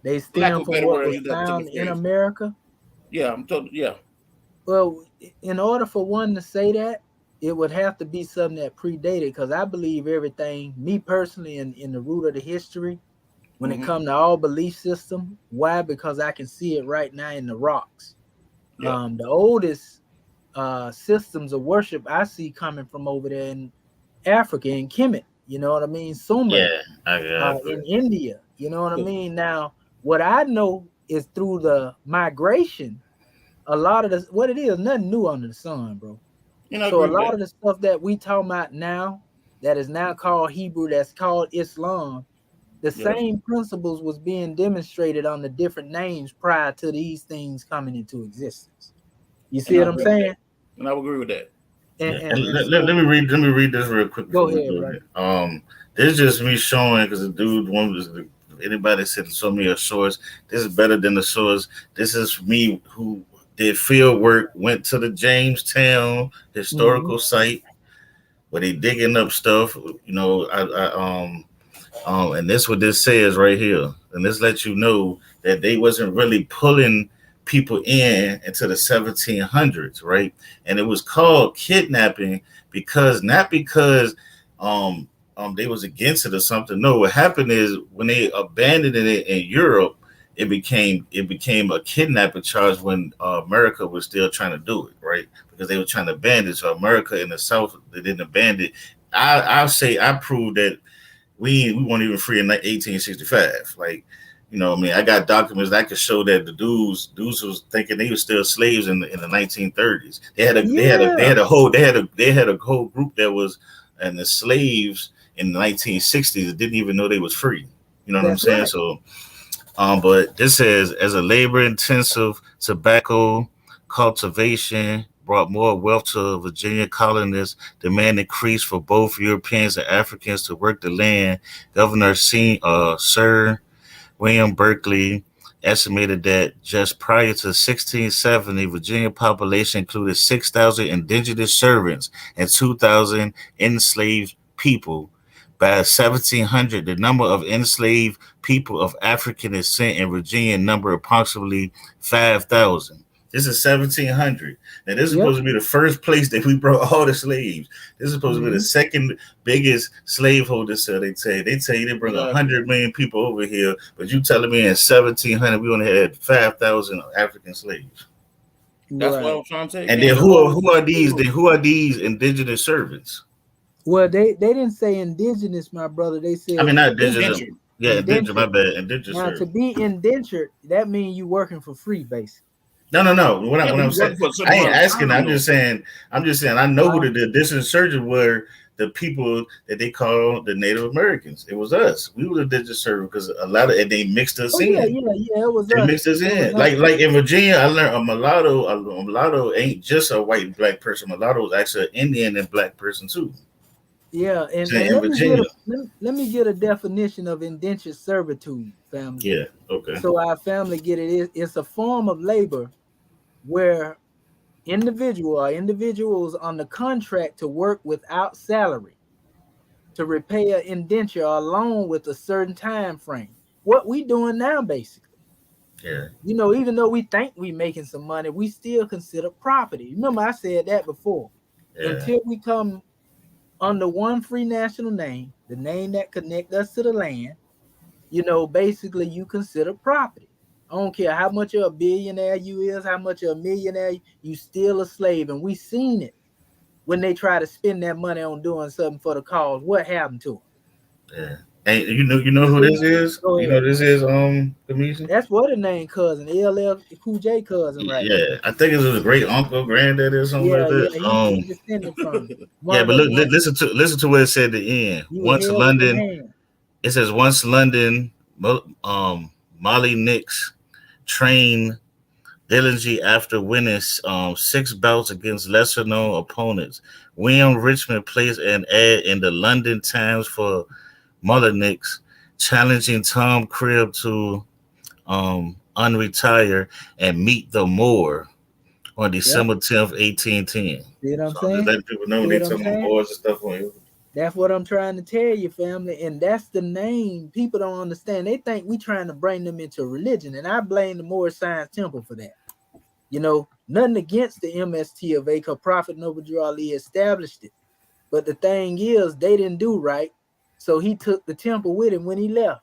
they lack stem of from better what word, I was use that particular found in phrase. America. Yeah, I'm told. Yeah, Well, in order for one to say that, it would have to be something that predated, because I believe everything, me personally, in the root of the history, when it comes to all belief system. Why? Because I can see it right now in the rocks. yeah. The oldest systems of worship I see coming from over there in Africa, in Kemet, you know what I mean? Sumer, Yeah, I in agree. India, you know what I mean? Now, what I know is through the migration, a lot of this, what it is, nothing new under the sun, bro. You know, I So a agree with lot that. of the stuff that we talking about now, that is now called Hebrew, that's called Islam, the Yeah, same principles was being demonstrated on the different names prior to these things coming into existence. You see and I what I'm agree with that. saying? And I would agree with that. Yeah, And let so, me read this real quick go before we ahead, do brother. it. This is just me showing because the dude one was anybody said show me a source. This is better than the source. This is me who did field work, went to the Jamestown Mm-hmm. historical site where they digging up stuff. And this what this says right here. And this lets you know that they wasn't really pulling people in into the 1700s, right? And it was called kidnapping because not because um they was against it or something. No, what happened is when they abandoned it in Europe, it became a kidnapping charge when America was still trying to do it, right? Because they were trying to abandon it. So America in the South, they didn't abandon it. I'll say I proved that we weren't even free in 1865. Like, I mean, I got documents that could show that the dudes was thinking they were still slaves in the 1930s. Yeah, They had a whole group that was and the slaves in the 1960s that didn't even know they was free. You know what I'm that's saying? right. So but this says as a labor intensive tobacco cultivation brought more wealth to Virginia colonists, demand increased for both Europeans and Africans to work the land. Governor Sir William Berkeley estimated that just prior to 1670, Virginia population included 6,000 indigenous servants and 2,000 enslaved people. By 1700, the number of enslaved people of African descent in Virginia numbered approximately 5,000. This is 1700. Now, this is Yep. supposed to be the first place that we brought all the slaves. This is supposed to be the Mm-hmm. second biggest slaveholder. So they tell you they bring Exactly. 100 million people over here, but you telling me in 1700 we only had 5,000 African slaves. That's what I Right. was trying to say. And And then the who are, whole who are these? Then who are these indigenous servants? Well, they didn't say indigenous, my brother. They I said mean, not indigenous. indentured. Yeah, indigenous. My indentured. bad. Indigenous Now, to servants. be indentured, that means you working for free, basically. No, no, no. What, I, Yeah, what but I'm you saying, working for a certain I ain't amount of asking. time I'm though. just saying. I'm just saying. I know who Uh, the disinsurgent were. The people that they call the Native Americans. It was us. We were the disinsurgent because a lot of and they mixed us oh yeah, in. yeah, yeah. It was They us. mixed us It was in. us. Like in Virginia, I learned a mulatto. A mulatto ain't just a white and black person. Mulatto is actually an Indian and black person too. Yeah, and In let me get Virginia. let me get a definition of indentured servitude, family. Yeah. Okay. So our family get it. It's a form of labor where individuals on the contract to work without salary to repay an indenture or loan with a certain time frame. What we doing now, basically. Yeah. Even though we think we making some money, we still consider property. Remember, I said that before. Yeah. Until we come under one free national name, the name that connect us to the land, basically you consider property. I don't care how much of a billionaire you is, how much of a millionaire, you still a slave. And we seen it when they try to spend that money on doing something for the cause. What happened to them? Yeah. Hey, you know who this is? Go You know ahead. this is comedian. That's what the name cousin, LL Cool J cousin right there. Yeah, I think it was a great uncle, granddad, or something like Yeah, that. yeah, he descended from one Yeah, of but the look, ones listen to what it said at the end. you Once held in your London, hand. it says once London, Molly Nix trained diligently after winning 6 bouts against lesser known opponents. William Richmond placed an ad in the London Times for Mullinix, challenging Tom Cribb to unretire and meet the Moor on Yep. December 10th, 1810. See what I'm So I'm just saying? letting people know See when they what I'm talking about saying? Moors and stuff on here. That's what I'm trying to tell you, family. And that's the name. People don't understand. They think we trying to bring them into religion. And I blame the Moorish Science Temple for that. You know, nothing against the MST of A, because Prophet Noble Drew Ali established it. But the thing is, they didn't do right. So he took the temple with him when he left.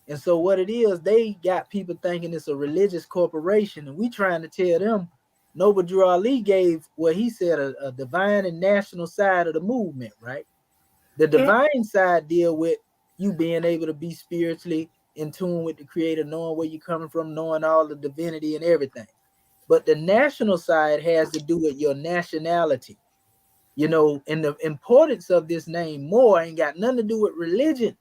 And so what it is, they got people thinking it's a religious corporation. And we trying to tell them, Noble Drew Ali gave what he said a divine and national side of the movement, right? The divine side deal with you being able to be spiritually in tune with the creator, knowing where you're coming from, knowing all the divinity and everything. But the national side has to do with your nationality. You know, and the importance of this name Moor ain't got nothing to do with religion.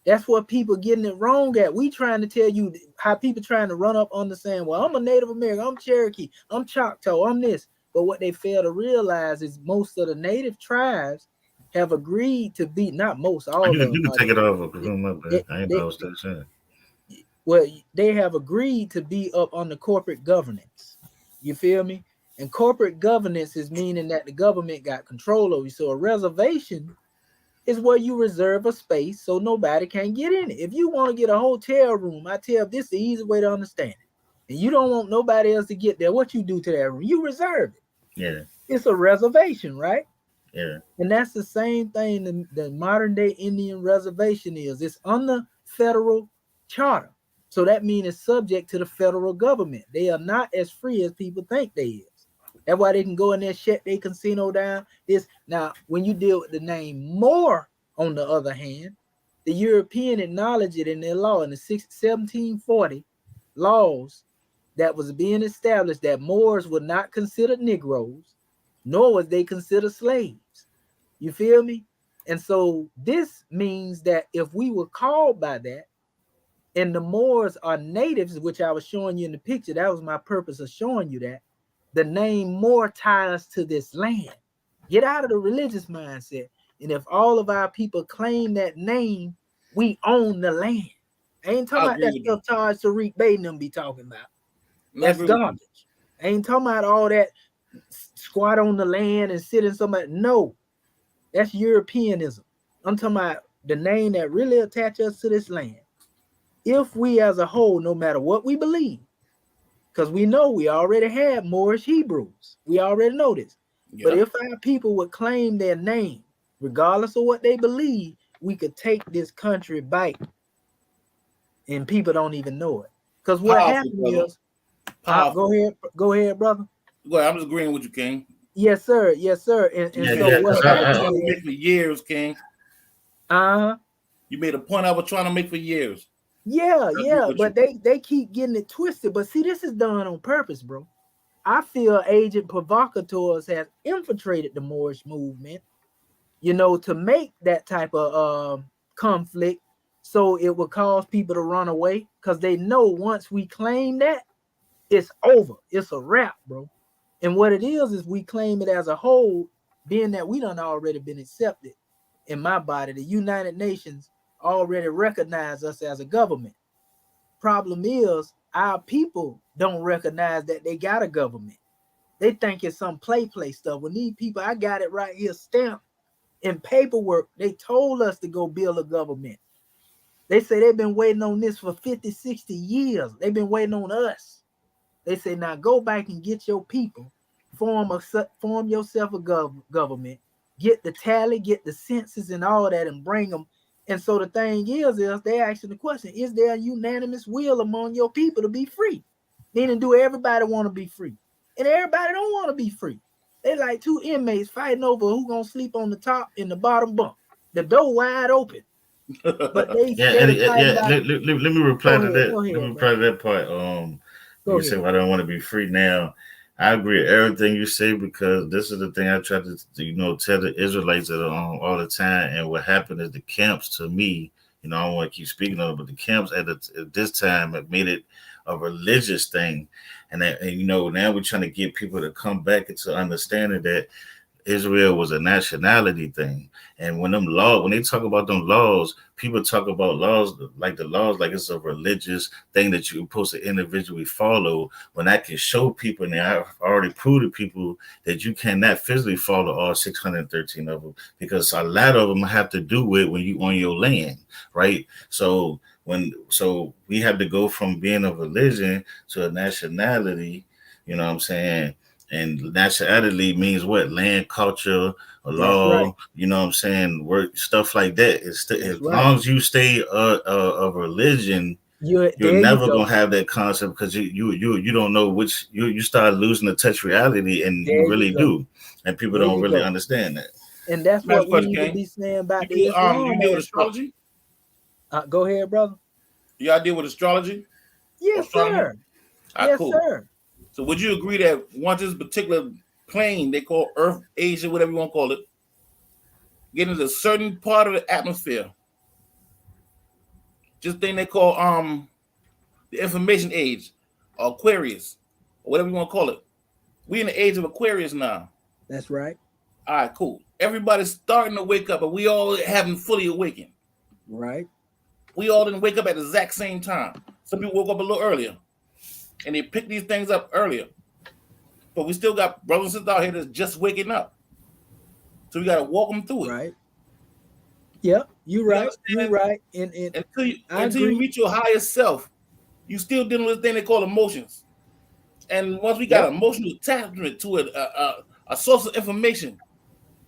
That's what people getting it wrong at. We trying to tell you how people trying to run up on the saying, well, I'm a Native American, I'm Cherokee, I'm Choctaw, I'm this. But what they fail to realize is most of the native tribes have agreed to be, not most, all of them. You can take it off. I ain't They, know what I was saying. well, they have agreed to be up on the corporate governance. You feel me? And corporate governance is meaning that the government got control over you. So a reservation is where you reserve a space so nobody can get in it. If you want to get a hotel room, I tell you, this is the easy way to understand it. And you don't want nobody else to get there. What you do to that room? You reserve it. Yeah. It's a reservation, right? Yeah. And that's the same thing the modern day Indian reservation is. It's on the federal charter. So that means it's subject to the federal government. They are not as free as people think they is. That's why they can go in there, shut their casino down. This now, when you deal with the name Moor, on the other hand, the European acknowledged it in their law in the 1740 laws that was being established that Moors were not considered Negroes, nor was they considered slaves. You feel me? And so this means that if we were called by that, and the Moors are natives, which I was showing you in the picture, that was my purpose of showing you that, the name Moor ties us to this land. Get out of the religious mindset. And if all of our people claim that name, we own the land. I ain't talking about that stuff Taj Tariq Bey and them be talking about. That's garbage. I ain't talking about all that squat on the land and sit in somebody. No, that's Europeanism. I'm talking about the name that really attach us to this land. If we as a whole, no matter what we believe, because we know we already had Moorish Hebrews. We already know this. Yeah. But if our people would claim their name, regardless of what they believe, we could take this country back. And people don't even know it. Because what happened is, go ahead, brother. Go ahead, I'm just agreeing with you, King. Yes, sir. Yes, sir. And so what happened is, for years, King. You made a point I was trying to make for years. Yeah, but they keep getting it twisted. But see, this is done on purpose, bro. I feel agent provocateurs have infiltrated the Moorish movement, you know, to make that type of conflict, so it will cause people to run away, because they know once we claim that, it's over. It's a wrap, bro. And what it is we claim it as a whole, being that we done already been accepted in my body. The United Nations already recognize us as a government. Problem is, our people don't recognize that they got a government. They think it's some play stuff. When these people, I got it right here stamped in paperwork. They told us to go build a government. They say they've been waiting on this for 50, 60 years. They've been waiting on us. They say, now go back and get your people, form yourself a government, get the tally, get the census and all that, and bring them. And so the thing is they asking the question, is there a unanimous will among your people to be free? Meaning, do everybody want to be free? And everybody don't want to be free. They like two inmates fighting over who gonna sleep on the top and the bottom bunk. The door wide open. But they Yeah, steady fighting yeah. about. Let me reply Go to ahead, that. go Let me ahead, bro. reply to that part. Go You say, ahead. "Well, I don't want to be free now." I agree with everything you say because this is the thing I try to, tell the Israelites all the time. And what happened is the camps, to me, I don't want to keep speaking on it, but the camps at this time have made it a religious thing, and now we're trying to get people to come back into understanding that Israel was a nationality thing. And when they talk about them laws, people talk about laws like it's a religious thing that you're supposed to individually follow. When I can show people, and I've already proved to people that you cannot physically follow all 613 of them, because a lot of them have to do with when you on your land, right? So we have to go from being a religion to a nationality. You know what I'm saying? And nationality means what? Land, culture, a That's right. law. You know what I'm saying? Work, stuff like that. That's As right. long as you stay a religion, you're There you never go. gonna have that concept, because you don't know which you start losing the touch reality, and you There you really go. do, and people There don't you really go. understand that. And that's Last what we question, need to King. be saying about the You Islam deal with aspect. astrology? Go ahead, brother. Y'all deal with astrology or Yes, astronomy? sir. Ah, Yes, cool. sir. So would you agree that once this particular plane they call Earth, Asia, whatever you want to call it, get into a certain part of the atmosphere, just thing they call the information age, or Aquarius, or whatever you want to call it. We in the age of Aquarius now. That's right. All right, cool. Everybody's starting to wake up, but we all haven't fully awakened. Right. We all didn't wake up at the exact same time. Some people woke up a little earlier, and they picked these things up earlier. But we still got brothers and sisters out here that's just waking up. So we got to walk them through it. Right. Yep. You're You right. You're understand? right. And I Until you agree. meet your higher self, you still dealing with a thing they call emotions. And once we got Yep. emotional attachment to it, a source of information,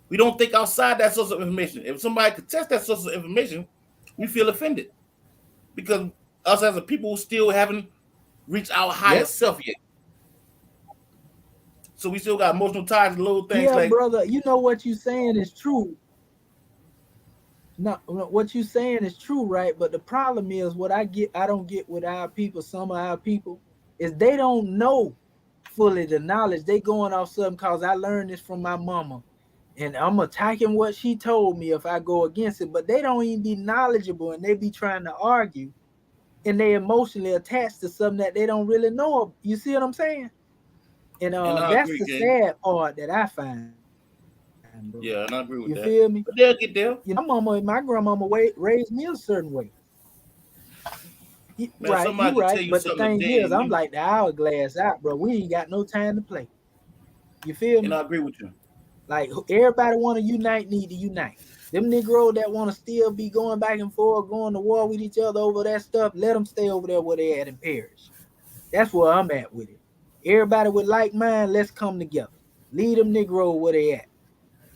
we don't think outside that source of information. If somebody could test that source of information, we feel offended because us as a people still haven't reached our higher Yep. self yet. So we still got emotional ties to little things Yeah, like, brother. You know what you're saying is true. No, what you saying is true, right? But the problem is I don't get with our people, some of our people, is they don't know fully the knowledge. They going off something because I learned this from my mama. And I'm attacking what she told me if I go against it. But they don't even be knowledgeable, and they be trying to argue, and they emotionally attached to something that they don't really know. You see what I'm saying? And and I that's agree, the gang. sad part that I find, bro. Yeah, and I agree with You that. feel me? But they'll get there. You know, my mama and my grandmama raised me a certain way. Man, Right, you somebody can tell right. you But the something thing today, is, I'm like the hourglass out, bro. We ain't got no time to play. You feel and me? I agree with you. Like everybody want to unite, need to unite. Them Negroes that want to still be going back and forth, going to war with each other over that stuff, let them stay over there where they at and perish. That's where I'm at with it. Everybody with like mind, let's come together. Lead them Negroes where they at.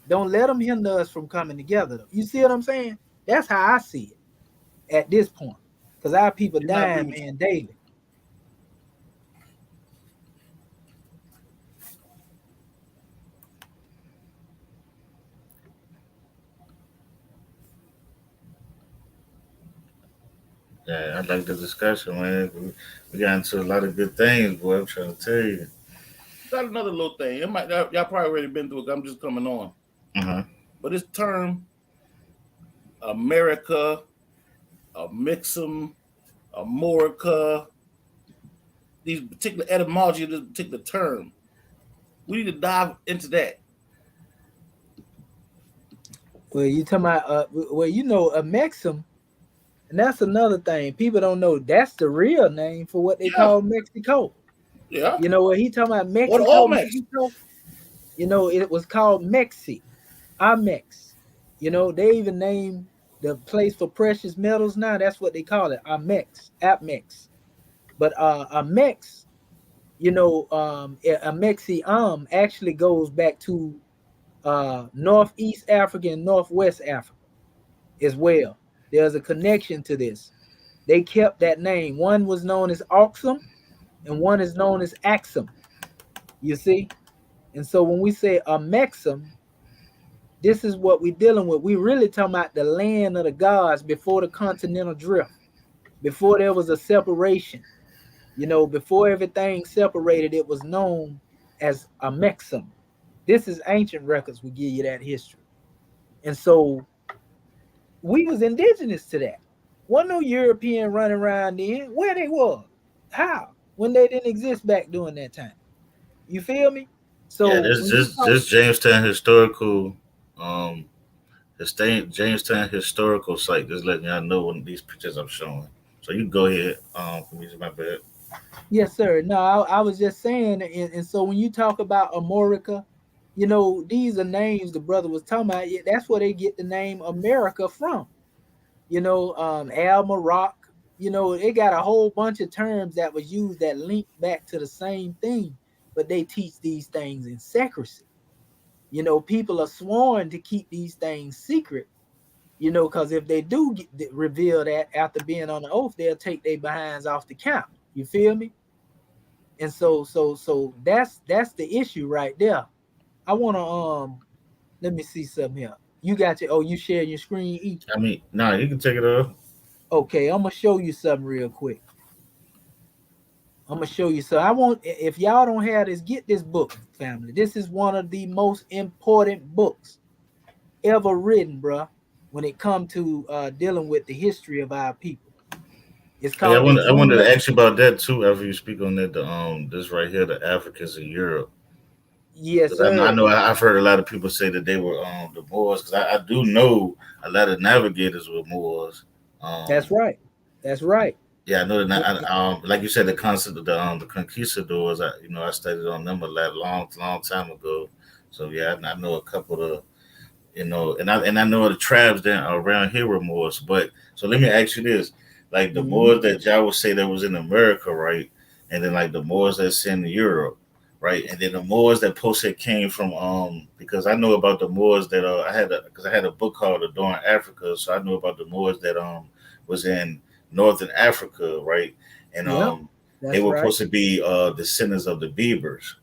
Don't let them hinder us from coming together. Though. You see what I'm saying? That's how I see it at this point. Because our people And I agree dying, with you. man, daily. Yeah, I like the discussion, man. We got into a lot of good things, boy. I'm trying to tell you. Got another little thing. Y'all probably already been through it. I'm just coming on. Uh-huh. But this term, America, a Mixum, America, these particular etymology of this particular term, we need to dive into that. Well, you talking about a Mexum, and that's another thing. People don't know that's the real name for what they Yeah, call Mexico. yeah. You know what he talking about Or the Mexico, Olmecs. Mexico? You know, it was called Mexi, Amex. You know, they even named the place for precious metals now. That's what they call it, Amex, Apmex. But Amex, Amexium actually goes back to Northeast Africa and Northwest Africa as well. There's a connection to this. They kept that name. One was known as Oxum and one is known as Axum. You see? And so when we say Amexum, This is what we're dealing with. We really talking about the land of the gods before the continental drift, before there was a separation. You know, before everything separated, it was known as a Mexum. This is ancient records. We give you that history, and so we was indigenous to that. Wasn't no European running around then. Where they was? How? When they didn't exist back during that time. You feel me? Yeah, So this when you this talk, this Jamestown historical Jamestown historical site. Just letting y'all know when these pictures I'm showing. So you go ahead. For me, my bad. yes, sir. No, I was just saying, and so when you talk about America, you know, these are names the brother was talking about. Yeah, that's where they get the name America from. You know, Al Maroc, you know, it got a whole bunch of terms that was used that link back to the same thing, but they teach these things in secrecy. You know, people are sworn to keep these things secret, you know, because if they do reveal that after being on the oath, they'll take their behinds off the count. You feel me? And so that's the issue right there. I want to let me see something here. You got your, oh, you sharing your screen, E? I mean, nah, you can take it off. Okay, I'm gonna show you something real quick. I'm gonna show you. So I want, if y'all don't have this, get this book, family. This is one of the most important books ever written, bruh, when it comes to dealing with the history of our people. It's Hey, called the I wanted to Unification. ask you about that too. After you speak on that, the this right here, the Africans in Europe. Yes, Because I sir. know I've heard a lot of people say that they were the Moors. Because I do know a lot of navigators were Moors. That's Um, right. That's right. yeah, I know that. And- Like you said, the concept of the conquistadors. I studied on them a lot, long time ago. So yeah, I know a couple of and I know the tribes that are around here were Moors. But so let me ask you this: like the Mhm. Moors that y'all would say that was in America, right? And then like the Moors that's in Europe, right? And then the Moors that posted came from because I know about the Moors that I had a book called Adoring Africa, so I know about the Moors that was in Northern Africa, right? And Yep, they that's were right. supposed to be descendants of the Beavers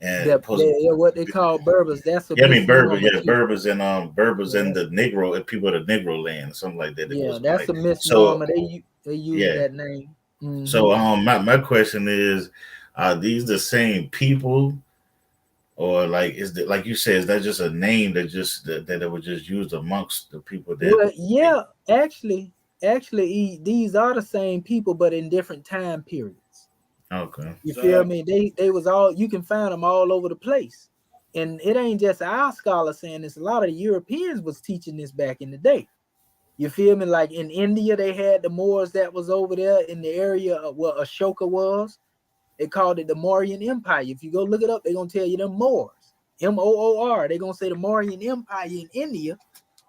and supposed They're what they call Berbers. That's a yeah, I mean misnomer too. Berbers Yeah, and that's the Negro and people of the Negro land, something like that. It yeah, goes that's like a so. misnomer. They use Yeah. that name. So Hmm. my question is, are these the same people, or like is that like you said, is that just a name that it was just used amongst the people that? Well, yeah, actually, these are the same people, but in different time periods. Okay. You feel So me? They was all, you can find them all over the place, and it ain't just our scholars saying this. A lot of the Europeans was teaching this back in the day. You feel me? Like in India, they had the Moors that was over there in the area of where Ashoka was. They called it the Mauryan Empire. If you go look it up, they're gonna tell you them Moors. Moor. They're gonna say the Mauryan Empire in India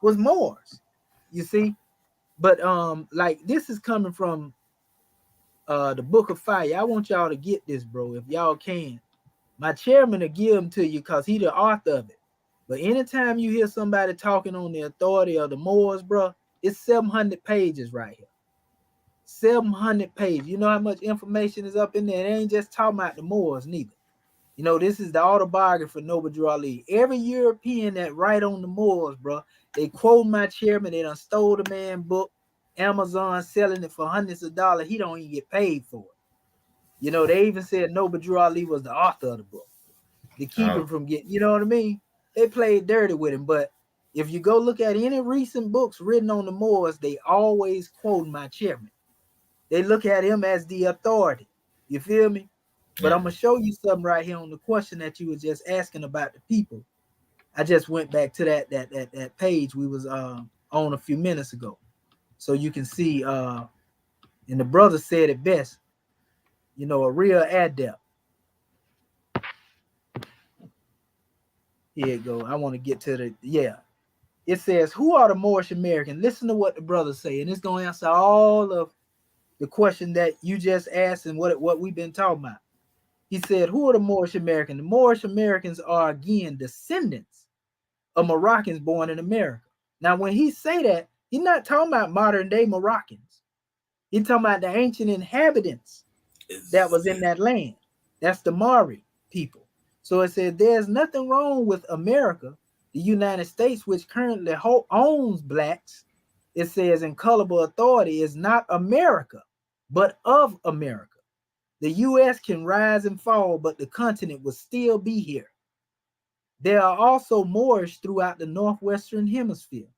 was Moors. You see? But like this is coming from the Book of Fire. I want y'all to get this, bro, if y'all can. My chairman will give them to you because he the author of it. But anytime you hear somebody talking on the authority of the Moors, bro, it's 700 pages right here. 700 pages. You know how much information is up in there? It ain't just talking about the Moors, neither. You know, this is the autobiography for Noble Drew Ali. Every European that write on the Moors, bro, they quote my chairman. They done stole the man book. Amazon selling it for hundreds of dollars. He don't even get paid for it. You know, they even said Noble Drew Ali was the author of the book to keep him Oh, from getting, you know what I mean? They played dirty with him. But if you go look at any recent books written on the Moors, they always quote my chairman. They look at him as the authority. You feel me? But yeah. I'm gonna show you something right here on the question that you were just asking about the people. I just went back to that page we was on a few minutes ago, so you can see. And the brother said it best. You know, a real adept. Here you go. I want to get to the, yeah. It says, "Who are the Moorish Americans?" Listen to what the brothers say, and it's gonna answer all of the question that you just asked and what we've been talking about. He said, "Who are the Moorish Americans?" The Moorish Americans are again descendants of Moroccans born in America. Now, when he say that, he's not talking about modern day Moroccans. He's talking about the ancient inhabitants that was in that land. That's the Maori people. So it said there's nothing wrong with America. The United States, which currently owns blacks, it says incullable authority, is not America, but of America. The U.S. can rise and fall, but the continent will still be here. There are also Moorish throughout the northwestern hemisphere,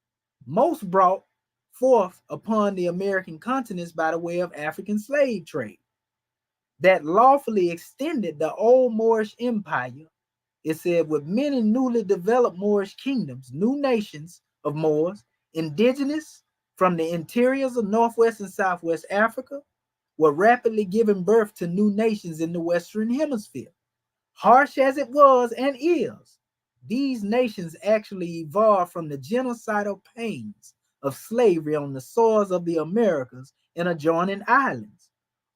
most brought forth upon the American continents by the way of African slave trade that lawfully extended the old Moorish empire. It said, with many newly developed Moorish kingdoms, new nations of Moors, indigenous from the interiors of Northwest and Southwest Africa, were rapidly giving birth to new nations in the Western Hemisphere. Harsh as it was and is, these nations actually evolved from the genocidal pains of slavery on the soils of the Americas and adjoining islands.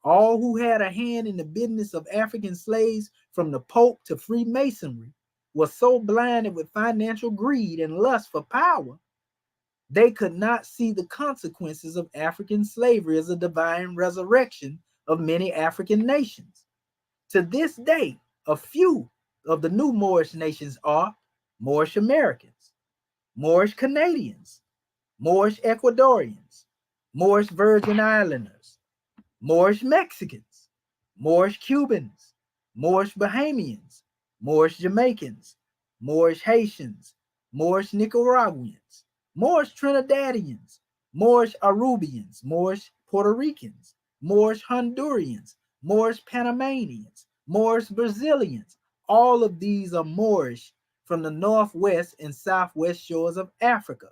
All who had a hand in the business of African slaves, from the Pope to Freemasonry, were so blinded with financial greed and lust for power, they could not see the consequences of African slavery as a divine resurrection of many African nations. To this day, a few of the new Moorish nations are Moorish Americans, Moorish Canadians, Moorish Ecuadorians, Moorish Virgin Islanders, Moorish Mexicans, Moorish Cubans, Moorish Bahamians, Moorish Jamaicans, Moorish Haitians, Moorish Nicaraguans, Moorish Trinidadians, Moorish Arubians, Moorish Puerto Ricans, Moorish Hondurans, Moorish Panamanians, Moorish Brazilians. All of these are Moorish from the northwest and southwest shores of Africa.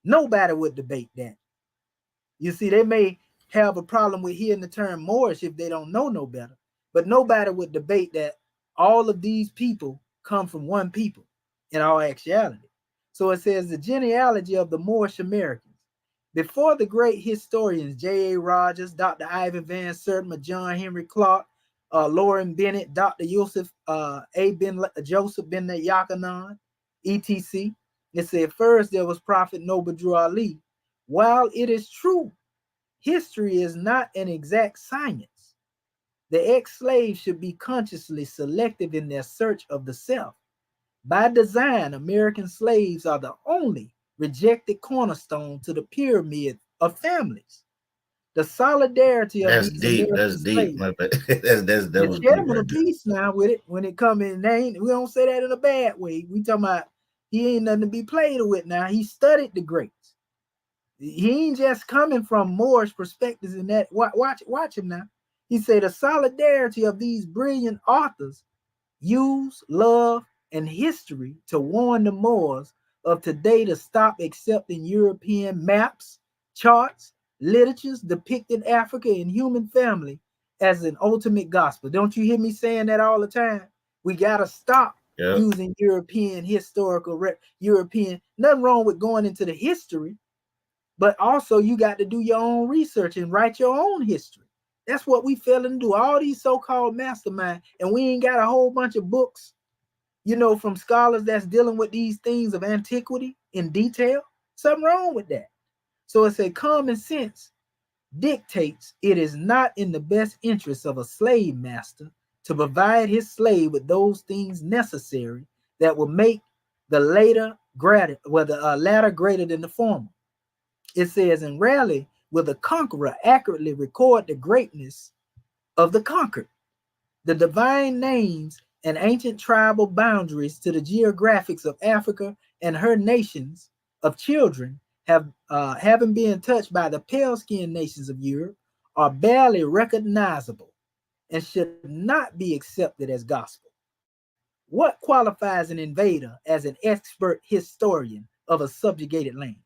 Nobody would debate that. You see, they may have a problem with hearing the term Moorish if they don't know no better, but nobody would debate that all of these people come from one people in all actuality. So it says the genealogy of the Moorish Americans. Before the great historians J.A. Rogers, Dr. Ivan Van Sertima, John Henry Clark, Lauren Bennett, Dr. Joseph Joseph Ben Yakanan, etc. It said first there was Prophet Noble Drew Ali. While it is true, history is not an exact science. The ex-slaves should be consciously selective in their search of the self. By design, American slaves are the only rejected cornerstone to the pyramid of families. The solidarity of That's these deep. American That's deep. slaves. My bad. that The was deep chairman right of there. peace now with it when it come in name. We don't say that in a bad way. We talking about he ain't nothing to be played with now. He studied the greats. He ain't just coming from Moorish perspectives in that. Watch him now. He said the solidarity of these brilliant authors use love and history to warn the Moors of today to stop accepting European maps, charts, literatures depicting Africa and human family as an ultimate gospel. Don't you hear me saying that all the time? We got to stop using European historical, European. Nothing wrong with going into the history, but also you got to do your own research and write your own history. That's what we failing to do. All these so-called masterminds, and we ain't got a whole bunch of books, you know, from scholars that's dealing with these things of antiquity in detail. Something wrong with that. So it's a common sense dictates it is not in the best interest of a slave master to provide his slave with those things necessary that will make the latter greater, latter greater than the former. It says, and rarely will the conqueror accurately record the greatness of the conquered. The divine names and ancient tribal boundaries to the geographics of Africa and her nations of children having been touched by the pale-skinned nations of Europe are barely recognizable and should not be accepted as gospel. What qualifies an invader as an expert historian of a subjugated land?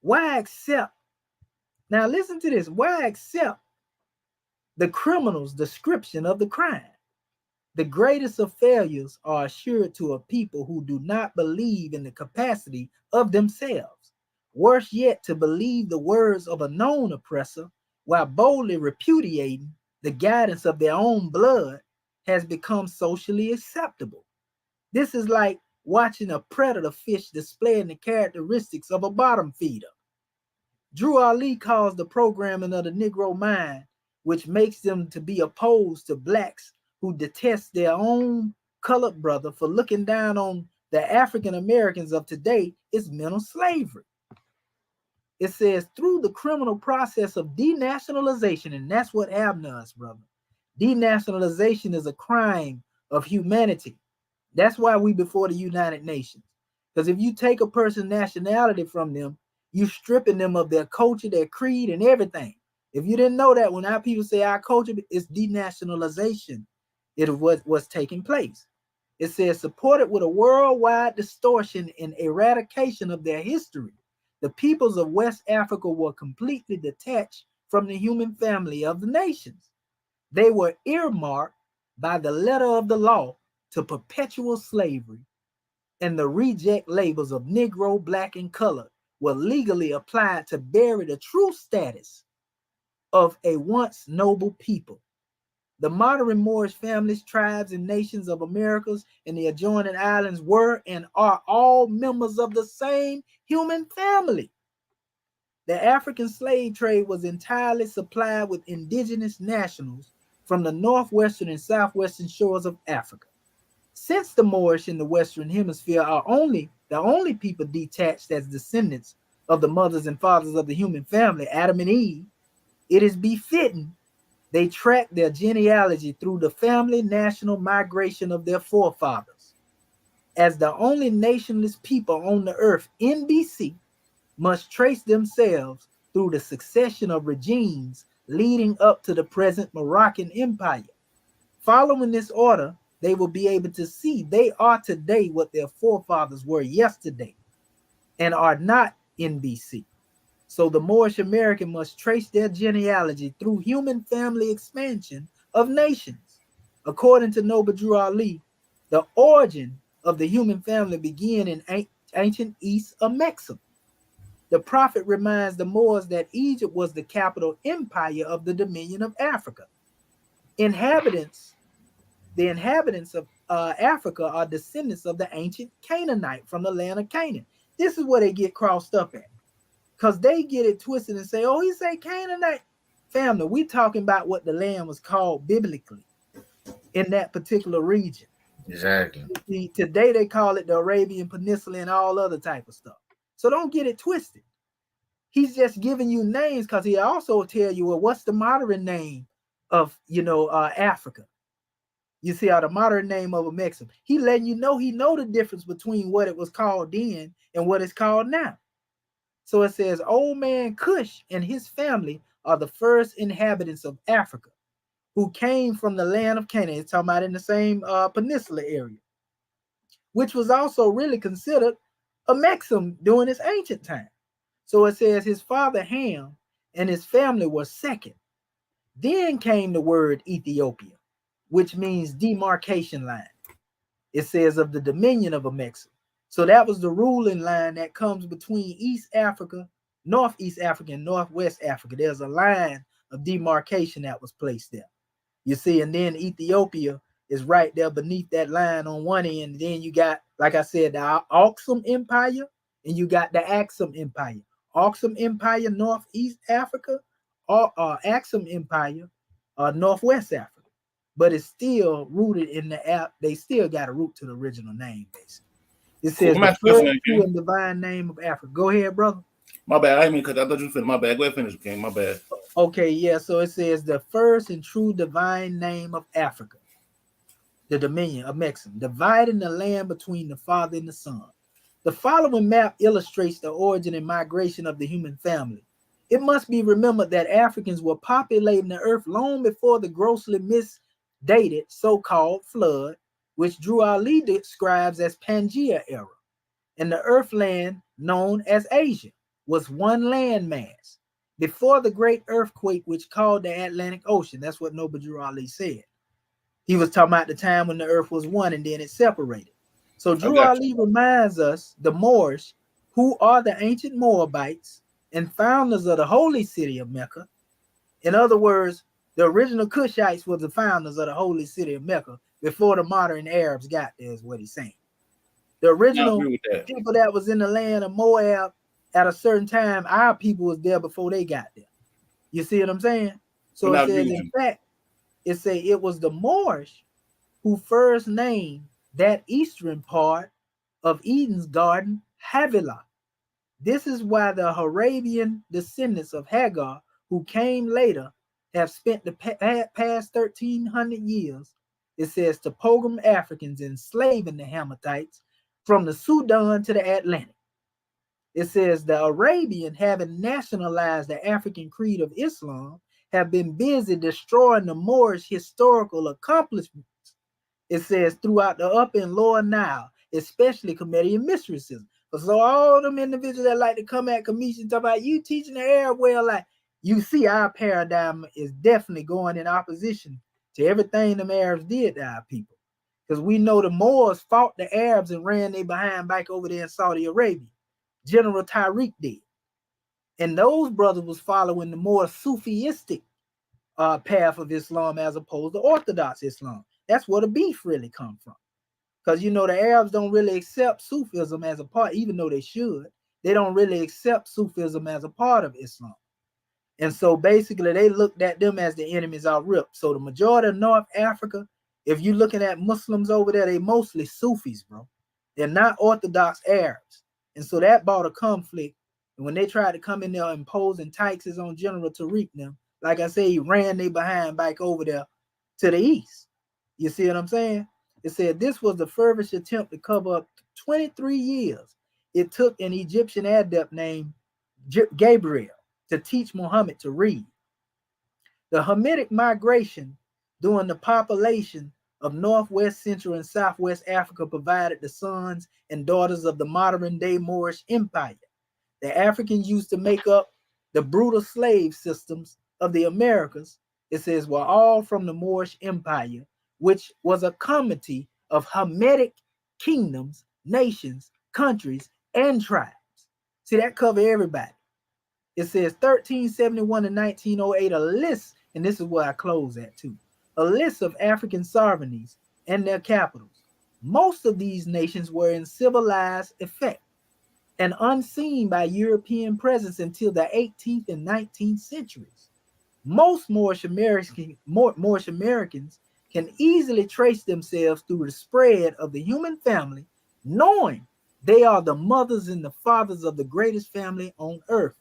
Why accept? Now listen to this. Why accept the criminal's description of the crime? The greatest of failures are assured to a people who do not believe in the capacity of themselves. Worse yet, to believe the words of a known oppressor while boldly repudiating the guidance of their own blood has become socially acceptable. This is like watching a predator fish displaying the characteristics of a bottom feeder. Drew Ali calls the programming of the Negro mind, which makes them to be opposed to blacks who detest their own colored brother for looking down on the African Americans of today is mental slavery. It says through the criminal process of denationalization, and that's what happened to us, brother. Denationalization is a crime of humanity. That's why we before the United Nations. Because if you take a person's nationality from them, you stripping them of their culture, their creed, and everything. If you didn't know that, when our people say our culture is denationalization, it was what's taking place. It says supported with a worldwide distortion and eradication of their history. The peoples of West Africa were completely detached from the human family of the nations. They were earmarked by the letter of the law to perpetual slavery, and the reject labels of Negro, Black, and Colored were legally applied to bury the true status of a once noble people. The modern Moorish families, tribes, and nations of Americas and the adjoining islands were and are all members of the same human family. The African slave trade was entirely supplied with indigenous nationals from the northwestern and southwestern shores of Africa. Since the Moorish in the Western Hemisphere are the only people detached as descendants of the mothers and fathers of the human family, Adam and Eve, it is befitting they track their genealogy through the family national migration of their forefathers. As the only nationless people on the earth, NBC must trace themselves through the succession of regimes leading up to the present Moroccan Empire. Following this order, they will be able to see they are today what their forefathers were yesterday and are not NBC. So the Moorish American must trace their genealogy through human family expansion of nations. According to Noble Drew Ali, the origin of the human family began in ancient East Amexem. The prophet reminds the Moors that Egypt was the capital empire of the Dominion of Africa. The inhabitants of Africa are descendants of the ancient Canaanite from the land of Canaan. This is where they get crossed up at. Because they get it twisted and say, oh, he say Canaanite. Family, we talking about what the land was called biblically in that particular region. Exactly. See, today they call it the Arabian Peninsula and all other type of stuff. So don't get it twisted. He's just giving you names because he also tell you, well, what's the modern name of, Africa? You see, the modern name of a Mexican. He letting you know he know the difference between what it was called then and what it's called now. So it says, old man Cush and his family are the first inhabitants of Africa who came from the land of Canaan. It's talking about in the same peninsula area, which was also really considered a Mexim during its ancient time. So it says his father Ham and his family were second. Then came the word Ethiopia, which means demarcation line. It says of the dominion of a Mexim. So that was the ruling line that comes between East Africa, Northeast Africa, and Northwest Africa. There's a line of demarcation that was placed there. You see, and then Ethiopia is right there beneath that line on one end. And then you got, like I said, the Aksum Empire, and you got the Axum Empire. Aksum Empire, Northeast Africa, or Axum Empire, Northwest Africa. But it's still rooted in the app. They still got a root to the original name, basically. It says the first true and divine name of Africa. Go ahead, brother. My bad. I mean, because I thought you finished. My bad. Go ahead, finish, King. My bad. Okay, yeah. So it says the first and true divine name of Africa, the dominion of Mexim, dividing the land between the Father and the Son. The following map illustrates the origin and migration of the human family. It must be remembered that Africans were populating the earth long before the grossly misdated so-called flood, which Drew Ali describes as Pangea era, and the earthland known as Asia was one landmass before the great earthquake which called the Atlantic Ocean. That's what Noble Drew Ali said. He was talking about the time when the earth was one and then it separated. So Drew Ali reminds us, the Moorish, who are the ancient Moabites and founders of the holy city of Mecca. In other words, the original Cushites were the founders of the holy city of Mecca before the modern Arabs got there, is what he's saying. The original people that was in the land of Moab at a certain time, our people was there before they got there. You see what I'm saying? So it says, in fact, it was the Moorish who first named that eastern part of Eden's garden, Havilah. This is why the Arabian descendants of Hagar, who came later, have spent the past 1,300 years, it says, to pogrom Africans enslaving the Hamathites from the Sudan to the Atlantic. It says the Arabian, having nationalized the African creed of Islam, have been busy destroying the Moorish historical accomplishments. It says throughout the upper and lower Nile, especially committing mysticism. So all them individuals that like to come at Kamish and talk about you teaching the Arab well, like you see our paradigm is definitely going in opposition to everything them Arabs did to our people. Because we know the Moors fought the Arabs and ran they behind back over there in Saudi Arabia. General Tariq did. And those brothers was following the more Sufistic path of Islam as opposed to Orthodox Islam. That's where the beef really come from. Because, you know, the Arabs don't really accept Sufism as a part, even though they should. They don't really accept Sufism as a part of Islam. And so basically they looked at them as the enemies are ripped. So the majority of North Africa, if you're looking at Muslims over there, they mostly Sufis, bro. They're not Orthodox Arabs. And so that brought a conflict. And when they tried to come in there imposing taxes on General Tariq them, like I say, he ran they behind back over there to the east. You see what I'm saying? It said this was the furthest attempt to cover up 23 years. It took an Egyptian adept named Gabriel to teach Muhammad to read. The Hamitic migration during the population of Northwest, Central, and Southwest Africa provided the sons and daughters of the modern-day Moorish Empire. The Africans used to make up the brutal slave systems of the Americas, it says, were all from the Moorish Empire, which was a comity of Hamitic kingdoms, nations, countries, and tribes. See, that covered everybody. It says 1371 and 1908, a list, and this is where I close at too, a list of African sovereignties and their capitals. Most of these nations were in civilized effect and unseen by European presence until the 18th and 19th centuries. Most Moorish Americans can easily trace themselves through the spread of the human family, knowing they are the mothers and the fathers of the greatest family on earth.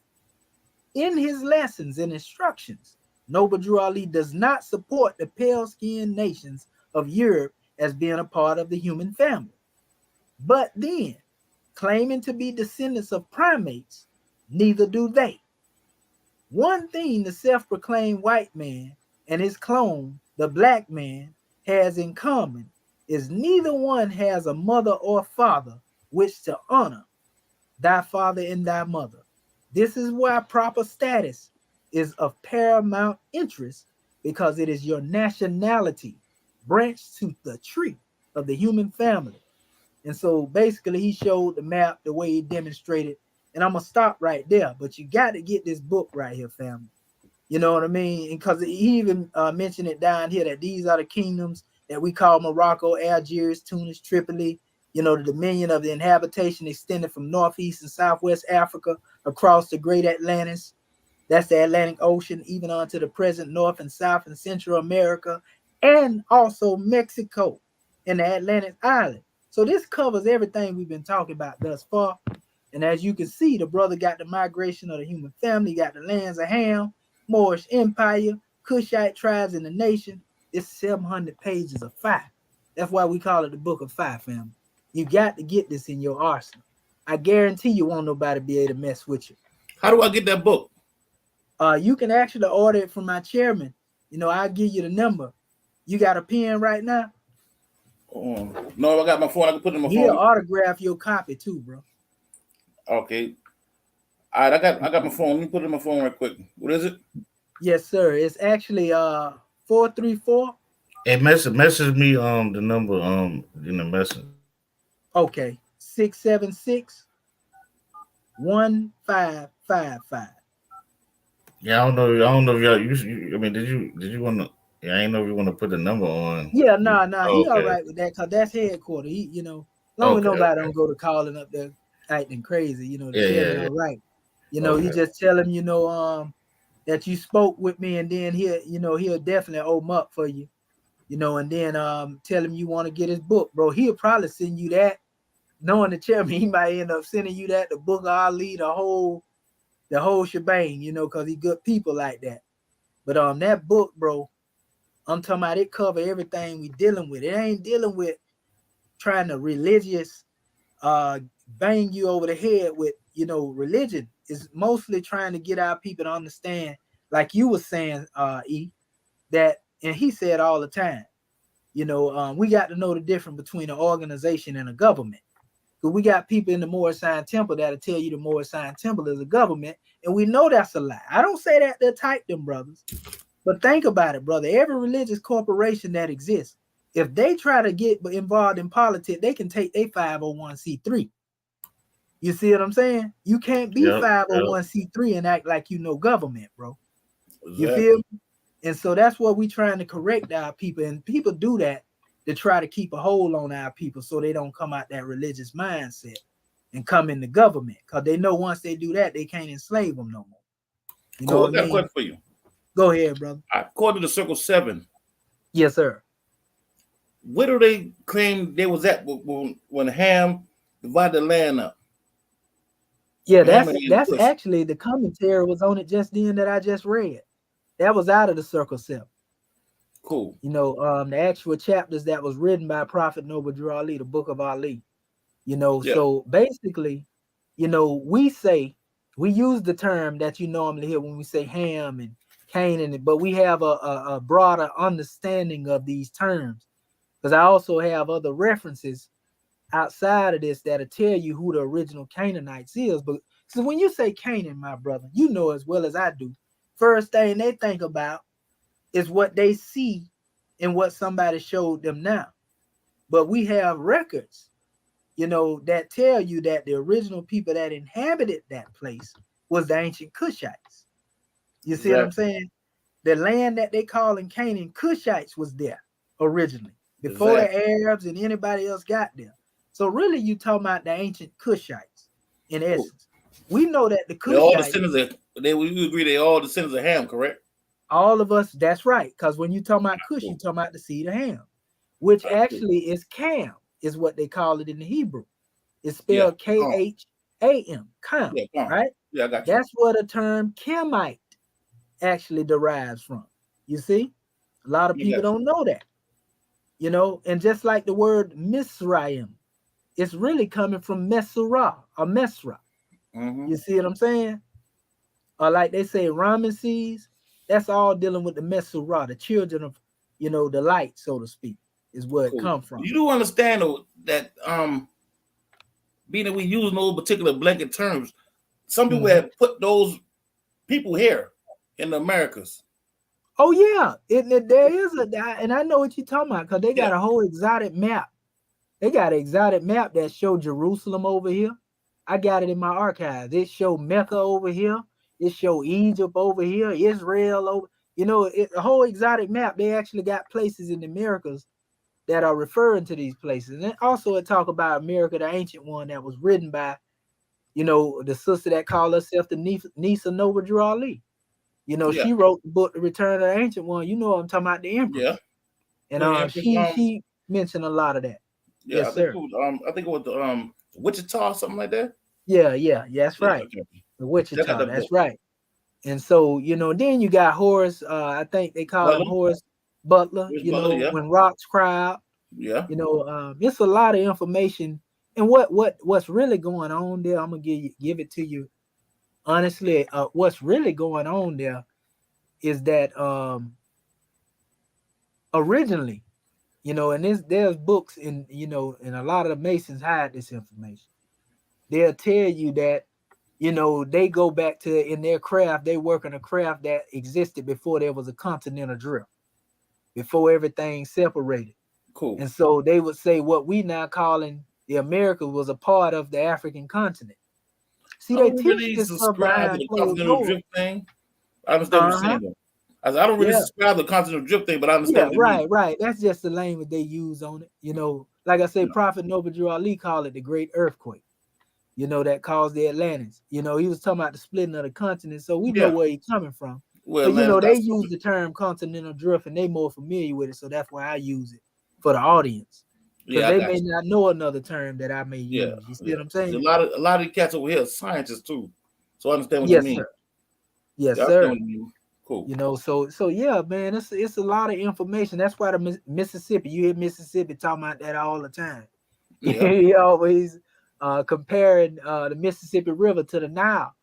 In his lessons and instructions, Noble Drew Ali does not support the pale-skinned nations of Europe as being a part of the human family. But then, claiming to be descendants of primates, neither do they. One thing the self-proclaimed white man and his clone, the black man, has in common is neither one has a mother or father which to honor, thy father and thy mother. This is why proper status is of paramount interest, because it is your nationality branched to the tree of the human family. And so basically he showed the map the way he demonstrated. And I'm going to stop right there. But you got to get this book right here, family. You know what I mean? Because he even mentioned it down here that these are the kingdoms that we call Morocco, Algiers, Tunis, Tripoli. You know, the dominion of the inhabitation extended from Northeast and Southwest Africa across the Great Atlantis. That's the Atlantic Ocean, even onto the present North and South and Central America, and also Mexico and the Atlantic Island. So this covers everything we've been talking about thus far. And as you can see, the brother got the migration of the human family, got the lands of Ham, Moorish Empire, Kushite tribes in the nation. It's 700 pages of fire. That's why we call it the Book of Fire, family. You got to get this in your arsenal. I guarantee you won't nobody be able to mess with you. How do I get that book? You can actually order it from my chairman. You know, I'll give you the number. You got a pen right now? No, I got my phone. I can put it in my phone. He'll autograph your copy too, bro. Okay. All right, I got my phone. Let me put it in my phone right quick. What is it? Yes, sir. It's actually 434. Hey, message me the number in the message. Okay. 676-1555. Yeah, I don't know if y'all. I mean, did you want to? Yeah, I ain't know if you want to put the number on. Yeah, nah. He Okay. all right with that, cause that's headquarters. He, you know, long as nobody don't go to calling up there acting crazy. You know, the chairman all right. You know, you just tell him, you know, that you spoke with me, and then he'll definitely open up for you. You know, and then tell him you want to get his book, bro. He'll probably send you that. knowing the chairman, he might end up sending you the book of Ali, the whole shebang, you know, because he good people like that. But that book, bro, I'm talking about, it cover everything we dealing with. It ain't dealing with trying to religious bang you over the head with, you know, religion. Is mostly trying to get our people to understand, like you were saying, E, that, and he said all the time, you know, we got to know the difference between an organization and a government. Because we got people in the Moorish Sign Temple that'll tell you the Moorish Sign Temple is a government, and we know that's a lie. I don't say that to attack them brothers, but think about it, brother. Every religious corporation that exists, if they try to get involved in politics, they can take a 501c3. You see what I'm saying? You can't be 501c3 and act like you know government, bro. Exactly. You feel me? And so that's what we trying to correct our people. And people do that to try to keep a hold on our people so they don't come out that religious mindset and come in the government. Because they know once they do that, they can't enslave them no more. You know what I mean? I got a question for you. Go ahead, brother. According to Circle 7. Yes, sir. Where do they claim they was at when Ham divided the land up? Yeah, that's actually the commentary was on it just then that I just read. That was out of the Circle 7. Cool. You know, the actual chapters that was written by Prophet Noble Drew Ali, the Book of Ali. You know, so basically, you know, we use the term that you normally hear when we say Ham and Canaan, but we have a broader understanding of these terms. Because I also have other references outside of this that'll tell you who the original Canaanites is. But so when you say Canaan, my brother, you know as well as I do, first thing they think about is what they see and what somebody showed them now. But we have records, you know, that tell you that the original people that inhabited that place was the ancient Cushites. You see what I'm saying? The land that they call in Canaan, Cushites was there originally, before the Arabs and anybody else got there. So really, you talking about the ancient Cushites in essence. We know that the Cushites, all descendants you agree they all descendants of Ham, correct? All of us, that's right. Because when you talk about Cush, you talking about the seed of Ham, which actually is Cam, is what they call it in the Hebrew. It's spelled Kham, Cam, right? Yeah, I got you. That's where the term Camite actually derives from. You see, a lot of people don't know that. You know, and just like the word Misraim, it's really coming from Mesurah or Mesra. You see what I'm saying? Or like they say, Ramesses, that's all dealing with the Mesurah, the children of, you know, the light, so to speak, is where it come from. You do understand that being that we use those particular blanket terms, some people have put those people here in the Americas. Oh yeah, there is and I know what you're talking about, because they got a whole exotic map. They got an exotic map that show Jerusalem over here. I got it in my archives. It show Mecca over here. It show Egypt over here, Israel over. You know, a whole exotic map. They actually got places in the Americas that are referring to these places. And also it talk about America, the ancient one, that was written by, you know, the sister that called herself the niece of Noble Drew Ali. You know, she wrote the book, The Return of the Ancient One. You know what I'm talking about, the Empress. Yeah. And she mentioned a lot of that. Yeah, yes, sir. I think it was the Wichita, something like that. Yeah, that's right. The Wichita, that's right. And so, you know, then you got Horace, I think they call him Horace Butler, when rocks cry out. Yeah. You know, it's a lot of information. And what's really going on there, I'm gonna give it to you honestly. What's really going on there is that originally, you know, and there's books in, you know, and a lot of the Masons hide this information. They'll tell you that, you know, they go back to, in their craft, they work in a craft that existed before there was a continental drift, before everything separated. Cool. And so they would say what we now calling the Americas was a part of the African continent. See, they teach this stuff behind the continental drift thing. I understand what you're saying, though. I don't really subscribe to the continental drift thing, but I understand. Yeah, right. That's just the language they use on it. You know, like I say, Prophet Noble Drew Ali called it the Great Earthquake. You know, that caused the Atlantis. You know, he was talking about the splitting of the continent, so we know where he's coming from. Well, but you know, they use the term continental drift, and they more familiar with it, so that's why I use it for the audience. because Yeah, I they got may you. not know another term that I may Yeah, use. You see yeah. what I'm 'Cause a saying? lot of the cats over here are scientists too, so I understand what you Yes, mean. sir. Yes, Yeah, I understand sir. what you mean. Cool. You know, so yeah, man, it's a lot of information. That's why the Mississippi, you hear Mississippi talking about that all the time. Yeah, He always comparing the Mississippi River to the Nile.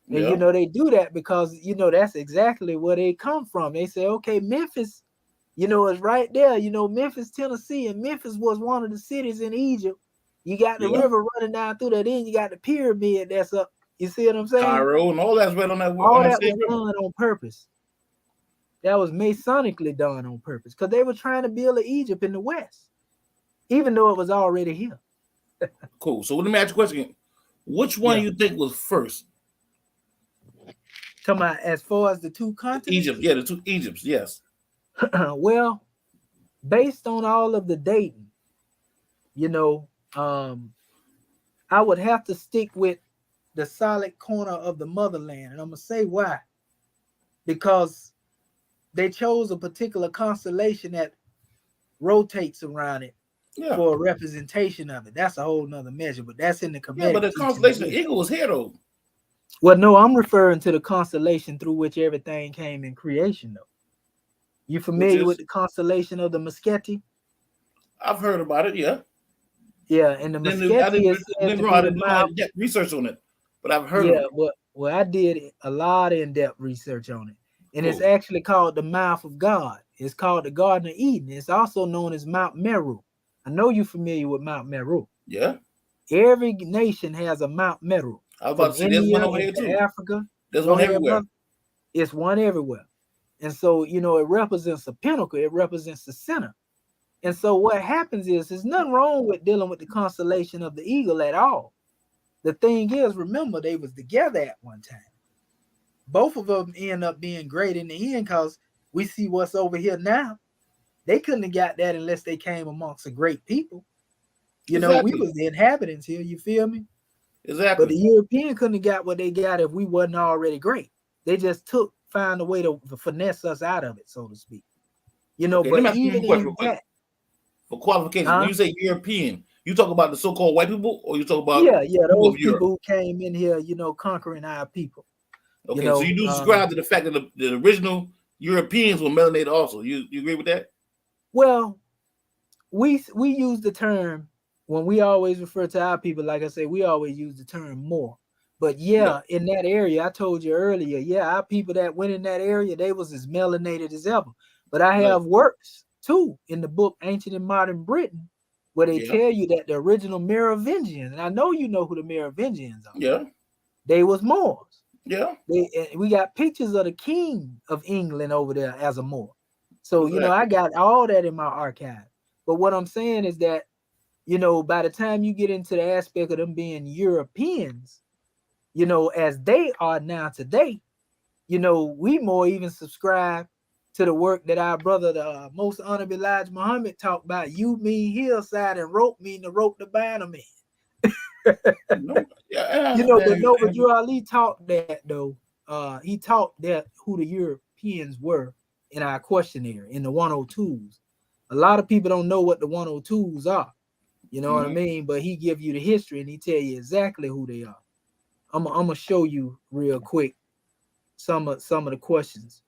And yeah, they do that because that's exactly where they come from. They say, okay, Memphis, is right there. Memphis, Tennessee, and Memphis was one of the cities in Egypt. You got the yeah. river running down through there. Then you got the pyramid that's up. You see what I'm saying? Cairo and all that's right on All that that same was river. done on purpose. That was masonically done on purpose because they were trying to build an Egypt in the West, even though it was already here. Cool. So let me ask you a question again. Which one Yeah. you think was first? Come on, as far as the two continents, Egypt. Yeah, the two Egypts. Yes. well, based on all of the dating, I would have to stick with the solid corner of the motherland. And I'm going to say why. Because they chose a particular constellation that rotates around it for a representation of it. That's a whole nother measure, but that's in the Yeah, but Kemetic the teachings. constellation of Eagle was here though. Well, no, I'm referring to the constellation through which everything came in creation, though. You familiar with the constellation of the Musketti? I've heard about it, yeah. Yeah, and the Musketti is said to be I the didn't do my mouth. in-depth research on it, but I've heard of Yeah, it. well, I did a lot of in-depth research on it, and it's Cool. actually called the mouth of God. It's called the Garden of Eden. It's also known as Mount Meru. I know you're familiar with Mount Meru. Yeah. Every nation has a Mount Meru. I was about From to say there's one India over here into too. Africa. There's Go one ahead, everywhere. brother. It's one everywhere. And so, it represents a pinnacle. It represents the center. And so what happens is there's nothing wrong with dealing with the constellation of the eagle at all. The thing is, remember, they was together at one time. Both of them end up being great in the end because we see what's over here now. They couldn't have got that unless they came amongst a great people. We was the inhabitants here, you feel me? Exactly. But the European couldn't have got what they got if we wasn't already great. They just found a way to finesse us out of it, so to speak. Okay, But even in that, for qualification, when you say European, you talk about the so-called white people, or you talk about those people who came in here, conquering our people. Okay, so you do subscribe to the fact that the original Europeans were melanated also. You agree with that? Well, we use the term when we always refer to our people, like I say, we always use the term more. But in that area, I told you earlier, our people that went in that area, they was as melanated as ever. But I have works too in the book Ancient and Modern Britain, where they tell you that the original Merovingians, and I know you know who the Merovingians are. Yeah. They was Moors. Yeah. We got pictures of the king of England over there as a Moor. So, I got all that in my archive. But what I'm saying is that, by the time you get into the aspect of them being Europeans, as they are now today, we more even subscribe to the work that our brother, the Most Honorable Elijah Muhammad, talked about. You mean hillside and rope mean the rope to bind them in. But Drew Ali taught that though. He taught that who the Europeans were in our questionnaire in the 102s. A lot of people don't know what the 102s are. You know what I mean? But he give you the history and he tell you exactly who they are. I'm gonna show you real quick some of the questions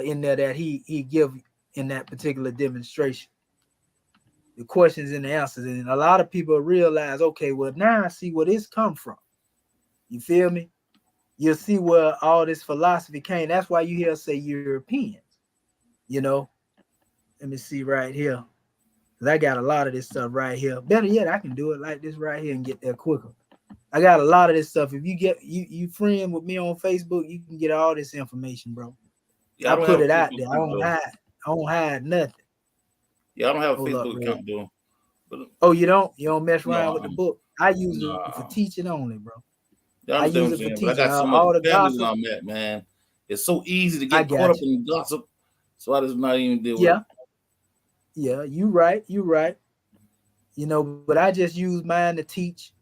in there that he give in that particular demonstration. The questions and the answers, and a lot of people realize, okay, well now I see where this come from. You feel me? You'll see where all this philosophy came. That's why you hear us say Europeans. Let me see right here. Because I got a lot of this stuff right here. Better yet, I can do it like this right here and get there quicker. I got a lot of this stuff. If you get you friend with me on Facebook, you can get all this information, bro. I put it out there. I don't hide nothing. Yeah, I don't have a Facebook account, though. Oh, you don't? You don't mess around with the book? I use it for teaching only, bro. Yeah, I use it for teaching. But I got so much families I'm at, man. It's so easy to get caught up in gossip, so I just not even deal with it. Yeah, you right. But I just use mine to teach.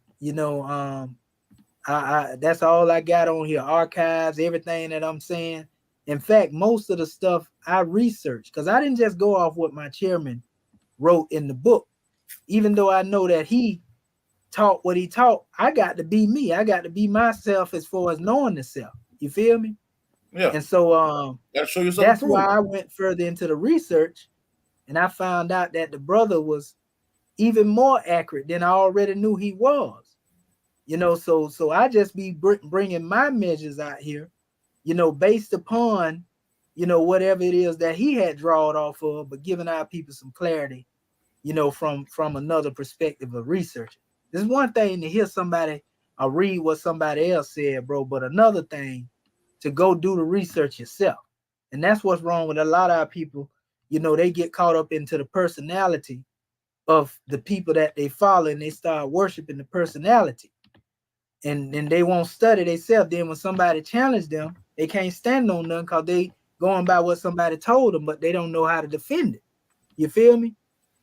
I that's all I got on here. Archives, everything that I'm saying. In fact, most of the stuff I researched, because I didn't just go off what my chairman wrote in the book. even though I know that he taught what he taught, I got to be me. I got to be myself as far as knowing the self. You feel me? Yeah. And so Gotta show yourself that's approved. why I went further into the research, and I found out that the brother was even more accurate than I already knew he was. You know, so I just be bringing my measures out here, you know, based upon, you know, whatever it is that he had drawn off of, but giving our people some clarity, you know, from another perspective of research. There's one thing to hear somebody or read what somebody else said, bro, but another thing to go do the research yourself. And that's what's wrong with a lot of our people. You know, they get caught up into the personality of the people that they follow, and they start worshiping the personality. And they won't study themselves. Then when somebody challenge them, they can't stand on nothing because they going by what somebody told them, but they don't know how to defend it. You feel me?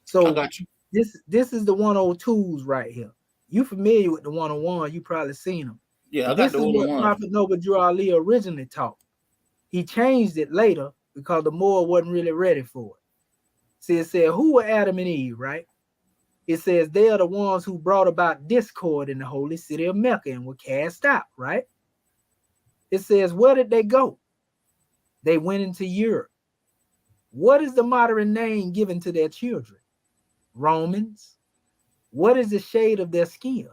So I got you. This is the 102s right here. You familiar with the 101? You probably seen them. Yeah, But I got this the is older what ones. Prophet Noble Drew Ali originally taught. He changed it later because the Moor wasn't really ready for it. See, it said, who were Adam and Eve, right? It says they are the ones who brought about discord in the holy city of Mecca and were cast out, right? It says, where did they go? They went into Europe. What is the modern name given to their children? Romans. What is the shade of their skin?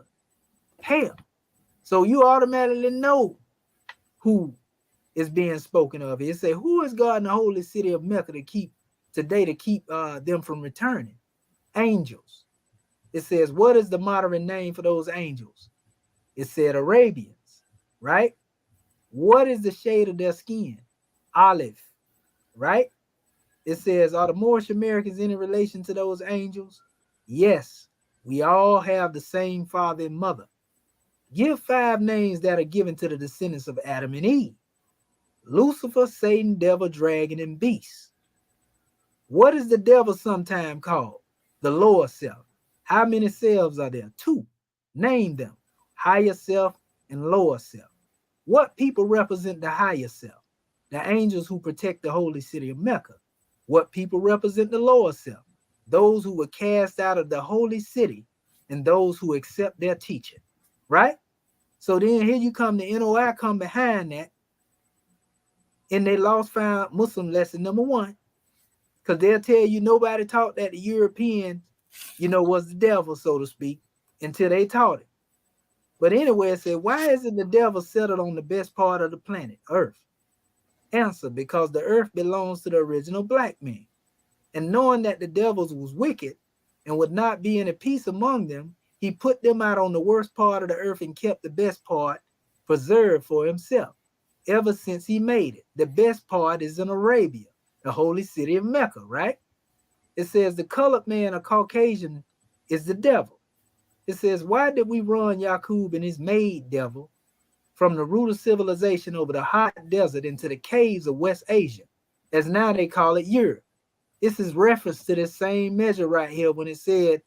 Pale. So you automatically know who is being spoken of. It says, who is God in the holy city of Mecca to keep them from returning? Angels. It says, what is the modern name for those angels? It said Arabians, right? What is the shade of their skin? Olive, right? It says, are the Moorish Americans in relation to those angels? Yes, we all have the same father and mother. Give 5 names that are given to the descendants of Adam and Eve. Lucifer, Satan, devil, dragon, and beast. What is the devil sometimes called? The lower self. How many selves are there? 2. Name them. Higher self and lower self. What people represent the higher self? The angels who protect the holy city of Mecca. What people represent the lower self? Those who were cast out of the holy city and those who accept their teaching. Right? So then here you come, the NOI come behind that, and they lost found Muslim lesson number 1. Because they'll tell you nobody taught that the European, you know, was the devil, so to speak, until they taught it. But anyway, it said, why isn't the devil settled on the best part of the planet, Earth? Answer, because the earth belongs to the original black man. And knowing that the devils was wicked and would not be in a peace among them, he put them out on the worst part of the earth and kept the best part preserved for himself. Ever since he made it, the best part is in Arabia, the holy city of Mecca, right? It says the colored man or Caucasian is the devil. It says, why did we run Yaqub and his maid devil from the root of civilization over the hot desert into the caves of West Asia, as now they call it Europe? This is reference to this same measure right here when it said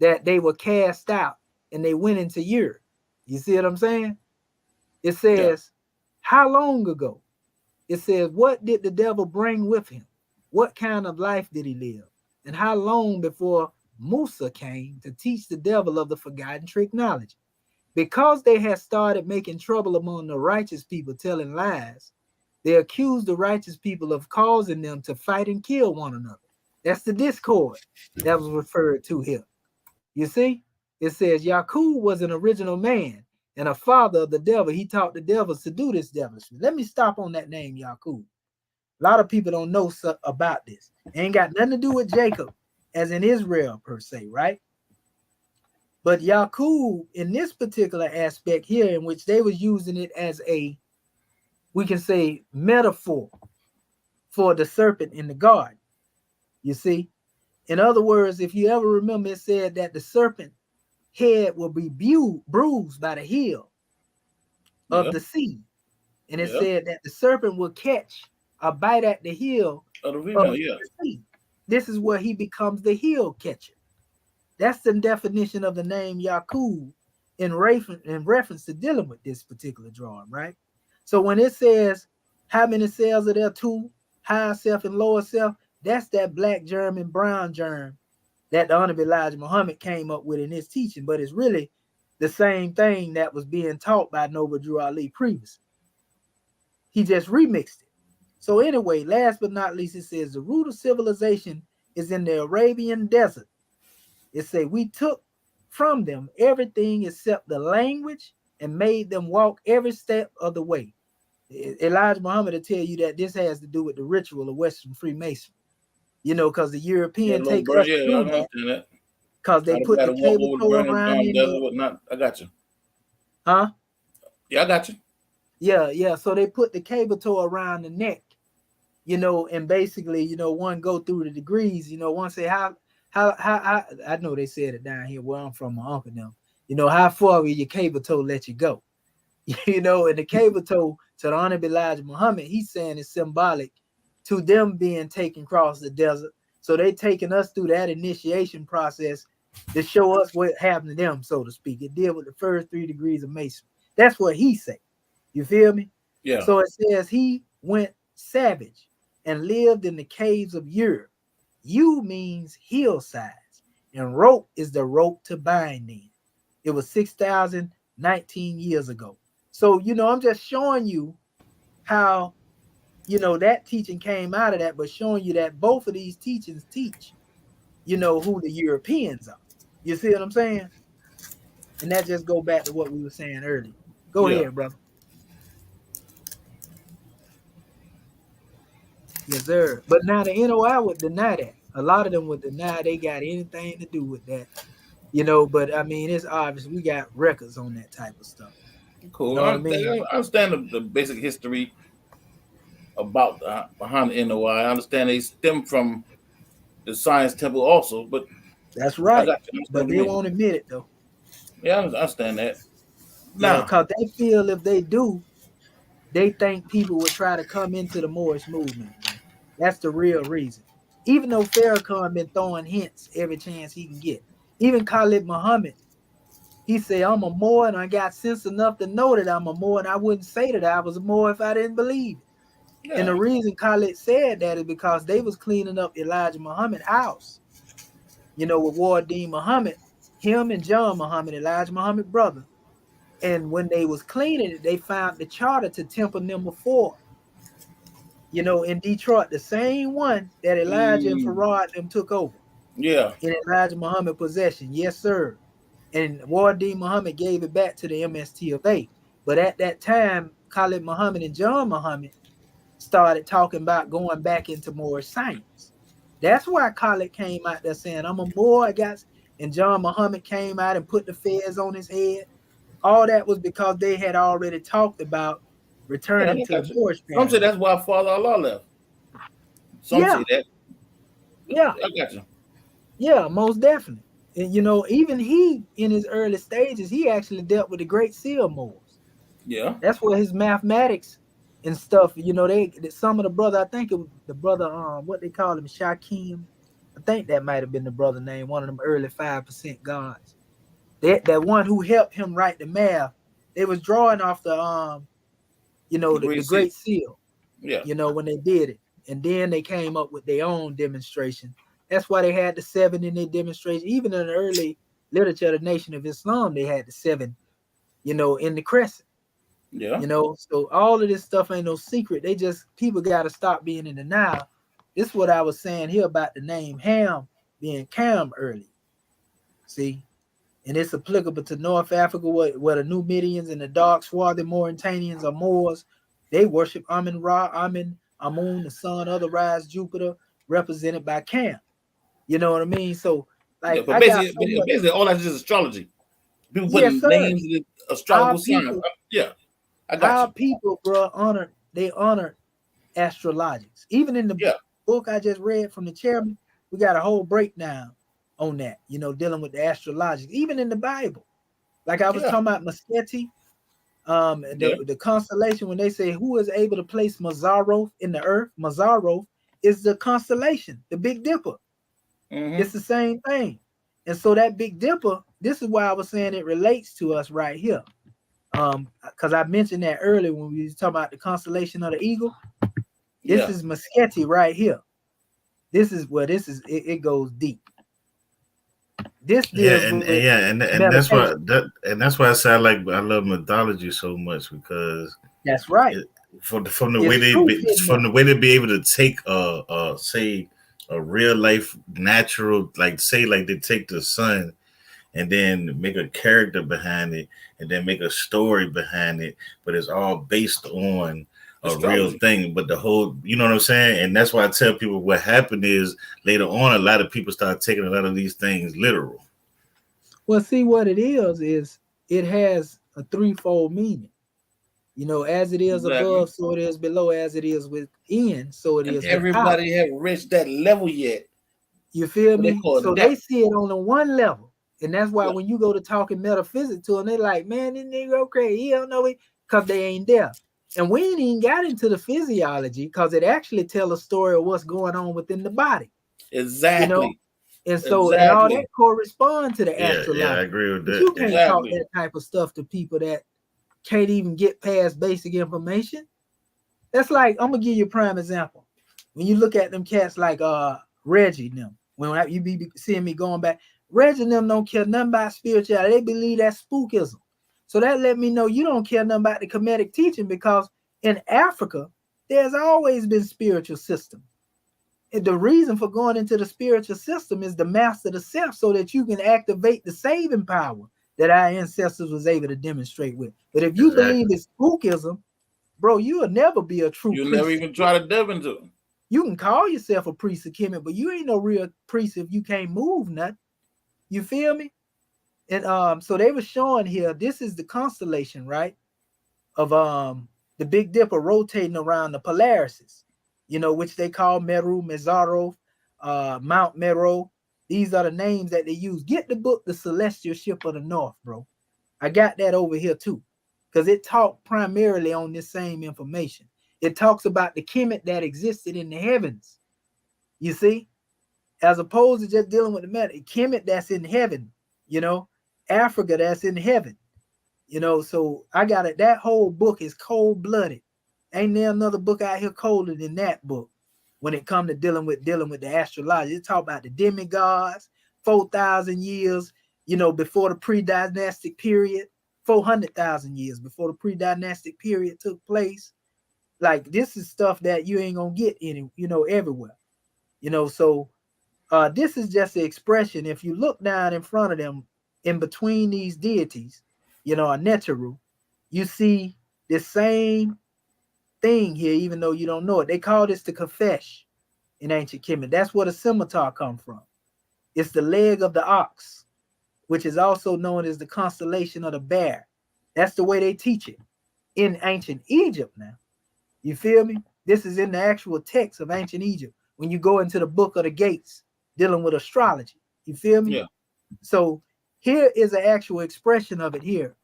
that they were cast out and they went into Europe. You see what I'm saying? It says, how long ago? It says, what did the devil bring with him? What kind of life did he live? And how long before Musa came to teach the devil of the forgotten trick knowledge? Because they had started making trouble among the righteous people telling lies, they accused the righteous people of causing them to fight and kill one another. That's the discord that was referred to here. You see, it says Yaqub was an original man and a father of the devil. He taught the devils to do this devilishment. Let me stop on that name, Yaqub. A lot of people don't know about this. It ain't got nothing to do with Jacob, as in Israel per se, right? But Yaqub, in this particular aspect here, in which they was using it as a, we can say, metaphor for the serpent in the garden. You see? In other words, if you ever remember, it said that the serpent head will be bruised by the heel of the seed. And it said that the serpent will catch a bite at the heel of the female, the seed. This is where he becomes the heel catcher. That's the definition of the name Yaqub in reference to dealing with this particular drawing, right? So when it says how many cells are there? 2, higher self and lower self, that's that black germ and brown germ that the Honorable Elijah Muhammad came up with in his teaching, but it's really the same thing that was being taught by Noble Drew Ali previously. He just remixed it. So anyway, last but not least, it says the root of civilization is in the Arabian desert. It say we took from them everything except the language and made them walk every step of the way. Elijah Muhammad will tell you that this has to do with the ritual of Western Freemasonry. You know, because the European take us through that. Because they put the cable tow around in there. Whatnot. I got you. Huh? Yeah, I got you. Yeah. So they put the cable tow around the neck, you know, and basically, you know, one go through the degrees, you know, one say how I know they said it down here where I'm from, my uncle them, you know, how far will your cable tow let you go? You know, and the cable tow to the Honorable Elijah Muhammad, he's saying it's symbolic to them being taken across the desert. So they taking us through that initiation process to show us what happened to them, so to speak. It deal with the first 3 degrees of Masonry. That's what he said. You feel me? Yeah. So it says he went savage and lived in the caves of Europe. U means hillsides, and rope is the rope to bind in. It was 6,019 years ago. So, you know, I'm just showing you how, you know, that teaching came out of that, but showing you that both of these teachings teach, you know, who the Europeans are. You see what I'm saying? And that just go back to what we were saying earlier. Go ahead, brother. Yes, sir. But now the NOI would deny that. A lot of them would deny they got anything to do with that. You know, but I mean, it's obvious we got records on that type of stuff. Cool. You know what I mean? I understand the basic history about behind the NOI. I understand they stem from the Science Temple also, but that's right. But they won't admit it though. Yeah, I understand that. Yeah, because they feel if they do, they think people would try to come into the Moorish movement. That's the real reason. Even though Farrakhan been throwing hints every chance he can get. Even Khalid Muhammad, he said, I'm a Moor and I got sense enough to know that I'm a Moor, and I wouldn't say that I was a Moor if I didn't believe it. Yeah. And the reason Khalid said that is because they was cleaning up Elijah Muhammad's house. You know, with Ward-Din Muhammad, him and John Muhammad, Elijah Muhammad's brother. And when they was cleaning it, they found the charter to Temple number 4. You know, in Detroit, the same one that Elijah and Farad them took over. Yeah. In Elijah Muhammad possession. Yes, sir. And Ward-Din Muhammad gave it back to the MST of A. But at that time, Khalid Muhammad and John Muhammad started talking about going back into Moorish science. That's why Khalid came out there saying, I'm a Moor, I guess. And John Muhammad came out and put the fez on his head. All that was because they had already talked about returning to the Moorish path. Some say that's why Father Allah left. Some say that. Yeah. I got you. Yeah, most definitely. And you know, even he in his early stages, he actually dealt with the Great Seal Moors. Yeah. That's where his mathematics and stuff, you know, some of the brother, I think it was the brother, what they call him, Shakim. I think that might have been the brother name, one of them early 5% gods. That one who helped him write the math, they was drawing off the you know, the Great Seal. Yeah. You know, when they did it. And then they came up with their own demonstration. That's why they had the 7 in their demonstration. Even in the early literature of the Nation of Islam, they had the 7, you know, in the crescent. Yeah. You know, so all of this stuff ain't no secret. People got to stop being in denial. This is what I was saying here about the name Ham being Cam early. See? And it's applicable to North Africa, where the Numidians and the dark swarthy Mauritanians are Moors. They worship Amun Ra, Amun, Amun, the son of the rise, Jupiter, represented by Cam. You know what I mean? So, like, but basically, all that's just astrology. People putting names in the astrological signs. Yeah, I got our people, bro, honor astrologics. Even in the book I just read from the chairman, we got a whole breakdown on that, you know, dealing with the astrologics. Even in the Bible, like I was talking about Musketi, the constellation, when they say who is able to place Mazzaroth in the earth, Mazzaroth is the constellation, the Big Dipper. It's the same thing. And so that Big Dipper, this is why I was saying it relates to us right here. Because I mentioned that earlier when we was talking about the constellation of the eagle. This is Musketi right here. This is where it goes deep. This deals with meditation. that's why I say I love mythology so much, because That's right. from the way It's truth in there. they be able to take say a real life natural, like say like they take the sun and then make a character behind it and then make a story behind it, but it's all based on a real thing. But the whole, you know what I'm saying? And that's why I tell people what happened is later on a lot of people start taking a lot of these things literal. Well, see, what it is it has a threefold meaning. You know, as it is above, so it is below. As it is within, so it is without. Everybody haven't reached that level yet. You feel me? So they see it on the one level. And that's why when you go to talking metaphysics to them, they're like, man, this nigga crazy. He don't know it, because they ain't there. And we ain't even got into the physiology, because it actually tells a story of what's going on within the body. Exactly. You know? And so and all that corresponds to the astral life. Yeah, I agree with that. But you can't talk that type of stuff to people that can't even get past basic information. That's like, I'm gonna give you a prime example. When you look at them cats like Reggie and them, when you be seeing me going back, Reggie and them don't care nothing about spirituality. They believe that's spookism. So that let me know you don't care nothing about the Kemetic teaching, because in Africa, there's always been spiritual system. And the reason for going into the spiritual system is to master the self, so that you can activate the saving power that our ancestors was able to demonstrate with. But if you believe it's spookism, bro, you will never be a true priest. You'll never even try to delve into it. You can call yourself a priest of Kemet, but you ain't no real priest if you can't move nothing. You feel me? And so they were showing here, this is the constellation, right? Of the Big Dipper rotating around the Polarises, you know, which they call Meru, Mezaro, Mount Meru. These are the names that they use. Get the book, The Celestial Ship of the North, bro. I got that over here too, because it talked primarily on this same information. It talks about the Kemet that existed in the heavens, you see, as opposed to just dealing with the matter. Kemet that's in heaven, you know, Africa that's in heaven, you know. So I got it. That whole book is cold-blooded. Ain't there another book out here colder than that book when it comes to dealing with the astrology? It talk about the demigods, 4,000 years, you know, before the pre-dynastic period, 400,000 years before the pre-dynastic period took place. Like, this is stuff that you ain't gonna get any, you know, everywhere, you know. So this is just the expression. If you look down in front of them, in between these deities, you know, a Neteru, you see the same thing here, even though you don't know it. They call this the Kafesh in ancient Kemet. That's where the scimitar come from. It's the leg of the ox, which is also known as the constellation of the bear. That's the way they teach it in ancient Egypt now. You feel me? This is in the actual text of ancient Egypt. When you go into the book of the gates dealing with astrology, you feel me? Yeah. So here is an actual expression of it here,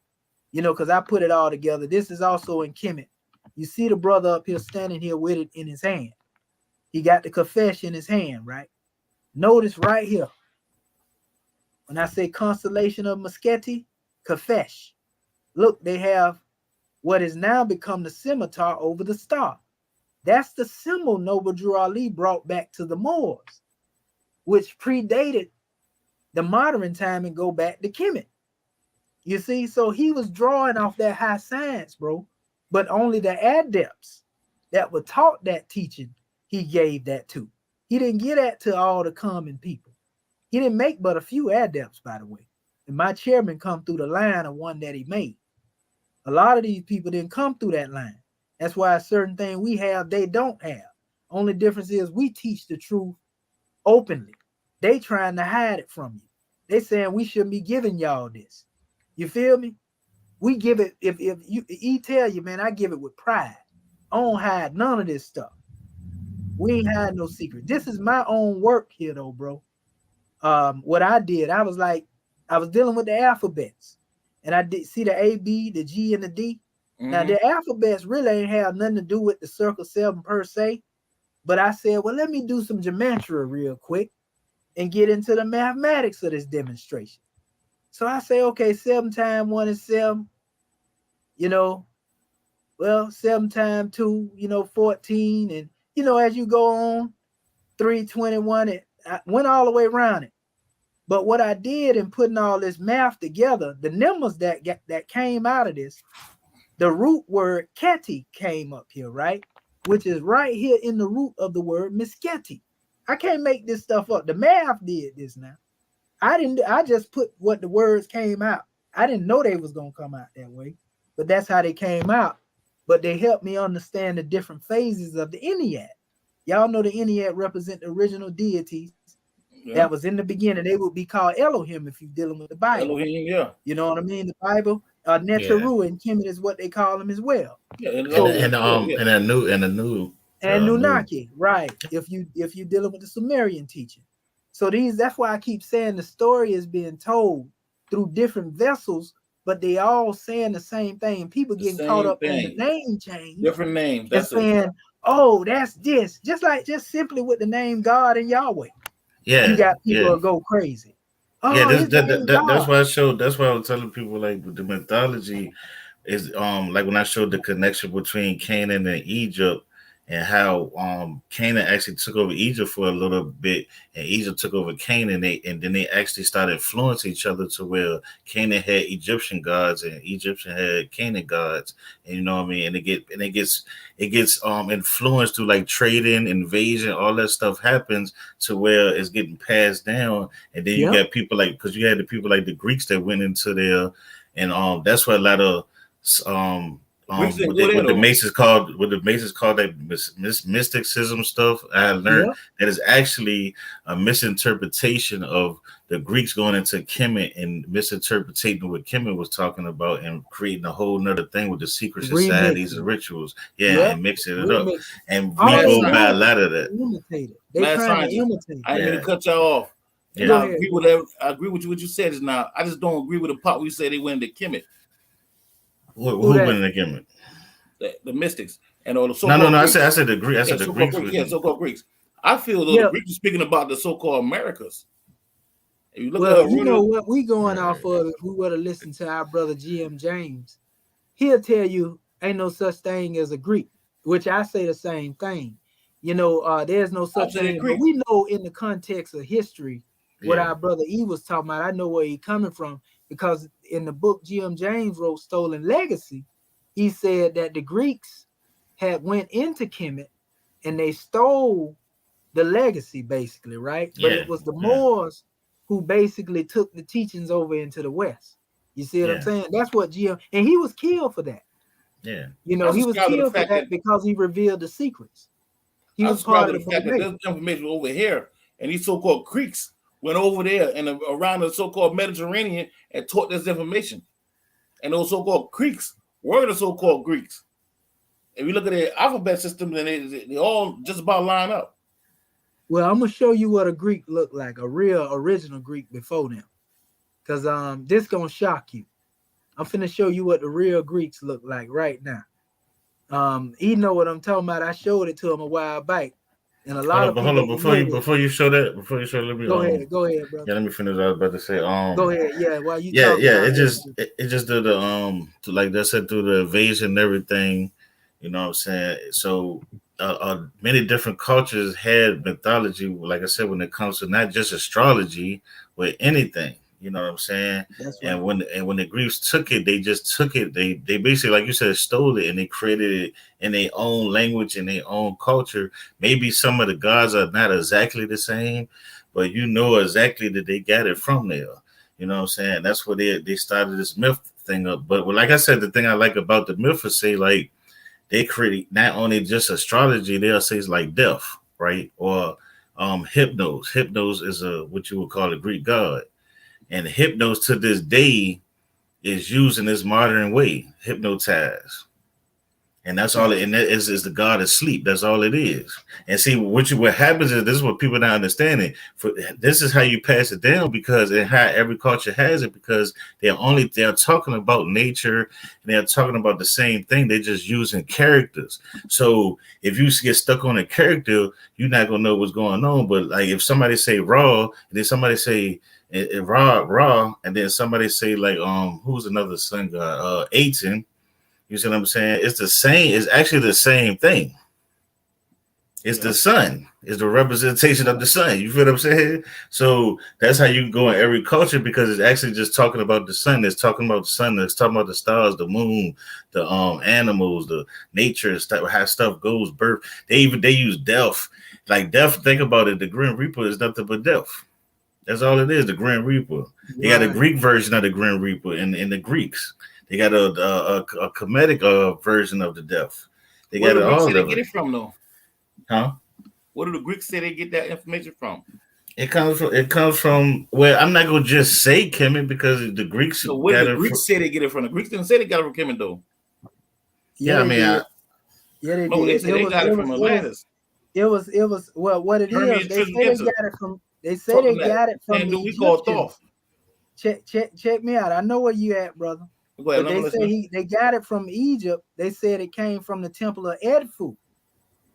you know, because I put it all together. This is also in Kemet. You see the brother up here standing here with it in his hand. He got the Kafesh in his hand, right? Notice right here, when I say constellation of Musketi, Kafesh. Look, they have what has now become the scimitar over the star. That's the symbol Noble Drew Ali brought back to the Moors, which predated the modern time and go back to Kemet. You see, so he was drawing off that high science, bro, but only the adepts that were taught that teaching, he gave that to. He didn't give that to all the common people. He didn't make but a few adepts, by the way. And my chairman come through the line of one that he made. A lot of these people didn't come through that line. That's why a certain thing we have, they don't have. Only difference is we teach the truth openly. They trying to hide it from you. They saying we shouldn't be giving y'all this. You feel me? We give it, if he tell you, man, I give it with pride. I don't hide none of this stuff. We ain't hide no secret. This is my own work here though, bro. What I did, I was dealing with the alphabets. And I did see the A, B, the G, and the D. Mm-hmm. Now, the alphabets really ain't have nothing to do with the circle 7 per se. But I said, well, let me do some gematria real quick and get into the mathematics of this demonstration. So I say, okay, 7 times 1 is 7. You know, well, 7 times 2, 14. And, as you go on, 3, 21, I went all the way around it. But what I did in putting all this math together, the numbers that came out of this, the root word keti came up here, right? Which is right here in the root of the word misketi. I can't make this stuff up. The math did this now. I didn't. I just put what the words came out. I didn't know they was gonna come out that way, but that's how they came out. But they helped me understand the different phases of the Ennead. Y'all know the Ennead represent the original deities that was in the beginning. They would be called Elohim if you're dealing with the Bible. Elohim, yeah. You know what I mean? The Bible, Neteru and Kemet is what they call them as well. Yeah, and Anunnaki, right? If you dealing with the Sumerian teaching. So that's why I keep saying the story is being told through different vessels, but they all saying the same thing. People getting caught up in the name change, different names. That's saying, oh, that's this. Just simply with the name God and Yahweh. Yeah, you got people who go crazy. Oh, that's why I showed. That's why I was telling people, like, the mythology is like when I showed the connection between Canaan and Egypt, and how Canaan actually took over Egypt for a little bit, and Egypt took over Canaan, and then they actually started influencing each other to where Canaan had Egyptian gods and Egyptian had Canaan gods, and you know what I mean. And it gets influenced through like trading, invasion, all that stuff happens to where it's getting passed down, and then you got people like, because you had the people like the Greeks that went into there, and that's what a lot of what the Masons called that mysticism stuff. I learned that is actually a misinterpretation of the Greeks going into Kemet and misinterpreting what Kemet was talking about and creating a whole nother thing with the secret societies and rituals. And mixing it up. And we go by a lot of that. They're trying to imitate. I didn't mean to cut y'all off. And I agree with that. I agree with what you said just now. I just don't agree with the part where you say they went into Kemet. Who went in the Kemet? The mystics and all the so-called no. Greeks. I said the Greeks. I said the Greeks. So-called Greeks. I feel the Greeks are speaking about the so-called Americas. If you look you know what we going off of. If we were to listen to our brother G.M. James, he'll tell you ain't no such thing as a Greek, which I say the same thing. You know, there's no such thing. But we know in the context of history what our brother E was talking about. I know where he's coming from, because in the book G.M. James wrote, Stolen Legacy, he said that the Greeks had went into Kemet and they stole the legacy, basically, right? But it was the Moors who basically took the teachings over into the West. You see what I'm saying? That's what G.M. And he was killed for that. Yeah. You know, he was killed for that because he revealed the secrets. He was part of the fact that there's information over here, and these so-called Greeks went over there and around the so-called Mediterranean and taught this information. And those so-called Greeks were the so-called Greeks. If you look at their alphabet system, then they all just about line up. Well, I'm gonna show you what a Greek looked like, a real original Greek before them, because this gonna shock you. I'm finna show you what the real Greeks look like right now. He know what I'm talking about. I showed it to him a while back, and a lot of people. Before you show that, let me go ahead, brother. Yeah, let me finish. I was about to say. Go ahead. Yeah, while you. It just did the like they said, through the invasion and everything. You know what I'm saying? So many different cultures had mythology, like I said, when it comes to not just astrology, but anything. You know what I'm saying? That's right. And when the Greeks took it, they just took it. They basically, like you said, stole it, and they created it in their own language and their own culture. Maybe some of the gods are not exactly the same, but you know exactly that they got it from there. You know what I'm saying? That's where they started this myth thing up. But like I said, the thing I like about the myth is, say, like, they create not only just astrology, they'll say it's like death, right? Or Hypnos. Hypnos is what you would call a Greek god. And Hypnos to this day is used in this modern way, hypnotize. And that's all and that is the god of sleep. That's all it is. And see, what happens is, this is what people are not understanding. This is how you pass it down, because and how every culture has it, because they're talking about nature, and they're talking about the same thing. They're just using characters. So if you get stuck on a character, you're not gonna know what's going on. But like if somebody say Ra, and then somebody say Ra, and then somebody say like who's another sun god, Aten. You see what I'm saying? It's the same. It's actually the same thing. It's the sun. It's the representation of the sun. You feel what I'm saying? So that's how you can go in every culture because it's actually just talking about the sun. It's talking about the sun. It's talking about the stars, the moon, the animals, the nature, stuff, how stuff goes, birth. They use death. Like death, think about it. The Grim Reaper is nothing but death. That's all it is, the Grim Reaper. They got a Greek version of the Grim Reaper in the Greeks. They got a comedic version of the death. They got all of it. Get it from though? Huh? Where do the Greeks say they get that information from? It comes from well, I'm not gonna just say Kemet because the Greeks. So where do the Greeks say they get it from? The Greeks didn't say they got it from Kemet though. Yeah, I mean, they did. They say they got it from Atlantis. It was well, what it is. They say they got it from. They say they got it from the Egyptians. Check me out. I know where you at, brother. But they say they got it from Egypt. They said it came from the temple of Edfu.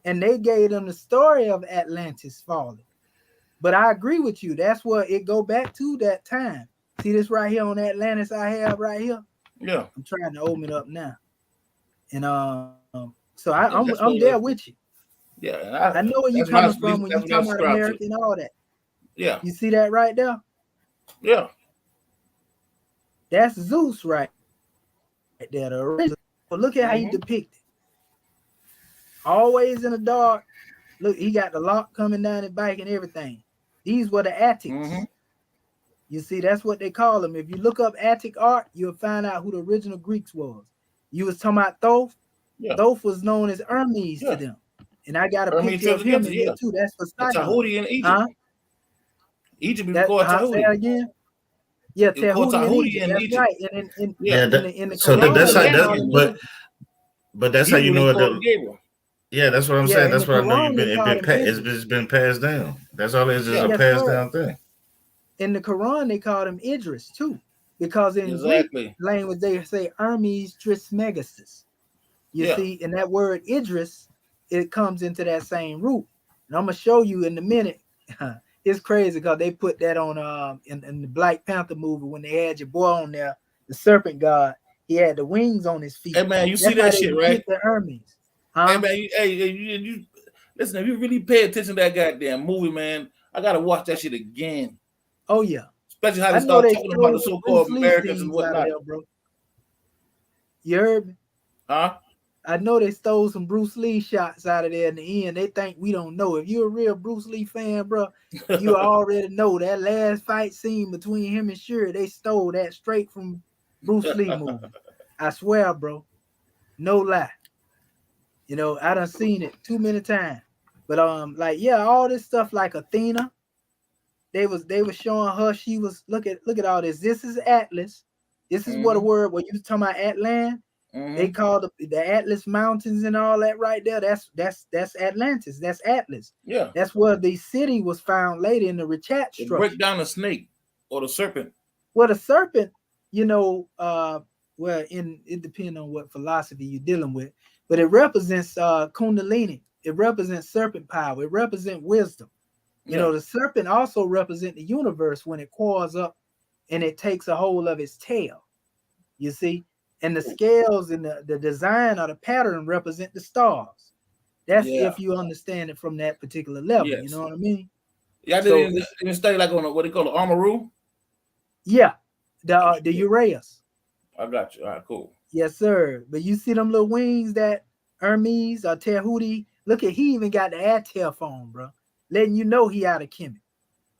And they gave them the story of Atlantis falling. But I agree with you. That's what it go back to that time. See this right here on Atlantis I have right here? Yeah. I'm trying to open it up now. And so I'm there with you. Yeah. I know where you coming from when you talking about America and all that. Yeah. You see that right there? Yeah. That's Zeus right there. The original. But look at how you depict it. Always in the dark. Look, he got the lock coming down his bike and everything. These were the Attics. You see, that's what they call them. If you look up Attic art, you'll find out who the original Greeks was. You was talking about Thoth. Yeah. Thoth was known as Hermes to them. And I got a picture of him in here too. That's for Tahuti in Egypt. Egypt is called Tahuti. Say that again? Yeah, Tahuti in Egypt. That's right. In the so Quran, that's how but that's how you know it. Yeah, that's what I'm saying. That's what I know it's been passed down. That's all it is a passed down thing. In the Quran, they called him Idris too, because in Greek language they say Hermes Trismegistus. You see, and that word Idris, it comes into that same root. And I'm gonna show you in a minute. It's crazy because they put that on in the Black Panther movie when they had your boy on there, the serpent god. He had the wings on his feet. Hey man, you see that shit, right? The Hermes. Hey man, you listen. If you really pay attention to that goddamn movie, man, I gotta watch that shit again. Oh yeah, especially how they start talking about the so-called Americans and whatnot. There, bro. You heard me? Huh? I know they stole some Bruce Lee shots out of there in the end. They think we don't know. If you're a real Bruce Lee fan, bro, you already know that last fight scene between him and Shuri. They stole that straight from Bruce Lee movie. I swear, bro. No lie. You know, I done seen it too many times. But all this stuff like Athena, they was showing her she was look at all this. This is Atlas. This is what a word when you was talking about Atlant. They call the Atlas Mountains and all that right there. That's Atlantis. That's Atlas. Yeah. That's where the city was found later in the Richat structure. Break down the snake or the serpent. Well, the serpent, you know, it depends on what philosophy you're dealing with. But it represents Kundalini. It represents serpent power. It represents wisdom. You know, the serpent also represents the universe when it coils up and it takes a hold of its tail. You see? And the scales and the design or the pattern represent the stars. That's if you understand it from that particular level. Yes. You know what I mean? Yeah, I didn't study like on what they call the Amaru. Yeah, the Uraeus. I got you. All right, cool. Yes, sir. But you see them little wings that Hermes or Tahuti. Look at he even got the Atel phone, bro, letting you know he out of Kemet.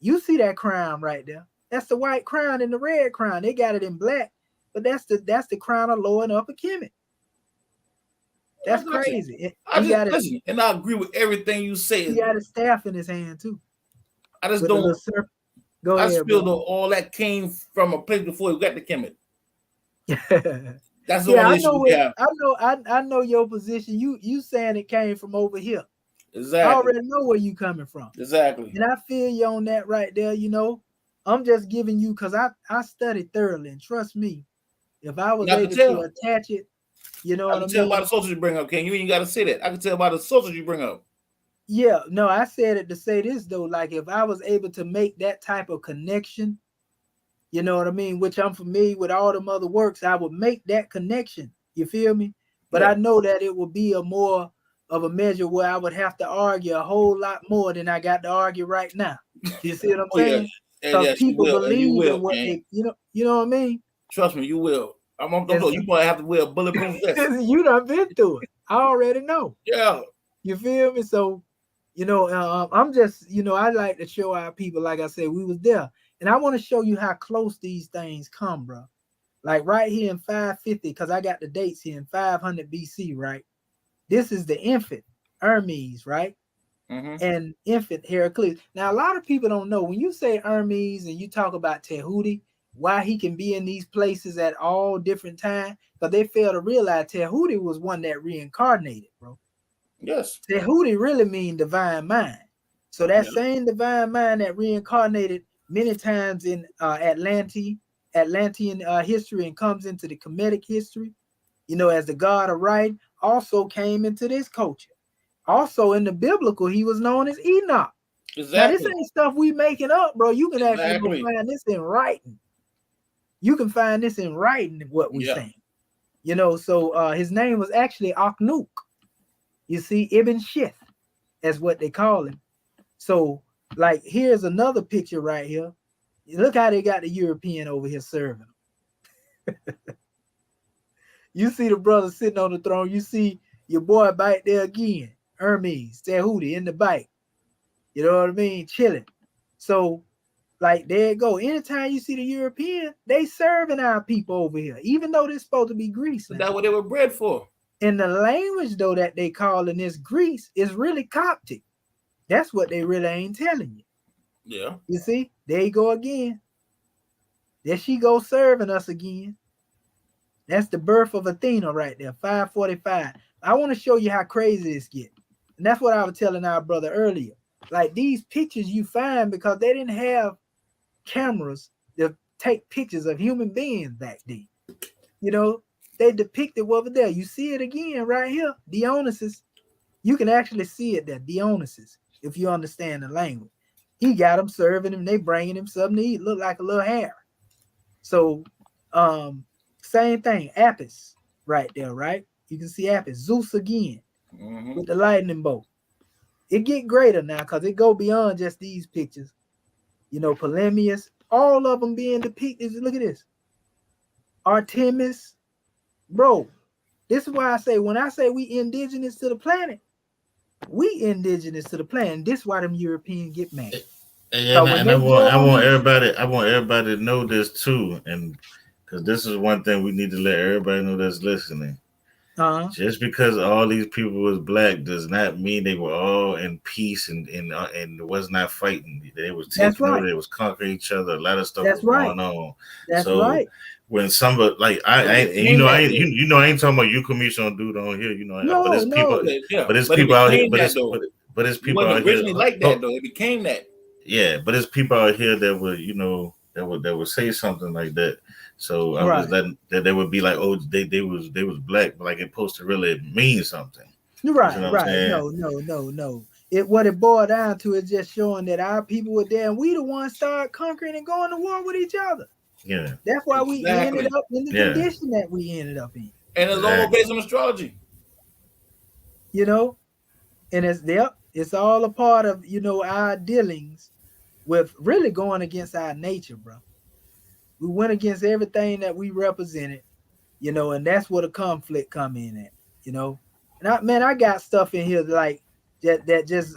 You see that crown right there? That's the white crown and the red crown. They got it in black, but that's the crown of Lower and Upper Kemet. That's crazy. Listen, and I agree with everything you say. He got a staff in his hand too. I just don't. Go ahead. I just feel all that came from a place before we got to Kemet. That's the only issue we have. I know your position. You saying it came from over here. Exactly. I already know where you coming from. Exactly. And I feel you on that right there. You know, I'm just giving you because I studied thoroughly, and trust me, if I was able to attach it, you know what I mean. I can tell by the sources you bring up, Ken. You ain't got to say that. I can tell by the sources you bring up. Yeah, no, I said it to say this though. Like if I was able to make that type of connection, you know what I mean, which I'm familiar with all them other works, I would make that connection. You feel me? But I know that it will be a more of a measure where I would have to argue a whole lot more than I got to argue right now. You see what I'm saying? Because Yes, you people will, and you believe will, in what man. you know what I mean? Trust me, you will. Yes, You probably have to wear a bulletproof vest. you done been through it. I already know. Yeah. You feel me? So, I'm just, I like to show our people, like I said, we was there. And I want to show you how close these things come, bro. Like right here in 550, because I got the dates here in 500 BC, right? This is the infant Hermes, right? And infant Heracles. Now, a lot of people don't know when you say Hermes and you talk about Tehuti, why he can be in these places at all different times, because they fail to realize Tehuti was one that reincarnated, bro. Yes. Tehuti really mean divine mind. So that same divine mind that reincarnated many times in Atlantean history and comes into the Kemetic history, as the god of right, also came into this culture. Also in the biblical, he was known as Enoch. Exactly. Now, this ain't stuff we making up, bro. You can actually go find this in writing. You can find this in writing, what we saying. So his name was actually Akhnuk. You see, Ibn Shith, that's what they call him. So, like, here's another picture right here. Look how they got the European over here serving them. You see the brother sitting on the throne. You see your boy back there again, Hermes, Tehuti in the bike. You know what I mean? Chilling. So, like, there you go. Anytime you see the European, they serving our people over here, even though they're supposed to be Greece. That's what they were bred for. And the language, though, that they call in this Greece is really Coptic. That's what they really ain't telling you. Yeah. You see? There you go again. There she goes serving us again. That's the birth of Athena right there, 545. I want to show you how crazy this gets. And that's what I was telling our brother earlier. Like, these pictures you find because they didn't have cameras to take pictures of human beings back then. They depicted what was there. You see it again right here, Dionysus. You can actually see it there, Dionysus, if you understand the language. He got them serving him. They bringing him something to eat. Look like a little hare. So, same thing. Apis right there, right? You can see Apis. Zeus again with the lightning bolt. It get greater now because it go beyond just these pictures. Polemius, all of them being depicted. Look at this. Artemis. Bro, this is why I say, when I say we indigenous to the planet, we indigenous to the planet. This is why them Europeans get mad. Yeah, and I want everybody to know this too, and because this is one thing we need to let everybody know that's listening. Just because all these people was black does not mean they were all in peace and was not fighting. They was taking over. They was conquering each other. A lot of stuff was going on. That's right. When somebody like I ain't talking about you commission dude on here. But it's people. But it's people out here. But it's people out here. Originally like that though. It became that. Yeah, but it's people out here that would that would say something like that. So I'm just letting that they would be like, oh, they was black, but like it's supposed to really mean something. Right. No. What it boiled down to is just showing that our people were there and we the ones started conquering and going to war with each other. Yeah. That's why we ended up in the condition that we ended up in. And it's all based on astrology. And it's all a part of our dealings with really going against our nature, bro. We went against everything that we represented, and that's where the conflict come in at, And I got stuff in here like that just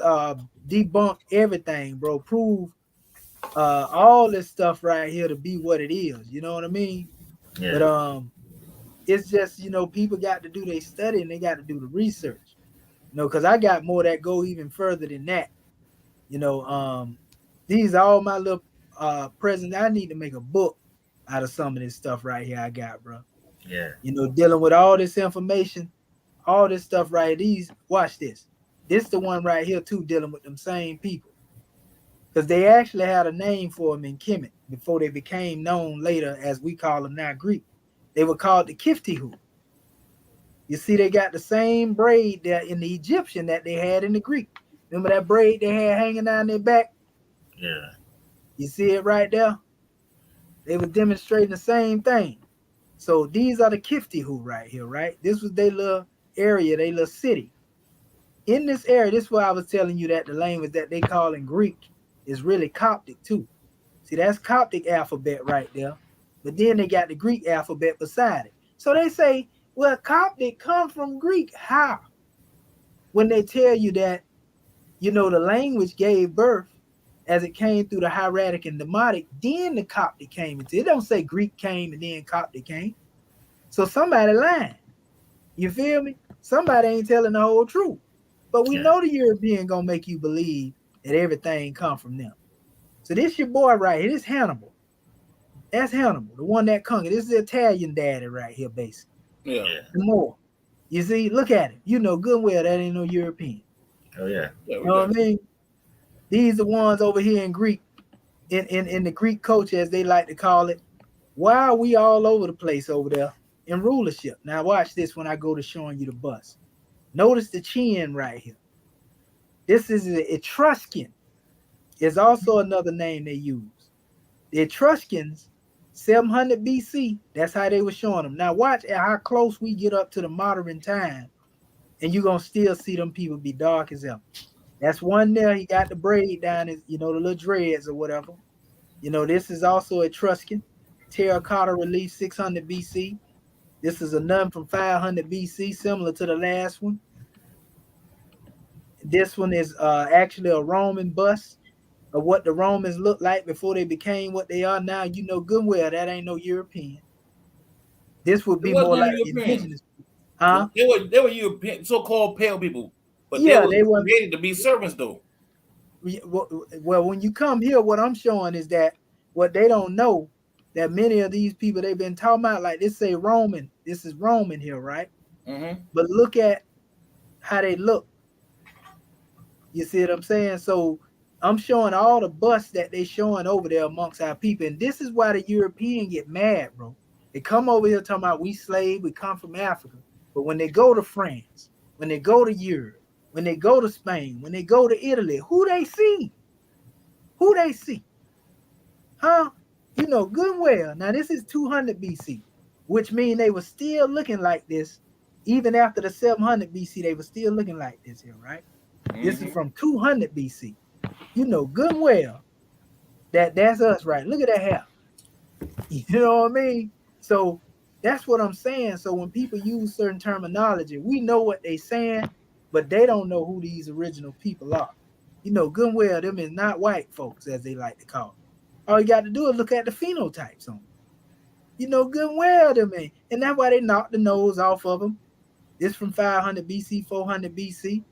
debunk everything, bro. Prove all this stuff right here to be what it is. You know what I mean? Yeah. But it's just people got to do their study and they got to do the research. Because I got more that go even further than that. These are all my little presents. I need to make a book out of some of this stuff right here I got, bro. Yeah. Dealing with all this information, all this stuff right. Watch this. This the one right here too, dealing with them same people. Because they actually had a name for them in Kemet before they became known later as we call them now Greek. They were called the Kiftihu. You see, they got the same braid there in the Egyptian that they had in the Greek. Remember that braid they had hanging down their back? Yeah. You see it right there? They were demonstrating the same thing. So these are the Kiftihu right here, right? This was their little area, their little city. In this area, this is why I was telling you that the language that they call in Greek is really Coptic too. See, that's Coptic alphabet right there. But then they got the Greek alphabet beside it. So they say, well, Coptic come from Greek. How? When they tell you that, the language gave birth as it came through the hieratic and Demotic, then the Coptic came into it. It don't say Greek came and then Coptic came. So somebody lying. You feel me? Somebody ain't telling the whole truth. But we know the European gonna make you believe that everything come from them. So this your boy right here. This Hannibal. That's Hannibal, the one that conquered. This is the Italian daddy right here, basically. Yeah. The more. You see, look at him. You know good well that ain't no European. Oh yeah. You know what I mean? These are ones over here in Greek, in the Greek culture, as they like to call it. Why are we all over the place over there in rulership? Now watch this when I go to showing you the bust. Notice the chin right here. This is the Etruscan. Is also another name they use. The Etruscans, 700 BC, that's how they were showing them. Now watch how close we get up to the modern time, and you're going to still see them people be dark as hell. That's one there. He got the braid down his, the little dreads or whatever. This is also Etruscan. Terracotta relief, 600 BC. This is a nun from 500 BC, similar to the last one. This one is actually a Roman bust of what the Romans looked like before they became what they are now. You know good well that ain't no European. This would be more like indigenous. Huh? They were European, so-called pale people, but they were created to be servants, though. Well, when you come here, what I'm showing is that what they don't know, that many of these people they've been talking about, like this say Roman, this is Roman here, right? Mm-hmm. But look at how they look. You see what I'm saying? So I'm showing all the busts that they showing over there amongst our people. And this is why the European get mad, bro. They come over here talking about we slave, we come from Africa. But when they go to France, when they go to Europe, when they go to Spain, when they go to Italy, who they see? Who they see? Huh? Good and well. Now this is 200 BC, which means they were still looking like this. Even after the 700 BC, they were still looking like this here, right? Mm-hmm. This is from 200 BC. Good and well that's us, right? Look at that hair. You know what I mean? So that's what I'm saying. So when people use certain terminology, we know what they saying, but they don't know who these original people are. Good and well, them is not white folks, as they like to call them. All you got to do is look at the phenotypes on them. Good and well, them ain't. And that's why they knocked the nose off of them. This from 500 BC, 400 BC.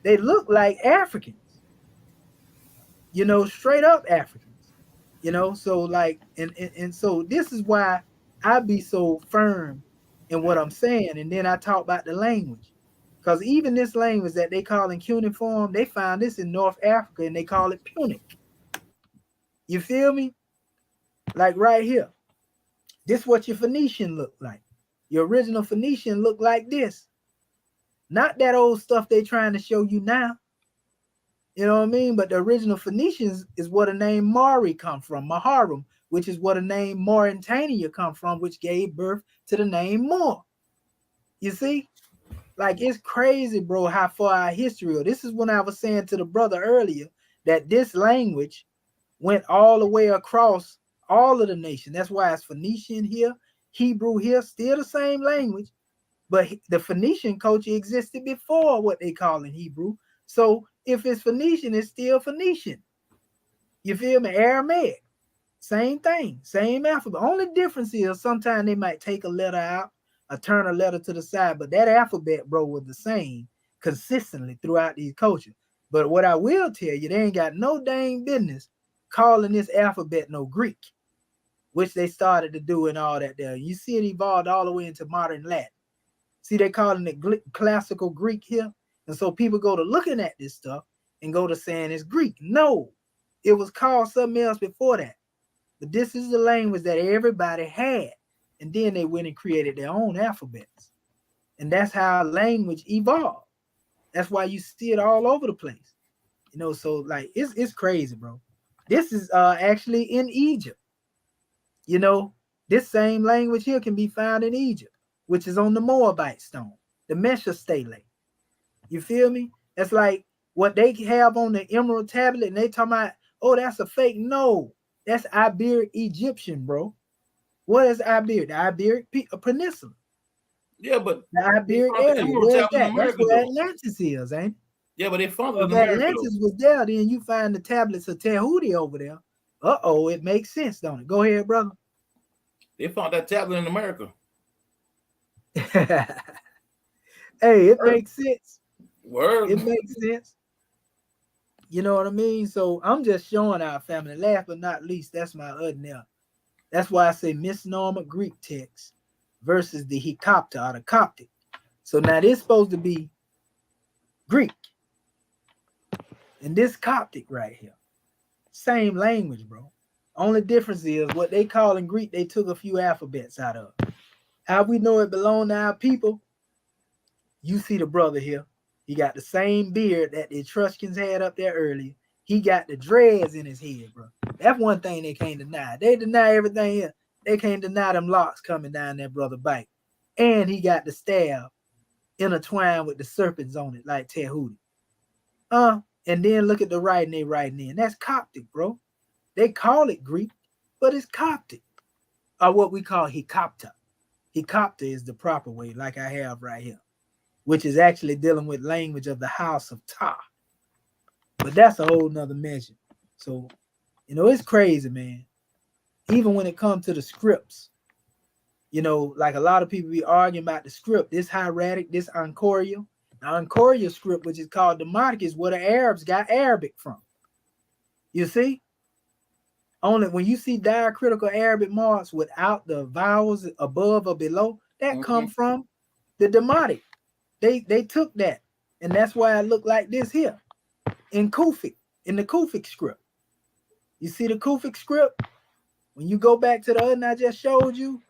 They look like Africans. Straight up Africans. So like, and so this is why I be so firm in what I'm saying. And then I talk about the language. Because even this language that they call in cuneiform, they found this in North Africa and they call it Punic. You feel me? Like right here. This what your Phoenician look like. Your original Phoenician look like this. Not that old stuff they trying to show you now. You know what I mean? But the original Phoenicians is where the name Mari come from, Maharam, which is where the name Mauritania come from, which gave birth to the name Moor. You see? Like, it's crazy, bro, how far our history is. This is when I was saying to the brother earlier that this language went all the way across all of the nation. That's why it's Phoenician here, Hebrew here, still the same language. But the Phoenician culture existed before what they call in Hebrew. So if it's Phoenician, it's still Phoenician. You feel me? Aramaic, same thing, same alphabet. Only difference is sometimes they might take a letter out or turn a letter to the side, but that alphabet, bro, was the same consistently throughout these cultures. But what I will tell you, they ain't got no dang business calling this alphabet no Greek, which they started to do and all that there. You see it evolved all the way into modern Latin. See, they calling it classical Greek here. And so people go to looking at this stuff and go to saying it's Greek. No, it was called something else before that. But this is the language that everybody had. And then they went and created their own alphabets. And that's how language evolved. That's why you see it all over the place. So like, it's crazy, bro. This is actually in Egypt. This same language here can be found in Egypt, which is on the Moabite stone, the Mesha stele. You feel me? It's like what they have on the Emerald tablet, and they talking about, oh, that's a fake. No, that's Iberic Egyptian, bro. What is Iberic? The Iberic Peninsula. Yeah, but the Iberic found the area. Emerald Where's tablet in that? That's America where though. Atlantis is, ain't it? Yeah, but they found it So in if America Atlantis though. was there, then you find the tablets of Tahuti over there. Uh-oh, it makes sense, don't it? Go ahead, brother. They found that tablet in America. Hey, it makes sense. Word. It makes sense. You know what I mean? So I'm just showing our family. Last but not least, that's my now. That's why I say misnomer Greek text versus the Hecopta or the Coptic. So now this supposed to be Greek. And this Coptic right here. Same language, bro. Only difference is what they call in Greek, they took a few alphabets out of. How we know it belonged to our people? You see the brother here. He got the same beard that the Etruscans had up there earlier. He got the dreads in his head, bro. That's one thing they can't deny. They deny everything here. They can't deny them locks coming down that brother bike. And he got the staff intertwined with the serpents on it, like Tahuti. And then look at the writing they writing in. That's Coptic, bro. They call it Greek, but it's Coptic. Or what we call Hecopta. Hecopta is the proper way, like I have right here, which is actually dealing with language of the house of Ta. But that's a whole nother measure. So, you know, it's crazy, man. Even when it comes to the scripts, you know, like a lot of people be arguing about the script, this hieratic, this Ancoria. The Ancoria script, which is called Demotic, is where the Arabs got Arabic from. You see? Only when you see diacritical Arabic marks without the vowels above or below, that come from the Demotic. They took that, and that's why it looked like this here in Kufic, in the Kufic script. You see the Kufic script? When you go back to the other I just showed you,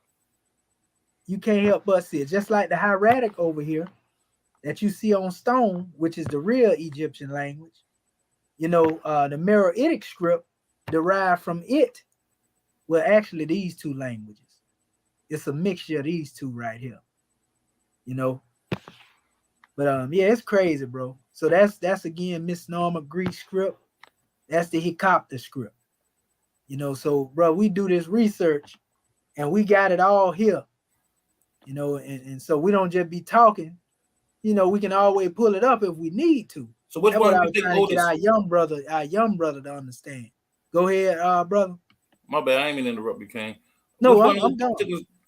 you can't help but see it. Just like the hieratic over here that you see on stone, which is the real Egyptian language. You know, the Meroitic script derived from it. Well, actually, these two languages. It's a mixture of these two right here. You know. But yeah, it's crazy, bro. So that's again misnomer Greek script. That's the Hecopter script. You know, so bro, we do this research and we got it all here. You know, and so we don't just be talking. You know, we can always pull it up if we need to. So which that's one what I do was you think trying to get oldest? our young brother to understand. Go ahead, brother. My bad, I ain't mean to interrupt you, King. No, I'm done.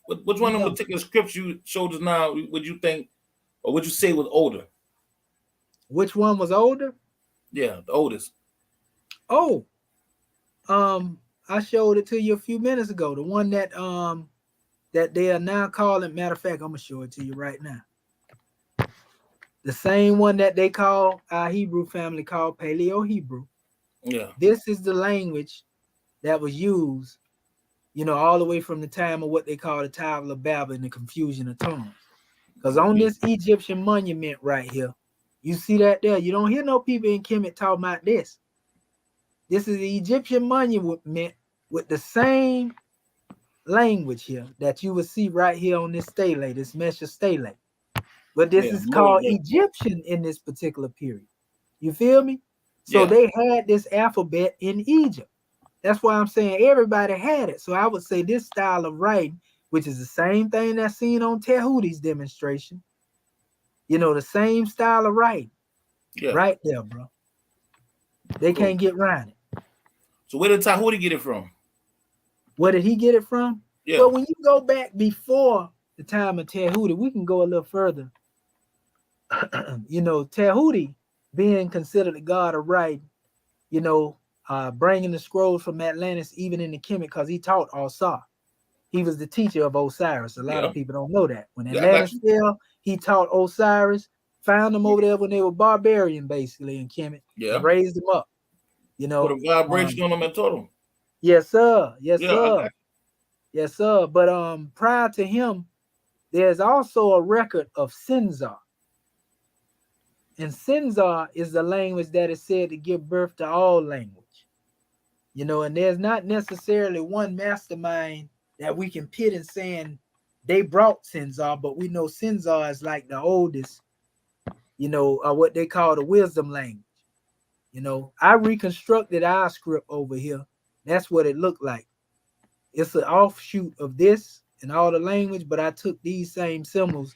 Which one of them particular scripts you showed us now would you think, or would you say was older? Which one was older? Yeah, the oldest. Oh, I showed it to you a few minutes ago. The one that that they are now calling. Matter of fact, I'm gonna show it to you right now. The same one that they call our Hebrew family called Paleo Hebrew. Yeah. This is the language that was used, you know, all the way from the time of what they call the Tower of Babel and the confusion of tongues. Because on this Egyptian monument right here, you see that there. You don't hear no people in Kemet talking about this. This is the Egyptian monument with the same language here that you will see right here on this stele, this Mesha stele. But this is called Egyptian in this particular period. You feel me? So they had this alphabet in Egypt. That's why I'm saying everybody had it. So I would say this style of writing, which is the same thing that's seen on Tehuti's demonstration, you know, the same style of writing. Yeah. Right there, bro. They can't get around it. So where did Tahuti get it from? Where did he get it from? Yeah. Well, when you go back before the time of Tahuti, we can go a little further. You know, Tahuti being considered the god of writing, you know, bringing the scrolls from Atlantis, even in the Kemet, because he taught Osar. He was the teacher of Osiris. A lot of people don't know that. When Atlantis fell, he taught Osiris, found them over there when they were barbarian, basically, in Kemet, and raised them up. You know, put a vibration on them and taught them. Yes, sir. Yes, sir. Yes, sir. But prior to him, there's also a record of Sinzar. And Sinzar is the language that is said to give birth to all language. You know, and there's not necessarily one mastermind that we can pit in saying they brought Sinzar, but we know Sinzar is like the oldest you know, what they call the wisdom language. You know, I reconstructed our script over here. That's what it looked like. It's an offshoot of this and all the language, but I took these same symbols,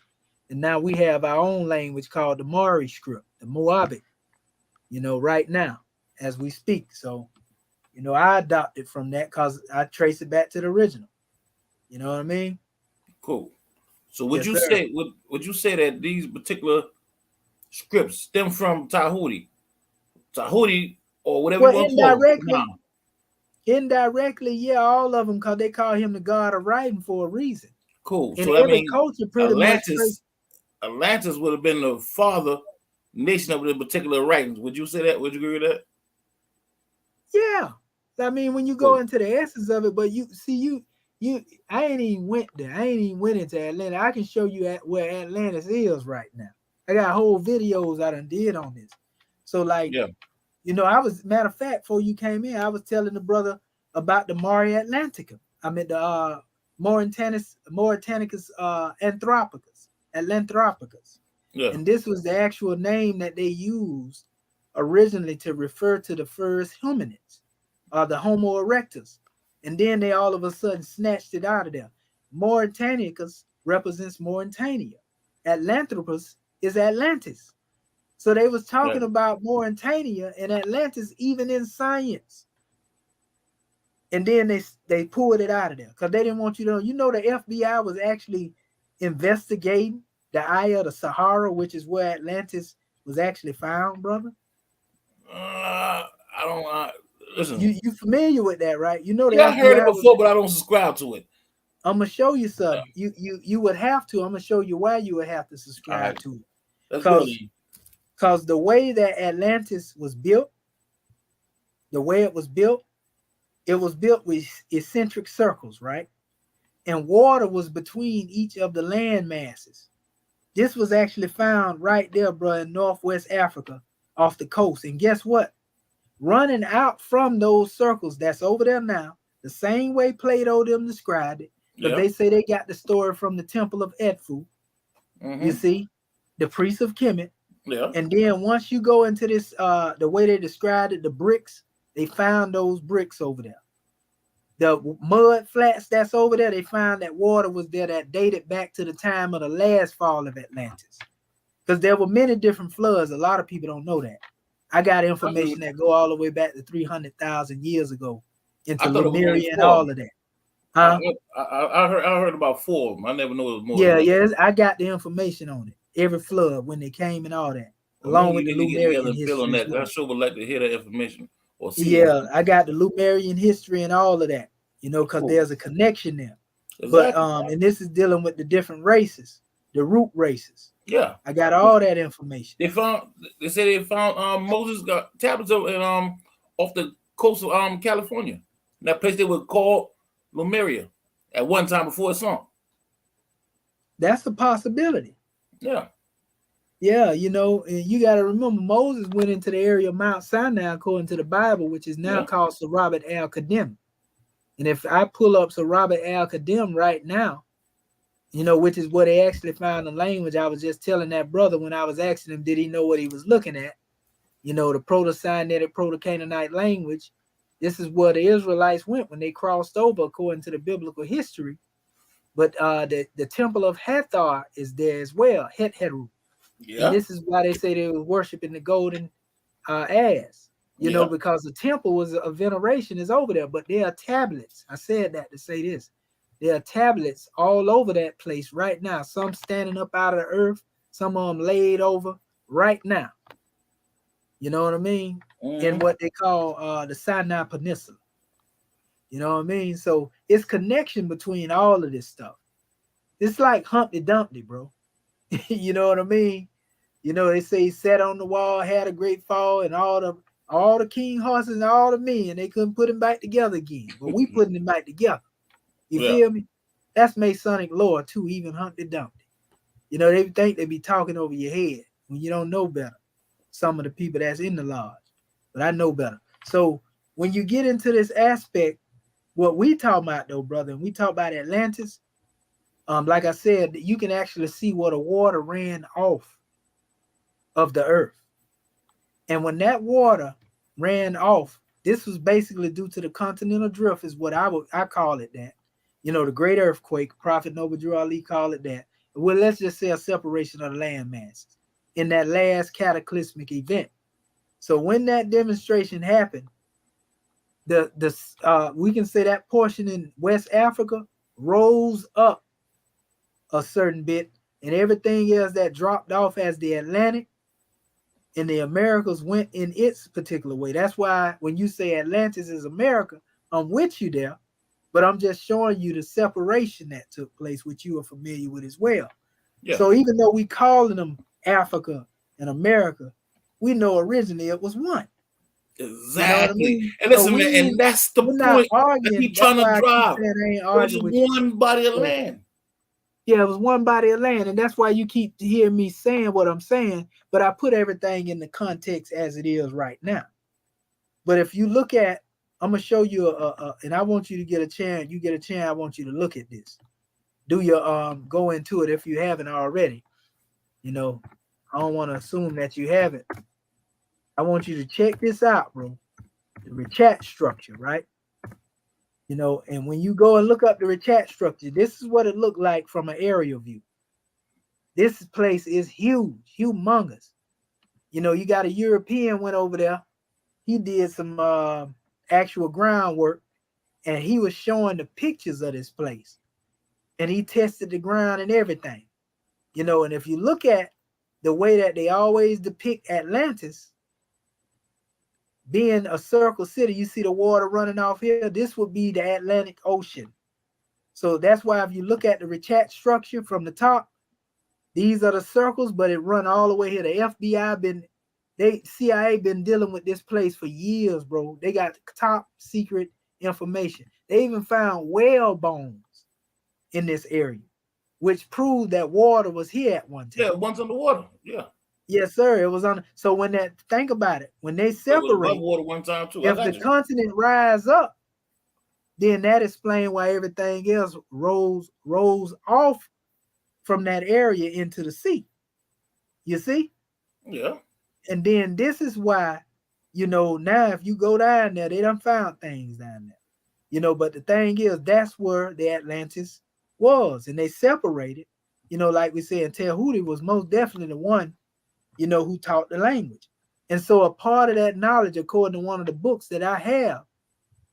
and now we have our own language called the Moorish script, the Moabic, you know, right now as we speak. So, you know, I adopted from that because I trace it back to the original. You know what I mean? Cool. So would Yes, you sir. say would you say that these particular scripts stem from Tahuti, or whatever you Well, want to call indirectly, yeah, all of them, because they call him the god of writing for a reason. Cool. And So that every means culture pretty much Atlantis would have been the father nation of the particular writings. Would you say that? Would you agree with that? yeah. I mean, when you go into the essence of it, but you see, I ain't even went there. I ain't even went into Atlanta. I can show you where Atlantis is right now. I got whole videos I done did on this. So, like, Yeah. you know, matter of fact, before you came in, I was telling the brother about the Mari Atlantica. I mean, the Mauritanius Anthropicus. Yeah. And this was the actual name that they used originally to refer to the first hominids, the Homo erectus. And then they all of a sudden snatched it out of there. Mauritanicus represents Mauritania. Atlanthropus is Atlantis. So they was talking about Mauritania and Atlantis even in science. And then they pulled it out of there because they didn't want you to know. You know, the FBI was actually investigating the Eye of the Sahara, which is where Atlantis was actually found, brother. I don't. Listen. You familiar with that, right? You know, the I heard FBI it before, but I don't subscribe to it. I'm gonna show you something. You would have to. I'm gonna show you why you would have to subscribe to it. Because the way that Atlantis was built, it was built with eccentric circles, right? And water was between each of the land masses. This was actually found right there, bro, in Northwest Africa off the coast. And guess what? Running out from those circles that's over there now, the same way Plato them described it, because they say they got the story from the Temple of Edfu. You see, the priest of Kemet. Yeah. And then once you go into this, the way they described it, the bricks, they found those bricks over there. The mud flats that's over there, they found that water was there that dated back to the time of the last fall of Atlantis. Because there were many different floods. A lot of people don't know that. I got information that go all the way back to 300,000 years ago into Lemuria and all of that. Huh? I heard about 4 of them. I never knew it was more. Yeah, I got the information on it. Every flood when they came and all that, along with the Lemurian history. I sure would like to hear that information or see. I got the Lemurian history and all of that. You know, because there's a connection there. Exactly. But and this is dealing with the different races, the root races. Yeah, I got all that information. They said they found Moses got tablets off the coast of California. That place they would call Lemuria at one time before it's sunk. That's a possibility. Yeah. Yeah, you know, and you got to remember Moses went into the area of Mount Sinai according to the Bible, which is now called Sir Robert Al-Qadim. And if I pull up Sir Robert Al-Qadim right now, you know, which is what they actually found in language. I was just telling that brother when I was asking him, did he know what he was looking at? You know, the Proto-Sinaitic, Proto-Canaanite language. This is where the Israelites went when they crossed over according to the biblical history. But the temple of Hathor is there as well, Het-Heru. Yeah. And this is why they say they were worshiping the golden ass, you know, because the temple was a veneration is over there. But there are tablets. I said that to say this. There are tablets all over that place right now. Some standing up out of the earth, some of them laid over right now. You know what I mean? In what they call the Sinai Peninsula. You know what I mean? So it's connection between all of this stuff. It's like Humpty Dumpty, bro. You know what I mean? You know, they say he sat on the wall, had a great fall, and all the king horses and all the men, they couldn't put him back together again. But we putting him back together. You feel me? That's Masonic lore too, even Humpty Dumpty. You know, they think they be talking over your head when you don't know better. Some of the people that's in the lodge. But I know better. So when you get into this aspect, what we talk about though, brother, and we talk about Atlantis, like I said, you can actually see where the water ran off of the earth. And when that water ran off, this was basically due to the continental drift, is what I call it that. You know, the great earthquake, Prophet Noble Drew Ali called it that. Well, let's just say a separation of the land masses in that last cataclysmic event. So when that demonstration happened, we can say that portion in West Africa rose up a certain bit, and everything else that dropped off as the Atlantic and the Americas went in its particular way. That's why when you say Atlantis is America, I'm with you there, but I'm just showing you the separation that took place, which you are familiar with as well. Yeah. So even though we calling them Africa and America, we know originally it was one. Exactly. You know what I mean? And listen, man, and that's the point that he's trying to drive. It was one body of land. Yeah, it was one body of land, and that's why you keep hearing me saying what I'm saying, but I put everything in the context as it is right now. But if you look at, I'm going to show you, and I want you to get a chance, you get a chance, I want you to look at this. Do your, go into it if you haven't already. You know, I don't want to assume that you haven't. I want you to check this out, bro. The Richat structure, right? You know, and when you go and look up the Richat structure, this is what it looked like from an aerial view. This place is huge, humongous. You know, you got a European went over there. He did some actual groundwork, and he was showing the pictures of this place. And he tested the ground and everything. You know, and if you look at the way that they always depict Atlantis, being a circle city, you see the water running off here. This would be the Atlantic Ocean. So that's why if you look at the Richat structure from the top, these are the circles, but it run all the way here. The FBI CIA been dealing with this place for years, bro. They got top secret information. They even found whale bones in this area, which proved that water was here at one time. Yeah, one's underwater. Yeah. Yes, sir. It was on. So when that, think about it, when they separate, water one time too. If the continent rise up, then that explains why everything else rose off from that area into the sea. You see? Yeah. And then this is why, you know, now if you go down there, they done found things down there. You know, but the thing is, that's where the Atlantis was, and they separated. You know, like we said, Tehuti was most definitely the one, you know, who taught the language. And so a part of that knowledge, according to one of the books that I have,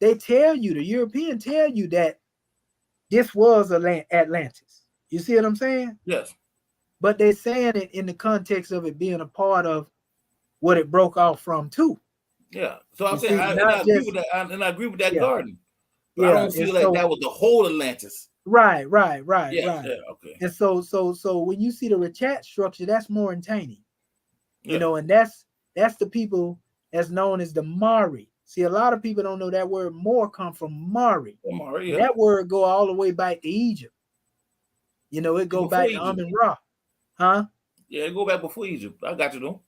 they tell you, the European tell you that this was Atlantis. You see what I'm saying? Yes. But they're saying it in the context of it being a part of what it broke off from too. Yeah. So I'm saying, I agree with that, and I agree with that garden. But I don't feel like that was the whole Atlantis. Right. Yeah, okay. And so when you see the Richat structure, that's Mauritania. You know, and that's the people that's known as the Mari. See, a lot of people don't know that word Moor come from Mari. Mari, yeah. That word go all the way back to Egypt. You know, it go back to Amun-Ra. Huh? Yeah, it go back before Egypt. I got you though.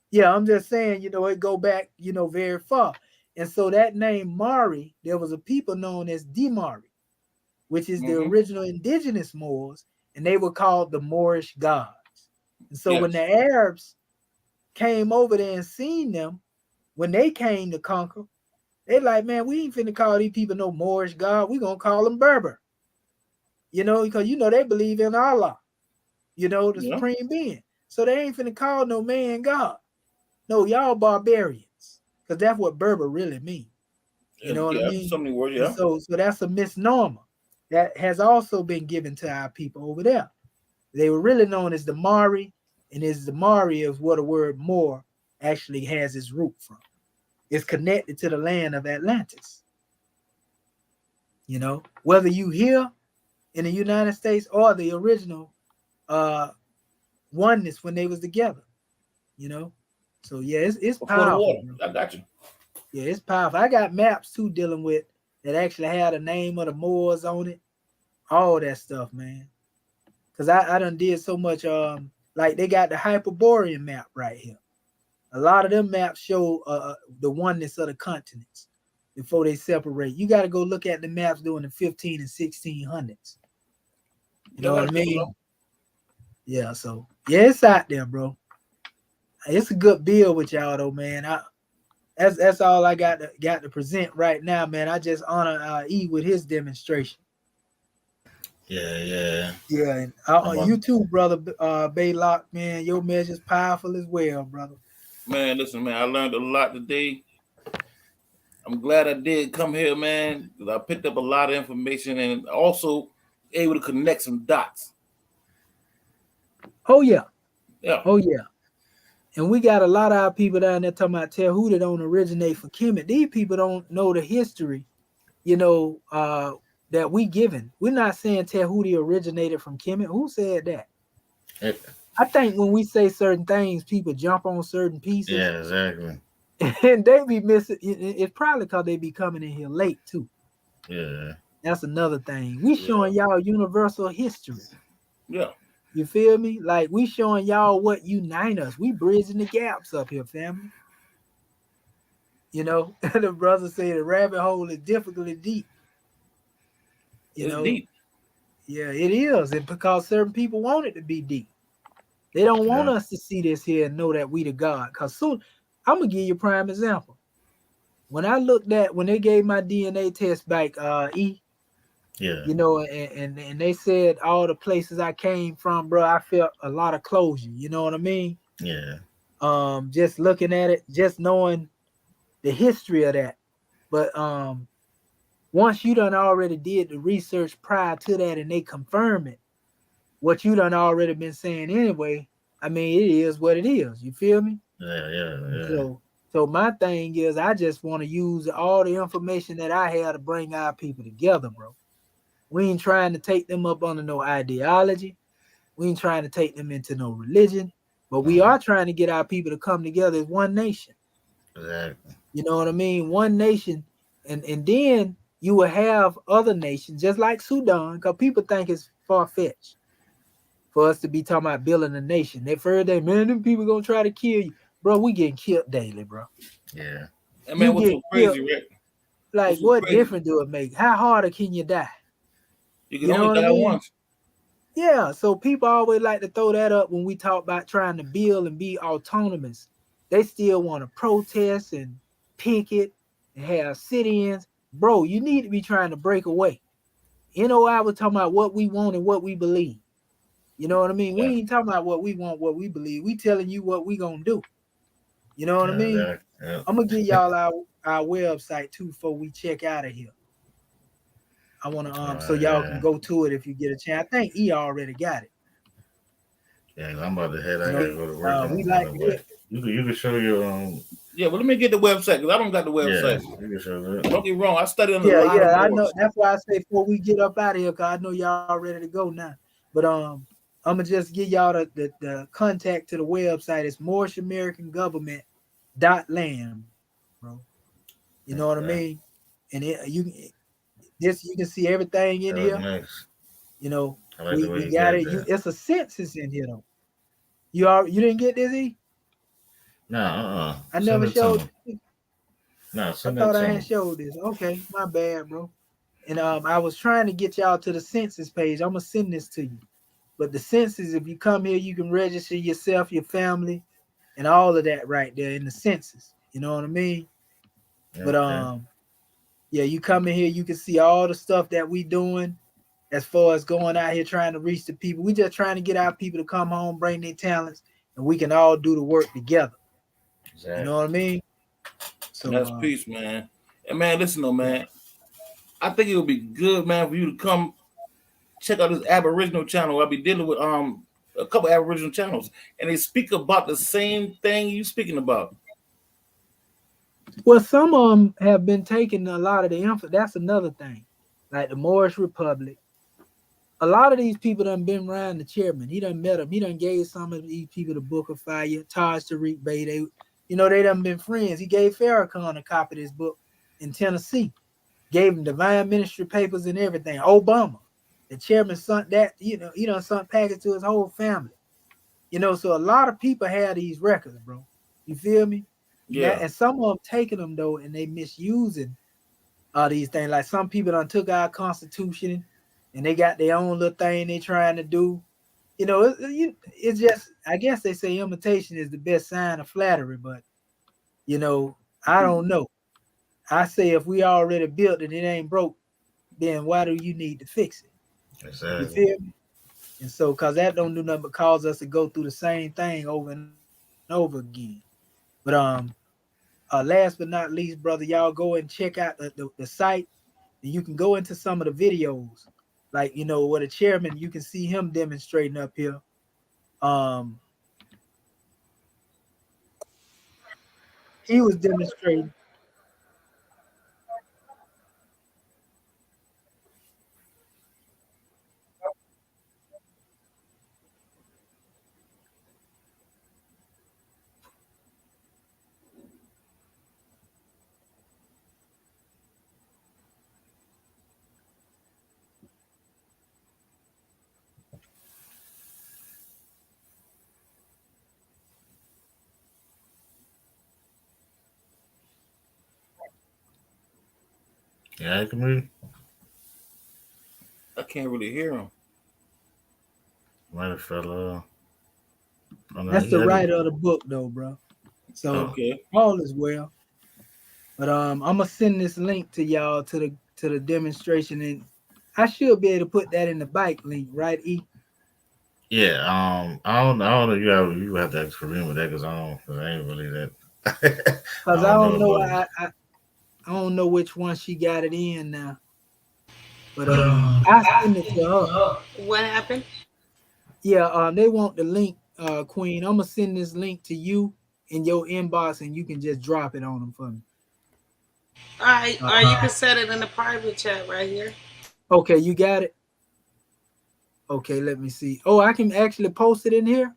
Yeah, I'm just saying, you know, it go back, you know, very far. And so that name Mari, there was a people known as Dimari, which is the original indigenous Moors, and they were called the Moorish gods. And so when the Arabs came over there and seen them, when they came to conquer, they like, man, we ain't finna call these people no Moorish god. We gonna call them Berber. You know, because you know they believe in Allah, you know, the supreme being. So they ain't finna call no man God. No, y'all barbarians, because that's what Berber really mean. You know what I mean? So many words, yeah. So that's a misnomer that has also been given to our people over there. They were really known as the Mari, and is the Mari of what the word Moor actually has its root from. It's connected to the land of Atlantis. You know, whether you here in the United States or the original oneness when they was together, you know. So yeah, it's powerful. I got you. Yeah, it's powerful. I got maps too dealing with that actually had the name of the Moors on it, all that stuff, man. Cause I done did so much. Like they got the Hyperborean map right here. A lot of them maps show the oneness of the continents before they separate. You got to go look at the maps during the 15 and 1600s. You know what I mean? Yeah. So yeah, it's out there, bro. it's a good bill with y'all though, man. That's all I got to present right now, man. I just honor E with his demonstration. Yeah. Yeah, and you too, brother. Baylock, man, your measure's powerful as well, brother. Man, listen, man, I learned a lot today. I'm glad I did come here, man, because I picked up a lot of information and also able to connect some dots. Oh yeah. Yeah. Oh yeah. And we got a lot of our people down there talking about Tehuti don't originate from Kemet. These people don't know the history, that we given. We're not saying Tehuti originated from Kemet. Who said that? I think when we say certain things, people jump on certain pieces. Yeah, exactly. And they be missing. It's probably because they be coming in here late too. Yeah. That's another thing. We showing y'all universal history. Yeah. You feel me? Like we showing y'all what unite us. We bridging the gaps up here, family. The brother say the rabbit hole is difficultly deep. It's deep. Yeah, it is. And because certain people want it to be deep. They don't want us to see this here and know that we the God. Because soon, I'm going to give you a prime example. When they gave my DNA test back, E, and they said all the places I came from, bro, I felt a lot of closure. You know what I mean? Yeah. Just looking at it, just knowing the history of that. But once you done already did the research prior to that and they confirm it, what you done already been saying anyway, I mean, it is what it is. You feel me? Yeah. So my thing is, I just want to use all the information that I have to bring our people together, bro. We ain't trying to take them up under no ideology. We ain't trying to take them into no religion, but we are trying to get our people to come together as one nation. Exactly. You know what I mean? One nation, and then you will have other nations, just like Sudan, because people think it's far-fetched for us to be talking about building a nation. They heard that, man, them people gonna try to kill you. Bro, we getting killed daily, bro. Yeah. And man, what's so crazy, right? Like, what difference do it make? How harder can you die? You can only die once. Yeah, so people always like to throw that up when we talk about trying to build and be autonomous. They still want to protest and picket and have sit-ins. Bro, you need to be trying to break away. NOI was talking about what we want and what we believe. You know what I mean? We ain't talking about what we want, what we believe. We telling you what we gonna do. You know what I mean? Yeah. I'm gonna give y'all our website too before we check out of here. I want to so y'all can go to it if you get a chance. I think E already got it. Yeah, I'm about to head. I gotta go to work. We like you can show your Yeah, well, let me get the website because I don't got the website. Yeah, you can show that. Don't get wrong. I study on a lot of I know. That's why I say before we get up out of here, because I know y'all ready to go now. But I'm gonna just give y'all the contact to the website. It's MoorishAmericanGovernment.land, bro. You know what I mean? And you can see everything in here. Nice. You know, like we got it. It's a census in here though. You didn't get this, E? No, I never showed. No, I thought I had showed this. Okay, my bad, bro. And I was trying to get y'all to the census page. I'm gonna send this to you. But the census, if you come here, you can register yourself, your family, and all of that right there in the census. You know what I mean? Okay. But yeah, you come in here, you can see all the stuff that we doing as far as going out here trying to reach the people. We just trying to get our people to come home, bring their talents, and we can all do the work together. Exactly. You know what I mean? So that's peace, man. And man, listen though, man. I think it would be good, man, for you to come check out this Aboriginal channel. I'll be dealing with a couple Aboriginal channels, and they speak about the same thing you speaking about. Well, some of them have been taking a lot of the info. That's another thing, like the Moorish Republic. A lot of these people done been around the chairman. He done met them. He done gave some of these people the Book of Fire, Taj Tariq Bey. They done been friends. He gave Farrakhan a copy of this book in Tennessee. Gave him divine ministry papers and everything. Obama, the chairman, sent that. He done sent package to his whole family. So a lot of people have these records, bro. You feel me? Yeah. And some of them taking them though, and they misusing these things. Like some people done took our Constitution, and they got their own little thing they trying to do. You know, it's just, I guess they say imitation is the best sign of flattery, but you know, I don't know. I say if we already built it, it ain't broke, then why do you need to fix it? You Exactly. feel me? And so, cause that don't do nothing but cause us to go through the same thing over and over again. But last but not least, brother, y'all go and check out the site, and you can go into some of the videos, like you know, what a chairman, you can see him demonstrating up here. Um, he was demonstrating. Yeah, I can read. I can't really hear him. Might have fell oh no, That's he the had it. writer of the book, though, bro. So Okay. all is well. But I'm gonna send this link to y'all to the demonstration, and I should be able to put that in the bike link, right? E, Yeah, I don't know. You have to ask Kareem with that because cause I ain't really that. I because I don't know don't know, about it. I don't know which one she got it in now, but I send it to her. What happened? Yeah, they want the link, Queen. I'm gonna send this link to you in your inbox, and you can just drop it on them for me. All right, Uh, or you can set it in the private chat right here. okay, you got it. Okay, let me see. Oh, I can actually post it in here.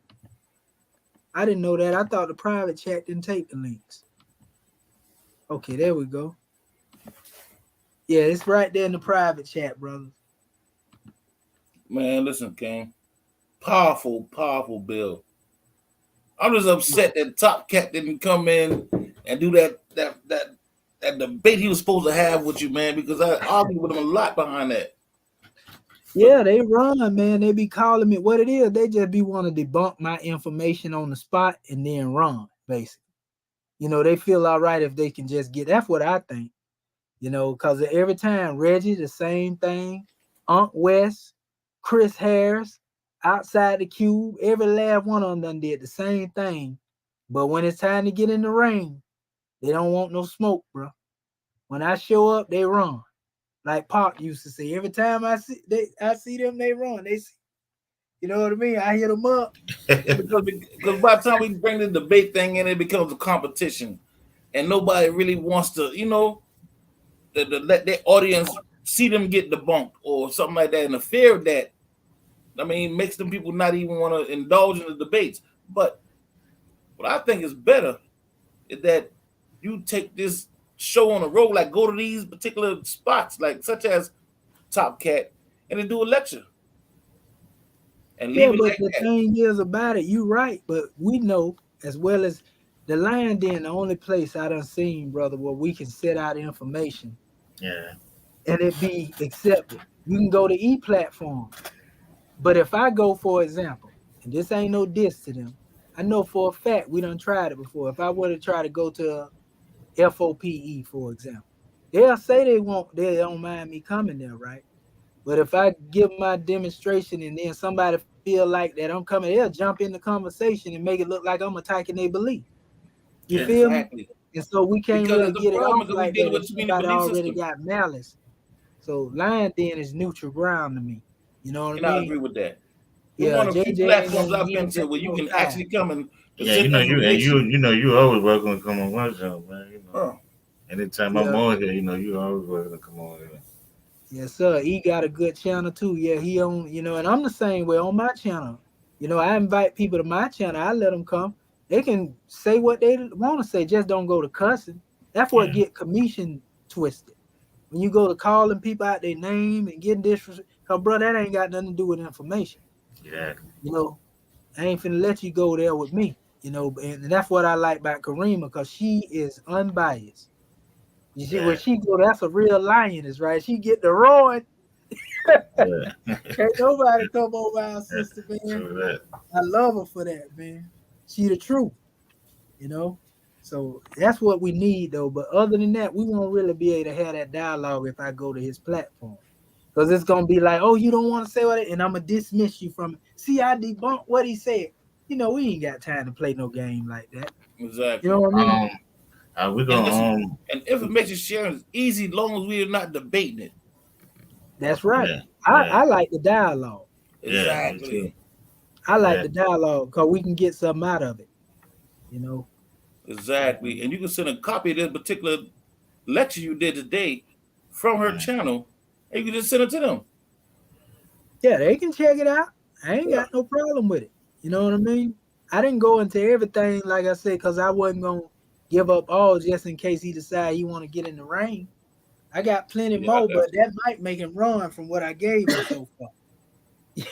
I didn't know that. I thought the private chat didn't take the links. Okay, there we go. Yeah, it's right there in the private chat, brothers. Man, listen, King. Powerful, powerful bill. I'm just upset that Top Cat didn't come in and do that debate he was supposed to have with you, man, because I argued with him a lot behind that. Yeah, they run, man. They be calling me what it is. They just be want to debunk my information on the spot and then run, basically. You know, they feel all right if they can just get. That's what I think. You know, because every time Reggie, the same thing. Unc West, Chris Harris, outside the cube, every last one of them done did the same thing. But when it's time to get in the ring, they don't want no smoke, bro. When I show up, they run. Like Pop used to say, every time I see them, they run. They see, you know what I mean? I hit them up. Yeah, because by the time we bring the debate thing in, it becomes a competition, and nobody really wants to, let their audience see them get debunked or something like that. And the fear of that, I mean, makes them people not even want to indulge in the debates. But what I think is better is that you take this show on the road, like go to these particular spots, like such as Top Cat, and then do a lecture and Yeah, leave it but like the that. thing is about it, you right. But we know as well as the Lion Den, the only place I done seen, brother, where we can set out information Yeah, and it be accepted. You can go to e-platform. But if I go, for example, and this ain't no diss to them, I know for a fact we done tried it before. If I were to try to go to FOPE, for example, they'll say they don't mind me coming there, right? But if I give my demonstration and then somebody feel like that I'm coming, they'll jump in the conversation and make it look like I'm attacking their belief. You yeah, feel me? Exactly. And so we can't Because really that's the get it problem, off because we're like dealing that if with too many somebody belief already systems. got malice. So lying then is neutral ground to me. You know what I And I mean? agree with that. We're Yeah, one of the few JJ ain't platforms gonna I've give been me to back where you no can time. actually come and yeah. present information. You know, you always welcome to come on my show, man. Huh. Anytime I'm Yeah, on here, you always welcome to come on here. yes, sir. He got a good channel too. Yeah, he on, and I'm the same way on my channel. I invite people to my channel. I let them come. They can say what they want to say. Just don't go to cussing. That's what Yeah, get commission twisted. When you go to calling people out their name and getting disrespect, cause bro, that ain't got nothing to do with information. yeah, You know, I ain't finna let you go there with me. And that's what I like about Karima, because she is unbiased. You see, when yeah. she go, that's a real lioness, right? She get the roaring. Ain't nobody come over our sister, man. That. I love her for that, man. She the truth, you know. So that's what we need, though. But other than that, we won't really be able to have that dialogue if I go to his platform, because it's gonna be like, oh, you don't want to say what, and I'm gonna dismiss you from it. See, I debunked what he said. You know, we ain't got time to play no game like that. Exactly. You know what I mean? We're gonna and information sharing is easy as long as we are not debating it. That's right. Yeah, I like the dialogue. Exactly. Yeah, I like the dialogue because we can get something out of it. You know. Exactly. And you can send a copy of this particular lecture you did today from her channel, and you can just send it to them. Yeah, they can check it out. I ain't got no problem with it. You know what I mean? I didn't go into everything, like I said, because I wasn't going to give up all just in case he decide he want to get in the ring. I got plenty more, but that might make him run from what I gave him so far.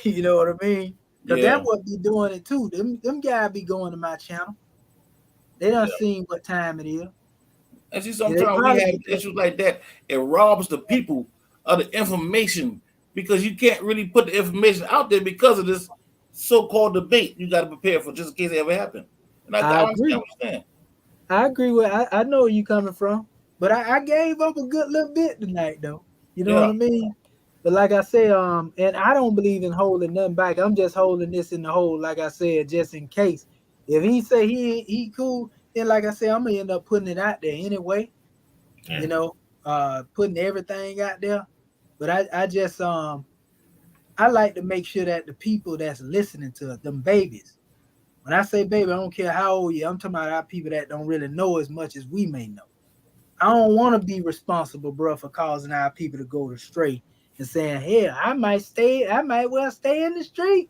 You know what I mean? Because that would be doing it too. Them guys be going to my channel. They done seen what time it is. And see, sometimes we have issues like that. It robs the people of the information because you can't really put the information out there because of this so-called debate you got to prepare for just in case it ever happen. And I agree. I agree with. I know where you coming from, but I gave up a good little bit tonight, though. You know what I mean? But like I say, and I don't believe in holding nothing back. I'm just holding this in the hole, like I said, just in case. If he say he cool, then like I said, I'm gonna end up putting it out there anyway. Yeah. You know, putting everything out there. But I just I like to make sure that the people that's listening to it, them babies. When I say baby, I don't care how old you are. I'm talking about our people that don't really know as much as we may know. I don't want to be responsible, bro, for causing our people to go astray and saying, "Hey, I might well stay in the street."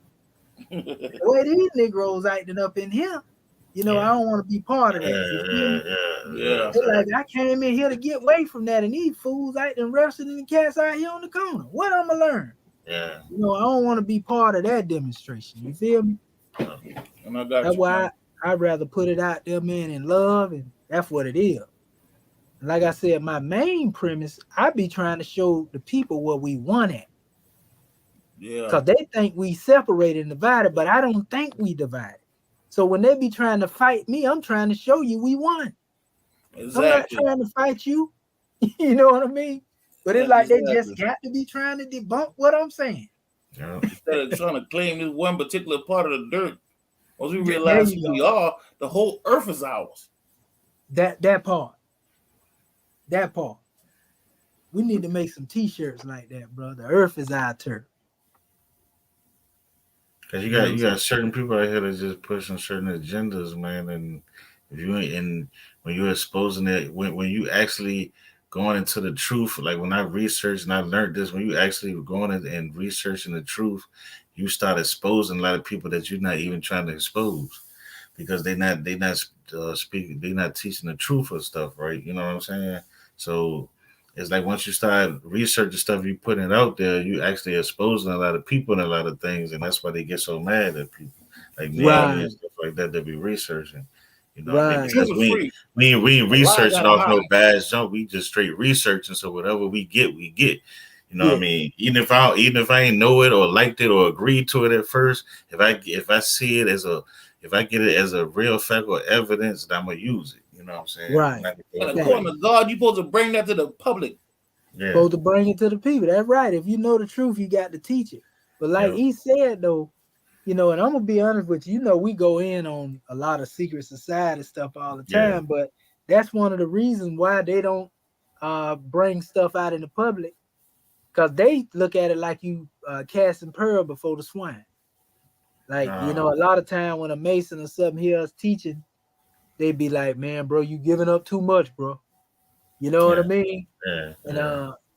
The way these Negroes acting up in here, you know, I don't want to be part of that. They're like, I came in here to get away from that, and these fools acting wrestling the cats out here on the corner. What I'm gonna learn? Yeah. You know, I don't want to be part of that demonstration. You feel me? And I got that's why I'd rather put it out there, man, in love, and that's what it is. And like I said, my main premise, I be trying to show the people what we want at. Yeah. Because they think we separated and divided, but I don't think we divided. So when they be trying to fight me, I'm trying to show you we won. Exactly. I'm not trying to fight you. You know what I mean? But it's like they just got to be trying to debunk what I'm saying. Yeah. Instead of trying to claim this one particular part of the dirt, once we realize who we are, the whole earth is ours. That part. We need to make some t-shirts like that, bro. The earth is our turf. Cause you got certain people out here that just pushing certain agendas, man. And if you and when you're exposing it, when you actually going into the truth, like when I researched and I learned this, when you actually going in and researching the truth, you start exposing a lot of people that you're not even trying to expose, because they're not speaking, they're not teaching the truth of stuff, right? You know what I'm saying? So it's like once you start researching stuff, you putting it out there, you actually exposing a lot of people and a lot of things, and that's why they get so mad at people, like me and stuff like that. They be researching, you know. What I mean? Because we ain't researching off no bad junk. We just straight researching. So whatever we get, we get. You know what I mean? Even if I ain't know it or liked it or agreed to it at first, if I see it if I get it as a real fact or evidence, then I'm gonna use it. You know what I'm saying? Right. And according to God, you're supposed to bring that to the public. Yeah. Supposed to bring it to the people. That's right. If you know the truth, you got to teach it. But like he said, though, you know, and I'm gonna be honest with you, you know, we go in on a lot of secret society stuff all the time, but that's one of the reasons why they don't bring stuff out in the public, because they look at it like you casting pearl before the swine. Like, you know, a lot of time when a Mason or something here is teaching, they be like, man, bro, you giving up too much, bro. You know what I mean? Yeah.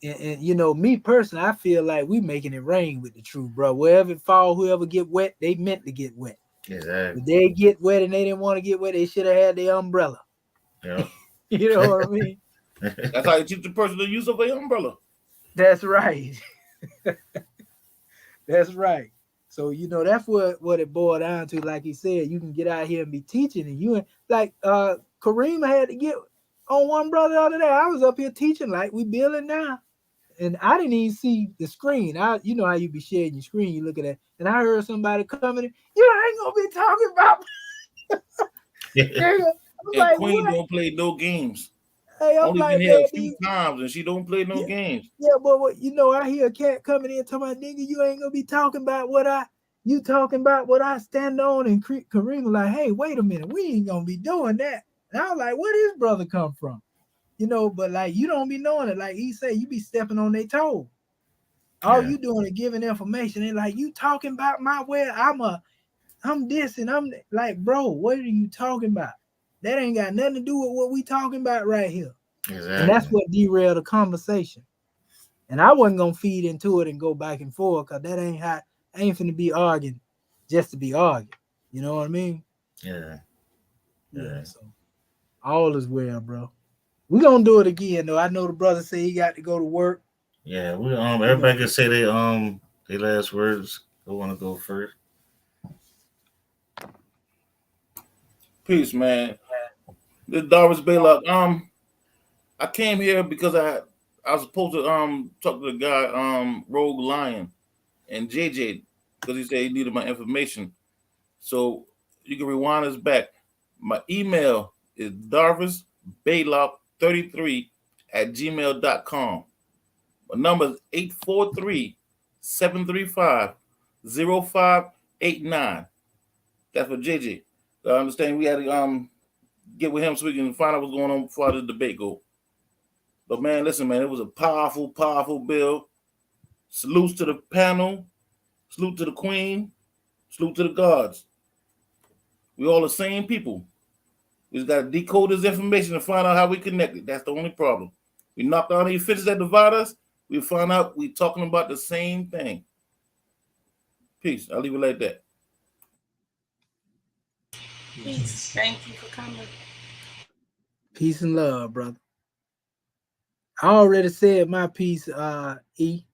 And you know, me personally, I feel like we making it rain with the truth, bro. Wherever it fall, whoever get wet, they meant to get wet. Exactly. If they get wet and they didn't want to get wet, they should have had their umbrella. Yeah. You know what I mean? That's how you teach the person the use of an umbrella. That's right. That's right. So, you know, that's what it boiled down to. Like he said, you can get out here and be teaching, and you like Kareem had to get on one brother the other day. I was up here teaching like we building now. and I didn't even see the screen. You know how you be sharing your screen, you look at that, and I heard somebody coming in. You ain't gonna be talking about. I'm And like, Queen what? don't play no games. Hey, I'm Only been like, here man, a few times, and she don't play no games. yeah, but you know, I hear a cat coming in talking about, nigga, you ain't gonna be talking about you talking about what I stand on, and Kareem like, hey, wait a minute, we ain't gonna be doing that. And I was like, where this brother come from? You know, but like, you don't be knowing it. Like he said, you be stepping on their toe. All you doing is giving information, and like, you talking about my way. I'm this, and I'm like, bro, what are you talking about? That ain't got nothing to do with what we talking about right here. Exactly. And that's what derailed the conversation. And I wasn't gonna feed into it and go back and forth, because that ain't how. I ain't finna be arguing just to be arguing. You know what I mean? Yeah. So all is well, bro. We gonna do it again though. I know the brother said he got to go to work. Yeah, we everybody can say their last words. Who wanna go first? Peace, man. This is Darvis Baylock. I came here because I was supposed to talk to the guy Rogue Lion and JJ, because he said he needed my information. So you can rewind us back. My email is darvisbaylock33@gmail.com. My number is 843-735-0589. That's for JJ. I understand we had to get with him so we can find out what's going on before the debate go. But man, listen, man, it was a powerful, powerful bill. Salutes to the panel. Salute to the queen. Salute to the gods. We all the same people. We just got to decode this information and find out how we connected. That's the only problem. We knock down any fences that divide us. We find out we talking about the same thing. Peace. I'll leave it like that. Peace. Thank you for coming. Peace and love, brother. I already said my piece, E.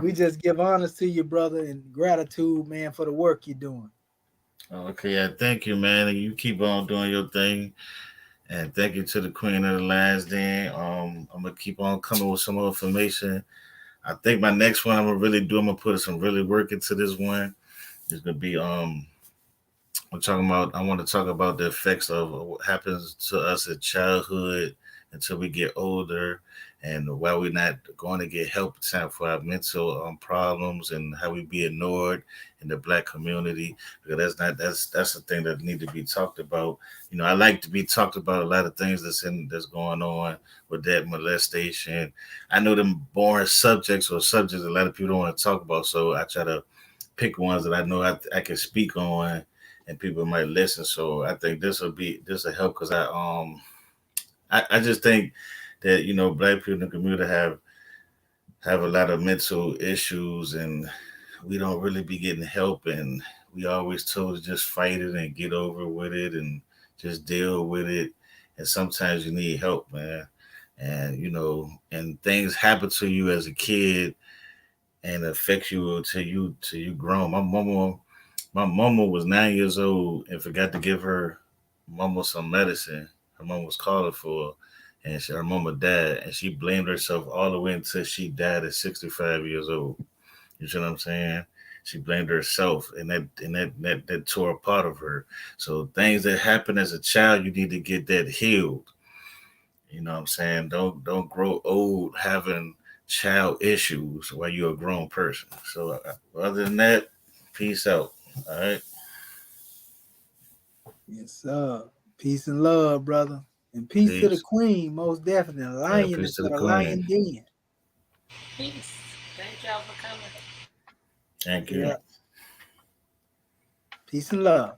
We just give honors to you, brother, and gratitude, man, for the work you're doing. Okay, yeah, thank you, man. And you keep on doing your thing. And thank you to the Queen of the Last Den. I'm gonna keep on coming with some more information. I think my next one I'm gonna put some really work into this one. It's gonna be I want to talk about the effects of what happens to us in childhood until we get older, and why we're not going to get help for our mental problems, and how we be ignored in the Black community, because that's the thing that need to be talked about. You know, I like to be talked about a lot of things that's going on with that molestation. I know them boring subjects or subjects a lot of people don't want to talk about, so I try to pick ones that I know I can speak on and people might listen. So I think this will help, because I just think that, you know, Black people in the community have a lot of mental issues, and we don't really be getting help, and we always told to just fight it and get over with it and just deal with it. And sometimes you need help, man. And you know, and things happen to you as a kid and affect you till you grown. My mama was 9 years old and forgot to give her mama some medicine. Her mama was calling for her, and her mama died, and she blamed herself all the way until she died at 65 years old. You see what I'm saying? She blamed herself, and that tore a part of her. So things that happen as a child, you need to get that healed. You know what I'm saying? Don't grow old having child issues while you're a grown person. So other than that, peace out. All right. Yes, sir. Peace and love, brother. And peace to the queen, most definitely. A lion peace to for the the lion queen. den. Peace. Thank y'all for coming. Thank you. Yeah. Peace and love.